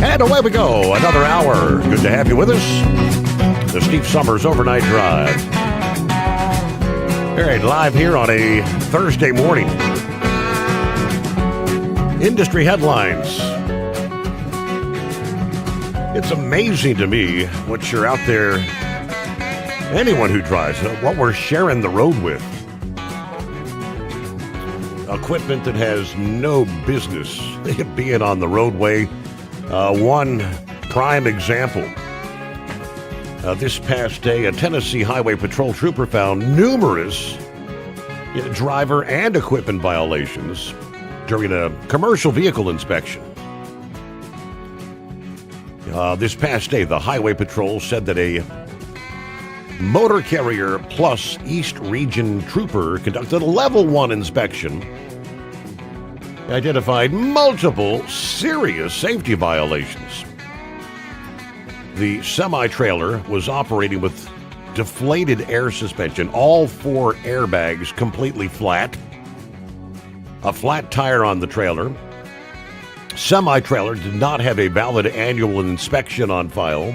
And away we go. Another hour. Good to have you with us. The Steve Summers Overnight Drive. All right, live here on a Thursday morning. Industry headlines. It's amazing to me what you're out there, anyone who drives, what we're sharing the road with. Equipment that has no business being on the roadway. One prime example. This past day, a Tennessee Highway Patrol trooper found numerous driver and equipment violations during a commercial vehicle inspection. This past day, the Highway Patrol said that a Motor Carrier Plus East Region trooper conducted a Level 1 inspection, identified multiple serious safety violations. The semi-trailer was operating with deflated air suspension, all 4 airbags completely flat, a flat tire on the trailer. Semi-trailer did not have a valid annual inspection on file.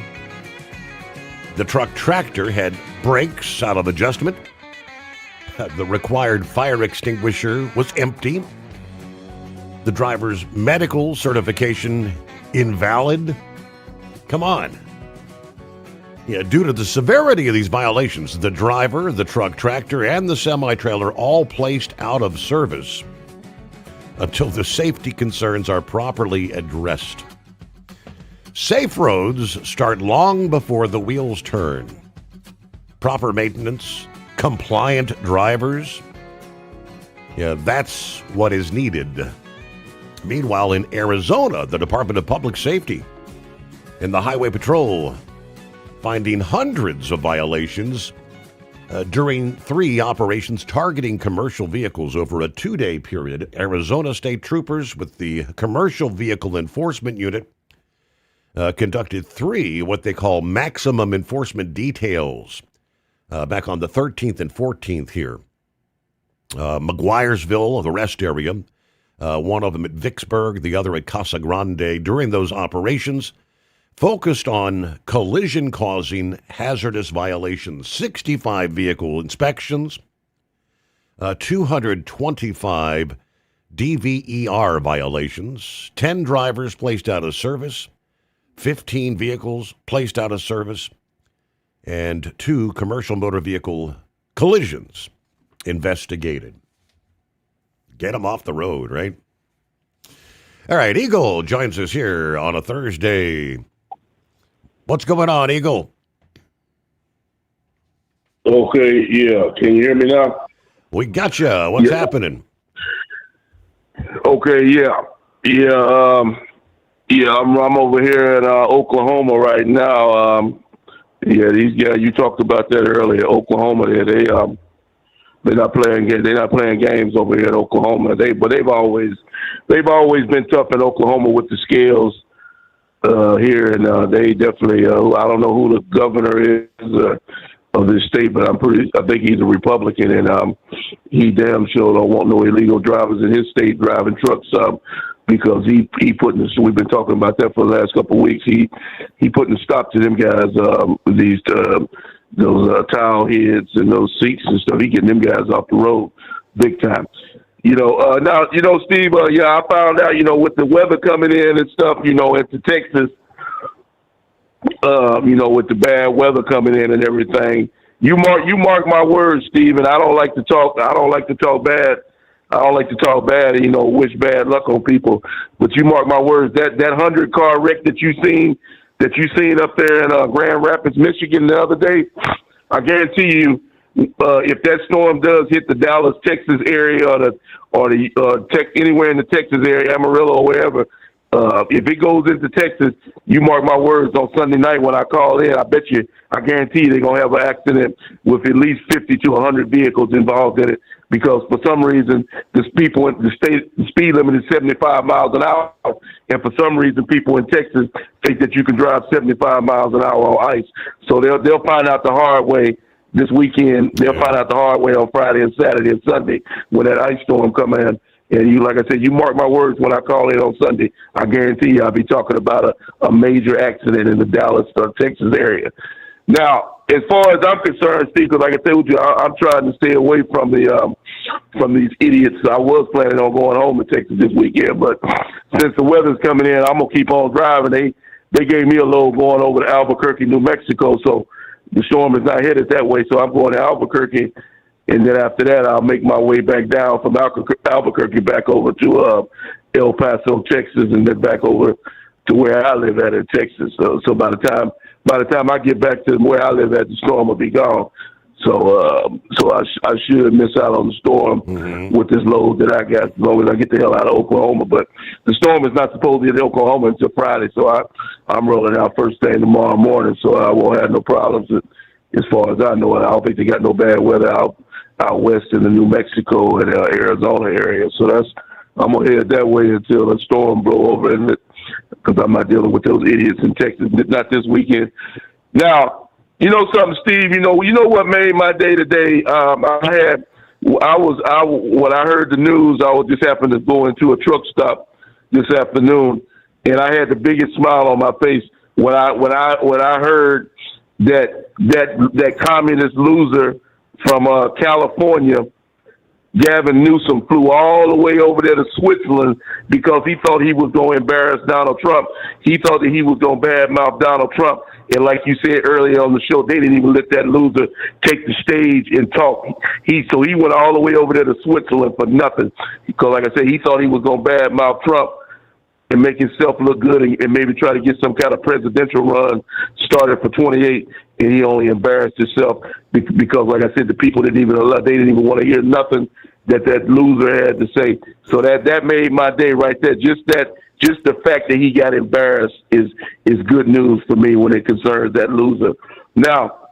The truck tractor had brakes out of adjustment. The required fire extinguisher was empty. The driver's medical certification invalid. Come on. Yeah, due to the severity of these violations, the driver, the truck tractor, and the semi-trailer all placed out of service until the safety concerns are properly addressed. Safe roads start long before the wheels turn. Proper maintenance, compliant drivers. Yeah, that's what is needed. Meanwhile, in Arizona, the Department of Public Safety and the Highway Patrol finding hundreds of violations during 3 operations targeting commercial vehicles over a 2-day period. Arizona State Troopers with the Commercial Vehicle Enforcement Unit conducted 3 what they call maximum enforcement details back on the 13th and 14th here. McGuiresville, the rest area, one of them at Vicksburg, the other at Casa Grande. During those operations, focused on collision-causing hazardous violations, 65 vehicle inspections, 225 DVER violations, 10 drivers placed out of service, 15 vehicles placed out of service, and 2 commercial motor vehicle collisions investigated. Get them off the road, right? All right, Eagle joins us here on a Thursday. What's going on, Eagle? Okay, yeah. Can you hear me now? We got you. What's happening? Okay, yeah. I'm over here in Oklahoma right now. These guys, you talked about that earlier. Oklahoma, they're not playing games over here in Oklahoma. They've always been tough in Oklahoma with the scales here, and they definitely. I don't know who the governor is of this state, but I think he's a Republican, and he damn sure don't want no illegal drivers in his state driving trucks. Because he putting this, we've been talking about that for the last couple of weeks. He putting a stop to them guys, those towel heads and those seats and stuff. He getting them guys off the road big time. Now, Steve, I found out, with the weather coming in and stuff, into Texas, with the bad weather coming in and everything, you mark my words, Steve, and I don't like to talk bad. I don't like to talk bad and, wish bad luck on people. But you mark my words, that 100-car wreck that you seen up there in Grand Rapids, Michigan the other day, I guarantee you, if that storm does hit the Dallas, Texas area or anywhere in the Texas area, Amarillo or wherever, if it goes into Texas, you mark my words, on Sunday night when I call in, I guarantee you they're going to have an accident with at least 50 to 100 vehicles involved in it, because for some reason, the speed limit is 75 miles an hour, and for some reason, people in Texas think that you can drive 75 miles an hour on ice. So they'll find out the hard way this weekend. They'll find out the hard way on Friday and Saturday and Sunday when that ice storm come in. And you, like I said, you mark my words, when I call in on Sunday, I guarantee you I'll be talking about a major accident in the Dallas, Texas area. Now, as far as I'm concerned, Steve, because like I told you, I'm trying to stay away from these idiots. I was planning on going home to Texas this weekend, but since the weather's coming in, I'm gonna keep on driving. They gave me a load going over to Albuquerque, New Mexico, so the storm is not headed that way. So I'm going to Albuquerque, and then after that, I'll make my way back down from Albuquerque back over to El Paso, Texas, and then back over to where I live at in Texas. So by the time I get back to where I live at, the storm will be gone. So I should miss out on the storm with this load that I got, as long as I get the hell out of Oklahoma. But the storm is not supposed to hit Oklahoma until Friday, so I'm rolling out first thing tomorrow morning, so I won't have no problems as far as I know. I don't think they got no bad weather out west in the New Mexico and Arizona area. So I'm gonna head that way until the storm blow over, because I'm not dealing with those idiots in Texas. Not this weekend. Now, you know something, Steve. You know what made my day today. When I heard the news, I was just happened to go into a truck stop this afternoon, and I had the biggest smile on my face when I heard that communist loser from California, Gavin Newsom, flew all the way over there to Switzerland because he thought he was going to embarrass Donald Trump. He thought that he was going to badmouth Donald Trump. And like you said earlier on the show, they didn't even let that loser take the stage and talk. So he went all the way over there to Switzerland for nothing. Because, like I said, he thought he was going to badmouth Trump and make himself look good and maybe try to get some kind of presidential run started for 28. And he only embarrassed himself because, like I said, the people didn't even want to hear nothing that loser had to say. So that made my day right there. Just the fact that he got embarrassed is good news for me when it concerns that loser. Now,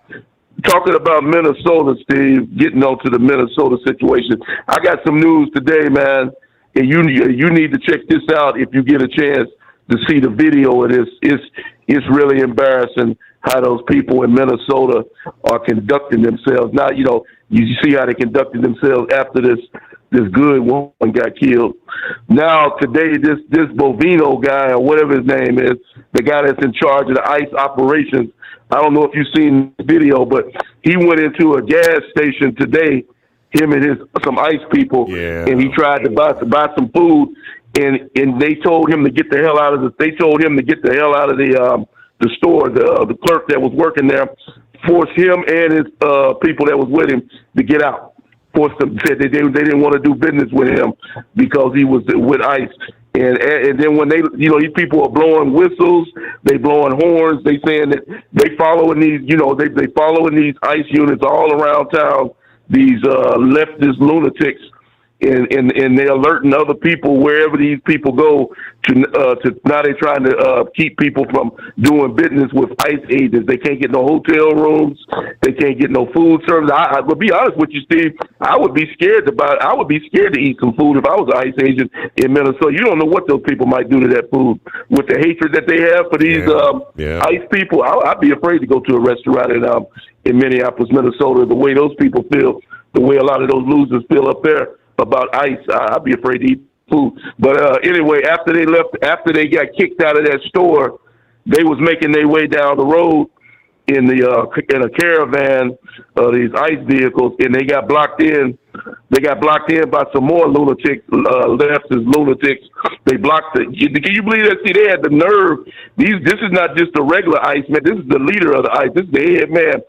talking about Minnesota, Steve, getting on to the Minnesota situation, I got some news today, man, and you need to check this out if you get a chance to see the video of this. It's really embarrassing how those people in Minnesota are conducting themselves. Now, you see how they conducted themselves after this good woman got killed. Now, today, this Bovino guy, or whatever his name is, the guy that's in charge of the ICE operations, I don't know if you've seen the video, but he went into a gas station today, him and some ICE people, and he tried to buy some food, and they told him to get the hell out of the store. The clerk that was working there forced him and his people that was with him to get out. Forced them, said they didn't want to do business with him because he was with ICE. And then when these people are blowing whistles, they blowing horns, they saying that they following these, they following these ICE units all around town, these leftist lunatics, and they're alerting other people wherever these people go to now they're trying to keep people from doing business with ICE agents. They can't get no hotel rooms. They can't get no food service. I will be honest with you, Steve. I would be scared to eat some food if I was an ICE agent in Minnesota. You don't know what those people might do to that food with the hatred that they have for these ICE people. I'd be afraid to go to a restaurant in Minneapolis, Minnesota. The way those people feel, the way a lot of those losers feel up there about ICE, I'd be afraid to eat food. But anyway, after they got kicked out of that store, they was making their way down the road in a caravan of these ICE vehicles, and they got blocked in. They got blocked in by some more lunatics, leftist lunatics. They blocked it. Can you believe that? See, they had the nerve. This is not just a regular ICE man. This is the leader of the ICE. This is the head man.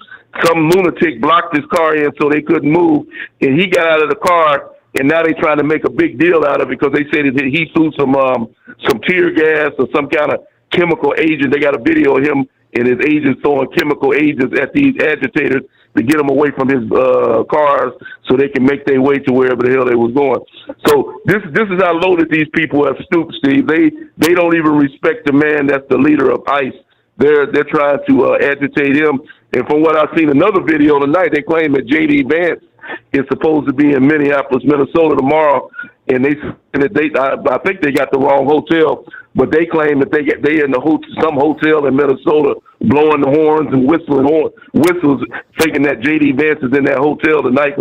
Some lunatic blocked his car in so they couldn't move, and he got out of the car. And now they're trying to make a big deal out of it because they say that he threw some tear gas or some kind of chemical agent. They got a video of him and his agents throwing chemical agents at these agitators to get them away from his cars so they can make their way to wherever the hell they was going. So this is how loaded these people have stooped, Steve. They don't even respect the man that's the leader of ICE. They're trying to agitate him. And from what I've seen, another video tonight, they claim that J.D. Vance is supposed to be in Minneapolis, Minnesota tomorrow, and they I think they got the wrong hotel, but they claim that they in some hotel in Minnesota blowing the horns and whistles, thinking that J.D. Vance is in that hotel tonight.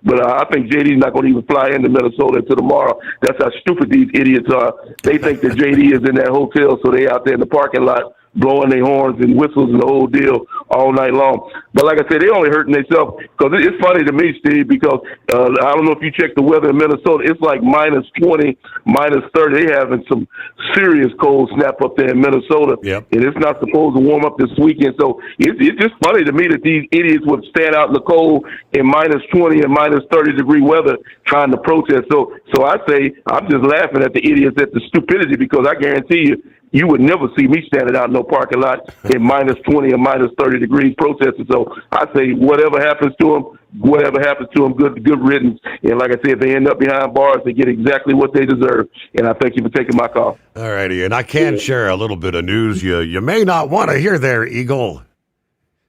But I think J.D.'s not going to even fly into Minnesota until tomorrow. That's how stupid these idiots are. They think that J.D. is in that hotel, so they out there in the parking lot blowing their horns and whistles and the whole deal all night long. But like I said, they only hurting themselves because it's funny to me, Steve, because I don't know if you check the weather in Minnesota. It's like minus 20, minus 30. They having some serious cold snap up there in Minnesota. Yep. And it's not supposed to warm up this weekend. So it's just funny to me that these idiots would stand out in the cold in minus 20 and minus 30-degree weather trying to protest. So I say I'm just laughing at the idiots, at the stupidity, because I guarantee you would never see me standing out in no parking lot in minus 20 or minus 30 degrees protesting. So I say whatever happens to them, good riddance. And like I said, if they end up behind bars, they get exactly what they deserve. And I thank you for taking my call. All righty. And I can share a little bit of news you may not want to hear there, Eagle.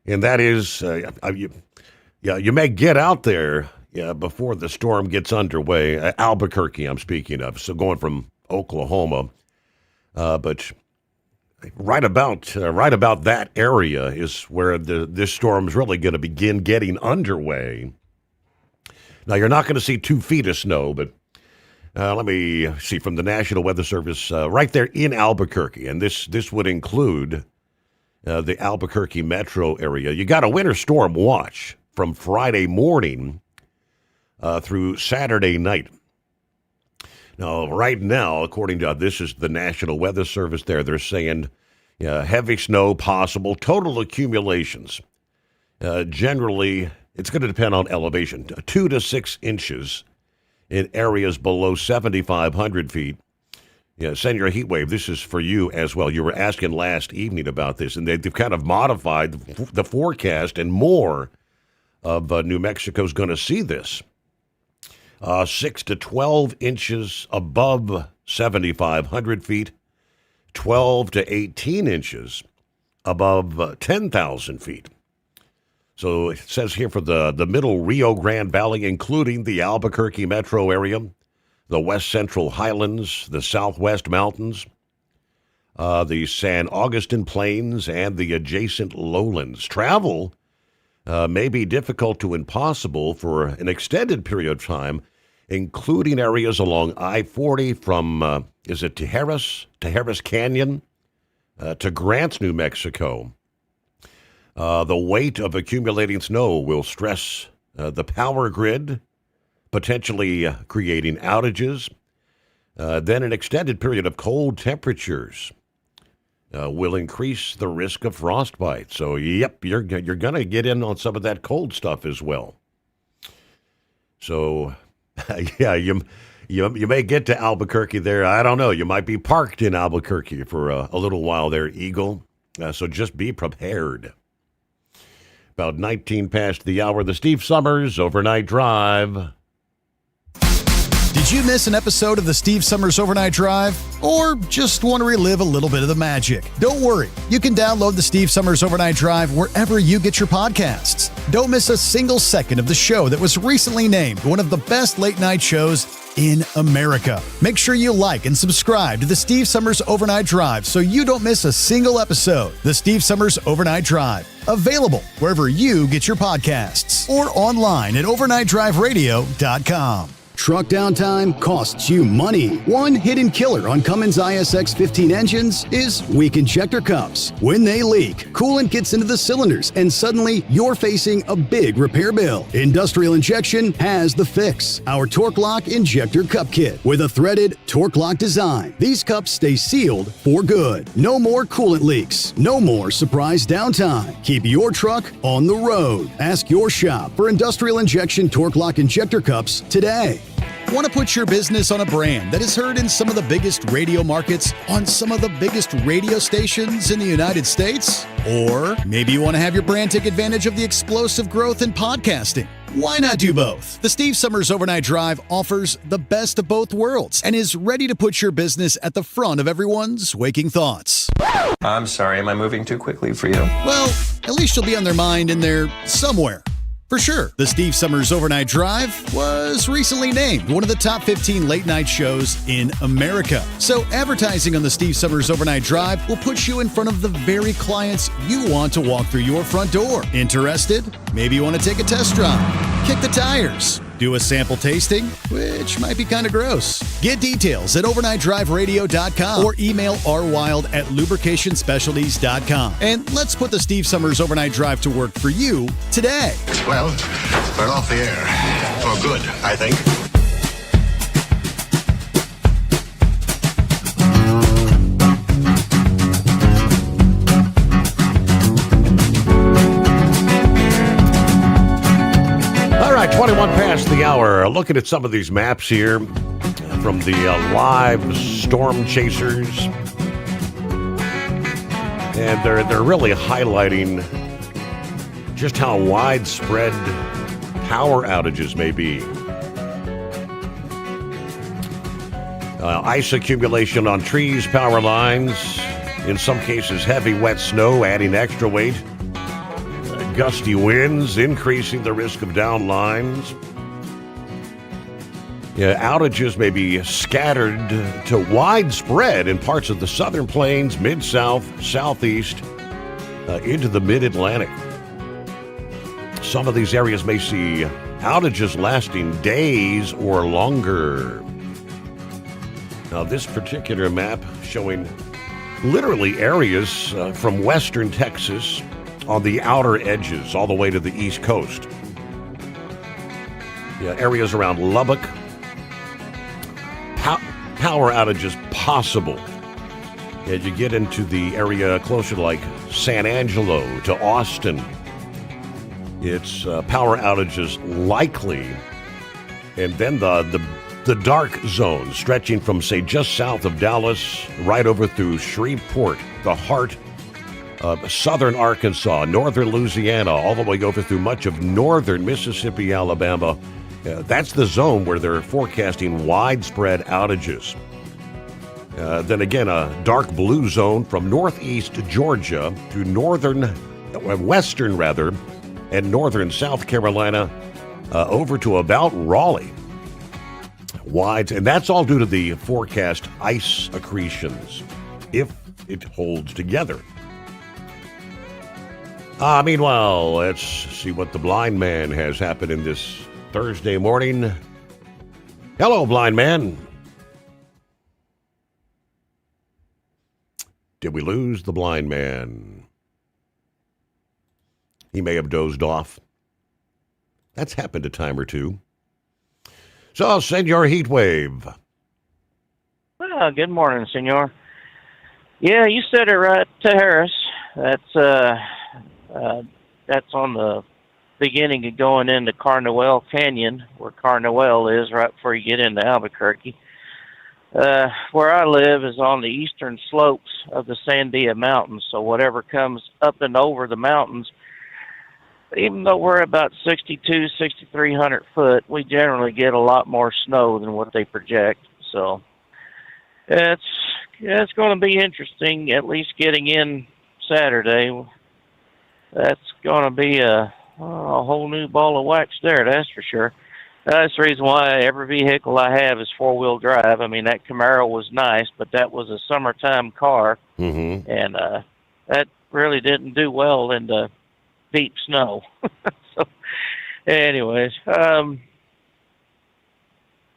And that is, you may get out there before the storm gets underway. Albuquerque, I'm speaking of. So going from Oklahoma. But right about that area is where this storm is really going to begin getting underway. Now, you're not going to see 2 feet of snow, but let me see from the National Weather Service right there in Albuquerque, and this would include the Albuquerque metro area. You got a winter storm watch from Friday morning through Saturday night. Now, right now, according to this is the National Weather Service they're saying heavy snow possible, total accumulations. Generally, it's going to depend on elevation, 2 to 6 inches in areas below 7,500 feet. Yeah, Senor Heatwave, this is for you as well. You were asking last evening about this, and they've kind of modified the forecast, and more of New Mexico's going to see this. 6 to 12 inches above 7,500 feet, 12 to 18 inches above 10,000 feet. So it says here for the middle Rio Grande Valley, including the Albuquerque metro area, the west central highlands, the southwest mountains, the San Augustine Plains, and the adjacent lowlands. Travel may be difficult to impossible for an extended period of time, including areas along I-40 from, Tijeras Canyon to Grants, New Mexico. The weight of accumulating snow will stress the power grid, potentially creating outages. Then an extended period of cold temperatures will increase the risk of frostbite. So, yep, you're going to get in on some of that cold stuff as well. So, yeah, you may get to Albuquerque there. I don't know. You might be parked in Albuquerque for a little while there, Eagle. So just be prepared. About 19 past the hour, the Steve Sommers Overnight Drive. Did you miss an episode of the Steve Sommers Overnight Drive? Or just want to relive a little bit of the magic? Don't worry. You can download the Steve Sommers Overnight Drive wherever you get your podcasts. Don't miss a single second of the show that was recently named one of the best late night shows in America. Make sure you like and subscribe to the Steve Sommers Overnight Drive so you don't miss a single episode. The Steve Sommers Overnight Drive. Available wherever you get your podcasts or online at overnightdriveradio.com. Truck downtime costs you money. One hidden killer on Cummins ISX 15 engines is weak injector cups. When they leak, coolant gets into the cylinders and suddenly you're facing a big repair bill. Industrial Injection has the fix. Our Torque Lock Injector Cup Kit with a threaded Torque Lock design. These cups stay sealed for good. No more coolant leaks. No more surprise downtime. Keep your truck on the road. Ask your shop for Industrial Injection Torque Lock Injector Cups today. Want to put your business on a brand that is heard in some of the biggest radio markets on some of the biggest radio stations in the United States? Or maybe you want to have your brand take advantage of the explosive growth in podcasting. Why not do both? The Steve Sommers Overnight Drive offers the best of both worlds and is ready to put your business at the front of everyone's waking thoughts. I'm sorry, am I moving too quickly for you? Well, at least you'll be on their mind in there somewhere. For sure, the Steve Sommers Overnight Drive was recently named one of the top 15 late-night shows in America. So advertising on the Steve Sommers Overnight Drive will put you in front of the very clients you want to walk through your front door. Interested? Maybe you want to take a test drive, kick the tires, do a sample tasting, which might be kind of gross. Get details at overnightdriveradio.com or email rwild@lubricationspecialties.com. And let's put the Steve Sommers Overnight Drive to work for you today. Well, we're off the air. For good, I think. All right, 21 past the hour. Looking at some of these maps here from the live storm chasers. And they're really highlighting just how widespread power outages may be. Ice accumulation on trees, power lines, in some cases heavy wet snow adding extra weight. Gusty winds increasing the risk of down lines. Outages may be scattered to widespread in parts of the southern plains, mid-south, southeast, into the mid-Atlantic. Some of these areas may see outages lasting days or longer. Now, this particular map showing literally areas from western Texas on the outer edges all the way to the east coast. areas around Lubbock. Power outages possible as you get into the area closer to like San Angelo to Austin. It's power outages likely. And then the dark zone stretching from, say, just south of Dallas, right over through Shreveport, the heart of southern Arkansas, northern Louisiana, all the way over through much of northern Mississippi, Alabama. That's the zone where they're forecasting widespread outages. Then again, a dark blue zone from northeast Georgia to western and northern South Carolina over to about Raleigh. And that's all due to the forecast ice accretions, if it holds together. Meanwhile, let's see what the blind man has happening this Thursday morning. Hello, blind man. Did we lose the blind man? He may have dozed off. That's happened a time or two. So, Senor Heatwave. Well, good morning, Senor. Yeah, you said it right, Harris. That's on the beginning of going into Carnwell Canyon, where Carnwell is, right before you get into Albuquerque. Where I live is on the eastern slopes of the Sandia Mountains, so whatever comes up and over the mountains, even though we're about 6,300 foot, we generally get a lot more snow than what they project. So it's going to be interesting, at least getting in Saturday. That's going to be a whole new ball of wax there, that's for sure. That's the reason why every vehicle I have is four-wheel drive. I mean, that Camaro was nice, but that was a summertime car, and that really didn't do well in the deep snow. So, anyways,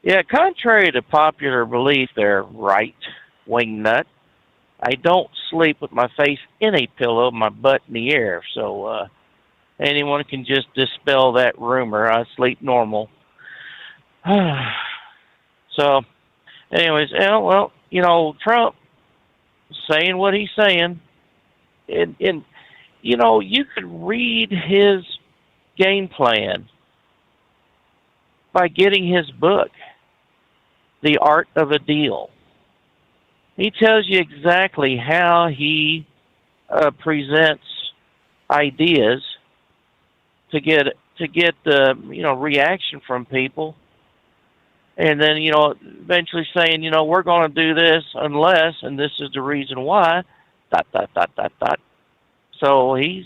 yeah, contrary to popular belief there, right, wingnut, I don't sleep with my face in a pillow, my butt in the air. So anyone can just dispel that rumor. I sleep normal. So, anyways, well, Trump saying what he's saying, and you could read his game plan by getting his book, The Art of a Deal. He tells you exactly how he presents ideas to get the reaction from people, and then eventually saying we're going to do this unless, and this is the reason why. ... So he's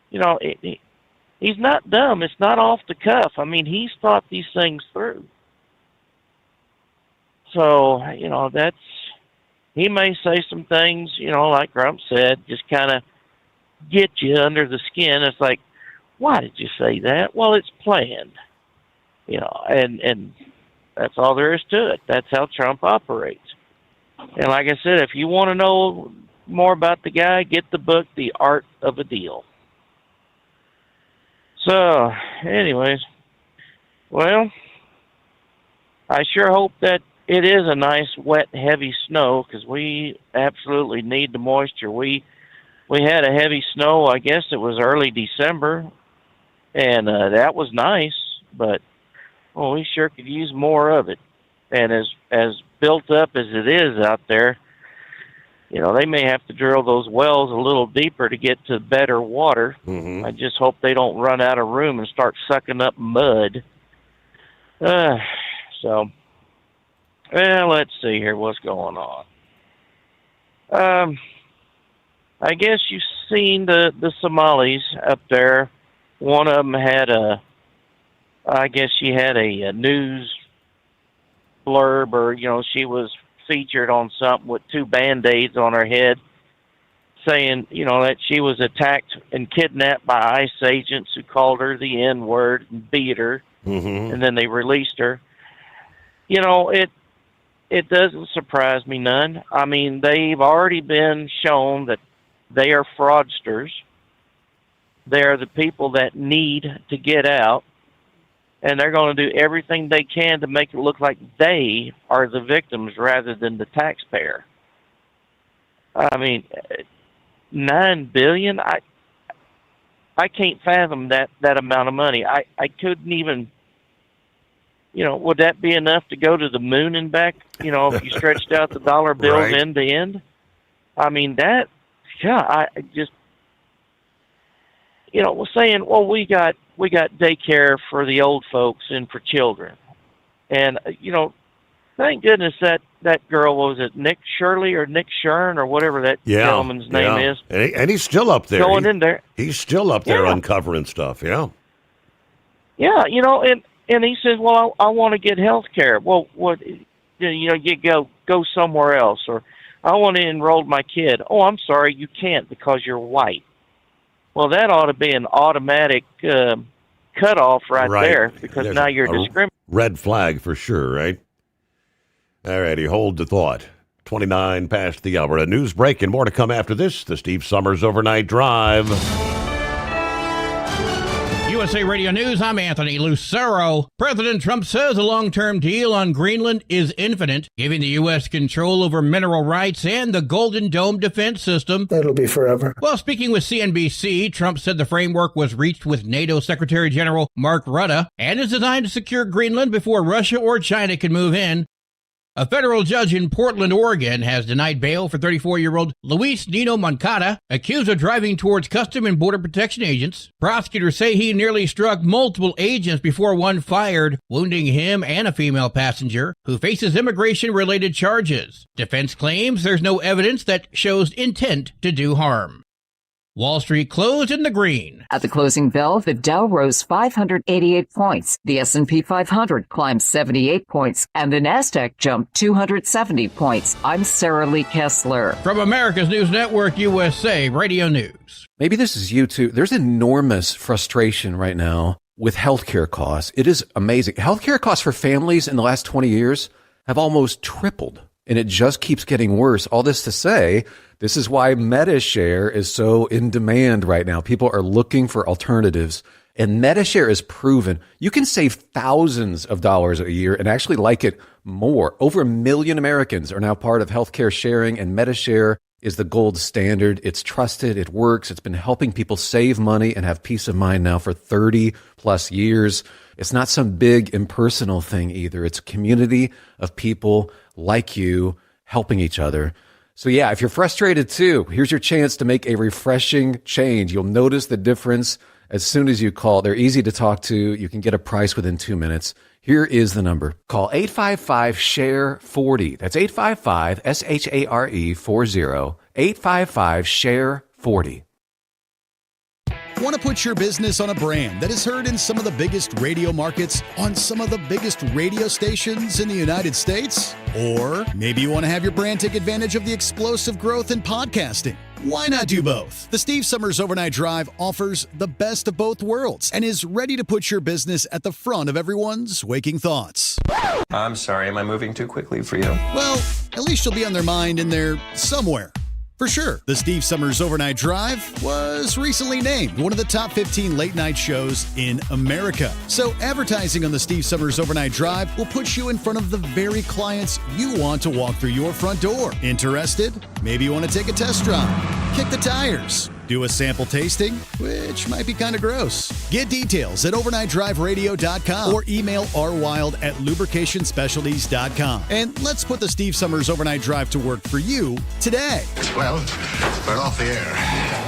he's not dumb. It's not off the cuff. I mean, he's thought these things through. So he may say some things, like Trump said, just kind of get you under the skin. It's like, why did you say that? Well, it's planned, and that's all there is to it. That's how Trump operates. And like I said, if you want to know more about the guy, get the book, The Art of a Deal. So, anyways, well, I sure hope that it is a nice, wet, heavy snow, because we absolutely need the moisture. We had a heavy snow, I guess it was early December, and that was nice, but we sure could use more of it. And as built up as it is out there, they may have to drill those wells a little deeper to get to better water. I just hope they don't run out of room and start sucking up mud. So, let's see here what's going on. I guess you've seen the Somalis up there. One of them had I guess she had a news blurb, or, she was featured on something with two Band-Aids on her head, saying, that she was attacked and kidnapped by ICE agents who called her the N-word and beat her, and then they released her. It doesn't surprise me none. I mean, they've already been shown that they are fraudsters. They are the people that need to get out. and they're going to do everything they can to make it look like they are the victims rather than the taxpayer. I mean, $9 billion. I can't fathom that amount of money. I couldn't even. Would that be enough to go to the moon and back? If you stretched out the dollar bills Right. end to end. I mean that. Yeah, I just. Was saying, well, we got daycare for the old folks and for children, and thank goodness that girl, was it Nick Shirley or Nick Shern or whatever that gentleman's name is, and he's still up there. Going in there. He's still up there uncovering stuff. Yeah. Yeah, and he says, well, I want to get health care. Well, what? You go somewhere else, or I want to enroll my kid. Oh, I'm sorry, you can't because you're white. Well, that ought to be an automatic cutoff right there, because There's now you're a discriminating. Red flag for sure, right? All righty, hold the thought. 29 past the hour. A news break and more to come after this. The Steve Summers Overnight Drive. USA Radio News, I'm Anthony Lucero. President Trump says a long-term deal on Greenland is infinite, giving the U.S. control over mineral rights and the Golden Dome defense system. That'll be forever. While speaking with CNBC, Trump said the framework was reached with NATO Secretary General Mark Rutte and is designed to secure Greenland before Russia or China can move in. A federal judge in Portland, Oregon, has denied bail for 34-year-old Luis Nino Moncada, accused of driving towards Custom and Border Protection agents. Prosecutors say he nearly struck multiple agents before one fired, wounding him and a female passenger, who faces immigration-related charges. Defense claims there's no evidence that shows intent to do harm. Wall Street closed in the green. At the closing bell, the Dow rose 588 points. The S&P 500 climbed 78 points, and the Nasdaq jumped 270 points. I'm Sarah Lee Kessler. From America's News Network, USA Radio News. Maybe this is you too. There's enormous frustration right now with healthcare costs. It is amazing. Healthcare costs for families in the last 20 years have almost tripled, and it just keeps getting worse. All this to say, this is why MediShare is so in demand right now. People are looking for alternatives, and MediShare is proven. You can save thousands of dollars a year and actually like it more. Over 1 million Americans are now part of healthcare sharing, and MediShare is the gold standard. It's trusted. It works. It's been helping people save money and have peace of mind now for 30 plus years. It's not some big impersonal thing either. It's a community of people like you helping each other. So yeah, if you're frustrated too, here's your chance to make a refreshing change. You'll notice the difference as soon as you call. They're easy to talk to. You can get a price within 2 minutes. Here is the number. Call 855-SHARE-40. That's 855-SHARE-40. 855-SHARE-40. Want to put your business on a brand that is heard in some of the biggest radio markets on some of the biggest radio stations in the United States? Or maybe you want to have your brand take advantage of the explosive growth in podcasting. Why not do both? The Steve Summers Overnight Drive offers the best of both worlds and is ready to put your business at the front of everyone's waking thoughts. I'm sorry, am I moving too quickly for you? Well, at least you'll be on their mind in there somewhere. For sure, the Steve Summers Overnight Drive was recently named one of the top 15 late-night shows in America. So advertising on the Steve Summers Overnight Drive will put you in front of the very clients you want to walk through your front door. Interested? Maybe you want to take a test drive, kick the tires, do a sample tasting, which might be kind of gross. Get details at overnightdriveradio.com or email rwild@lubricationspecialties.com. And let's put the Steve Summers Overnight Drive to work for you today. Well, we're off the air.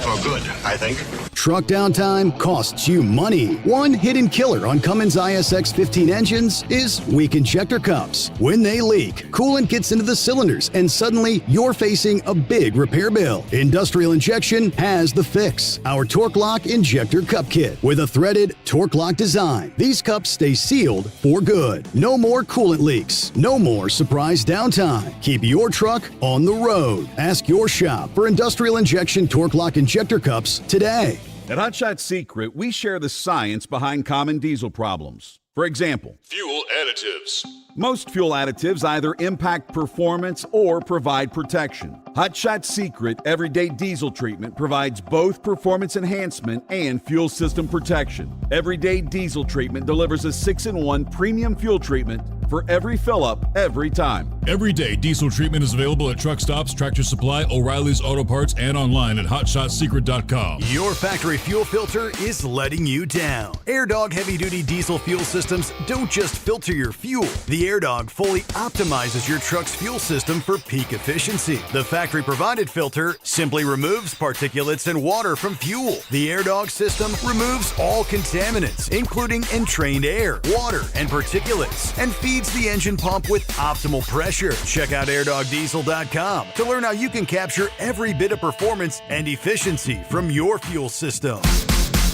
For good, I think. Truck downtime costs you money. One hidden killer on Cummins ISX 15 engines is weak injector cups. When they leak, coolant gets into the cylinders and suddenly you're facing a big repair bill. Industrial Injection has the fix. Our Torque Lock Injector Cup Kit with a threaded Torque Lock design. These cups stay sealed for good. No more coolant leaks. No more surprise downtime. Keep your truck on the road. Ask your shop for Industrial Injection Torque Lock Injector Cups today. At Hot Shot Secret, we share the science behind common diesel problems. For example, Fuel additives. most fuel additives either impact performance or provide protection. Hot Shot Secret Everyday Diesel Treatment provides both performance enhancement and fuel system protection. Everyday Diesel Treatment delivers a 6-in-1 premium fuel treatment for every fill-up, every time. Everyday diesel treatment is available at truck stops, Tractor Supply, O'Reilly's Auto Parts, and online at HotShotSecret.com. Your factory fuel filter is letting you down. AirDog heavy-duty diesel fuel systems don't just filter your fuel. The AirDog fully optimizes your truck's fuel system for peak efficiency. The factory-provided filter simply removes particulates and water from fuel. The AirDog system removes all contaminants, including entrained air, water, and particulates, and feeds the engine pump with optimal pressure. Check out airdogdiesel.com to learn how you can capture every bit of performance and efficiency from your fuel system.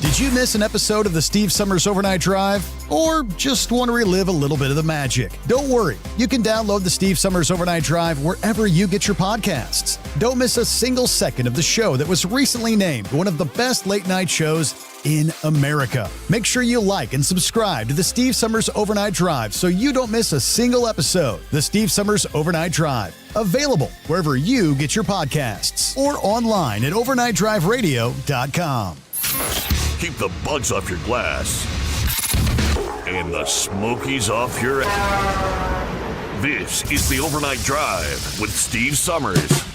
Did you miss an episode of the Steve Summers Overnight Drive? Or just want to relive a little bit of the magic? Don't worry, you can download the Steve Summers Overnight Drive wherever you get your podcasts. Don't miss a single second of the show that was recently named one of the best late night shows in America. Make sure you like and subscribe to the Steve Summers Overnight Drive so you don't miss a single episode. The Steve Summers Overnight Drive, available wherever you get your podcasts or online at overnightdriveradio.com. Keep the bugs off your glass and the smokies off your ass. This is the Overnight Drive with Steve Summers.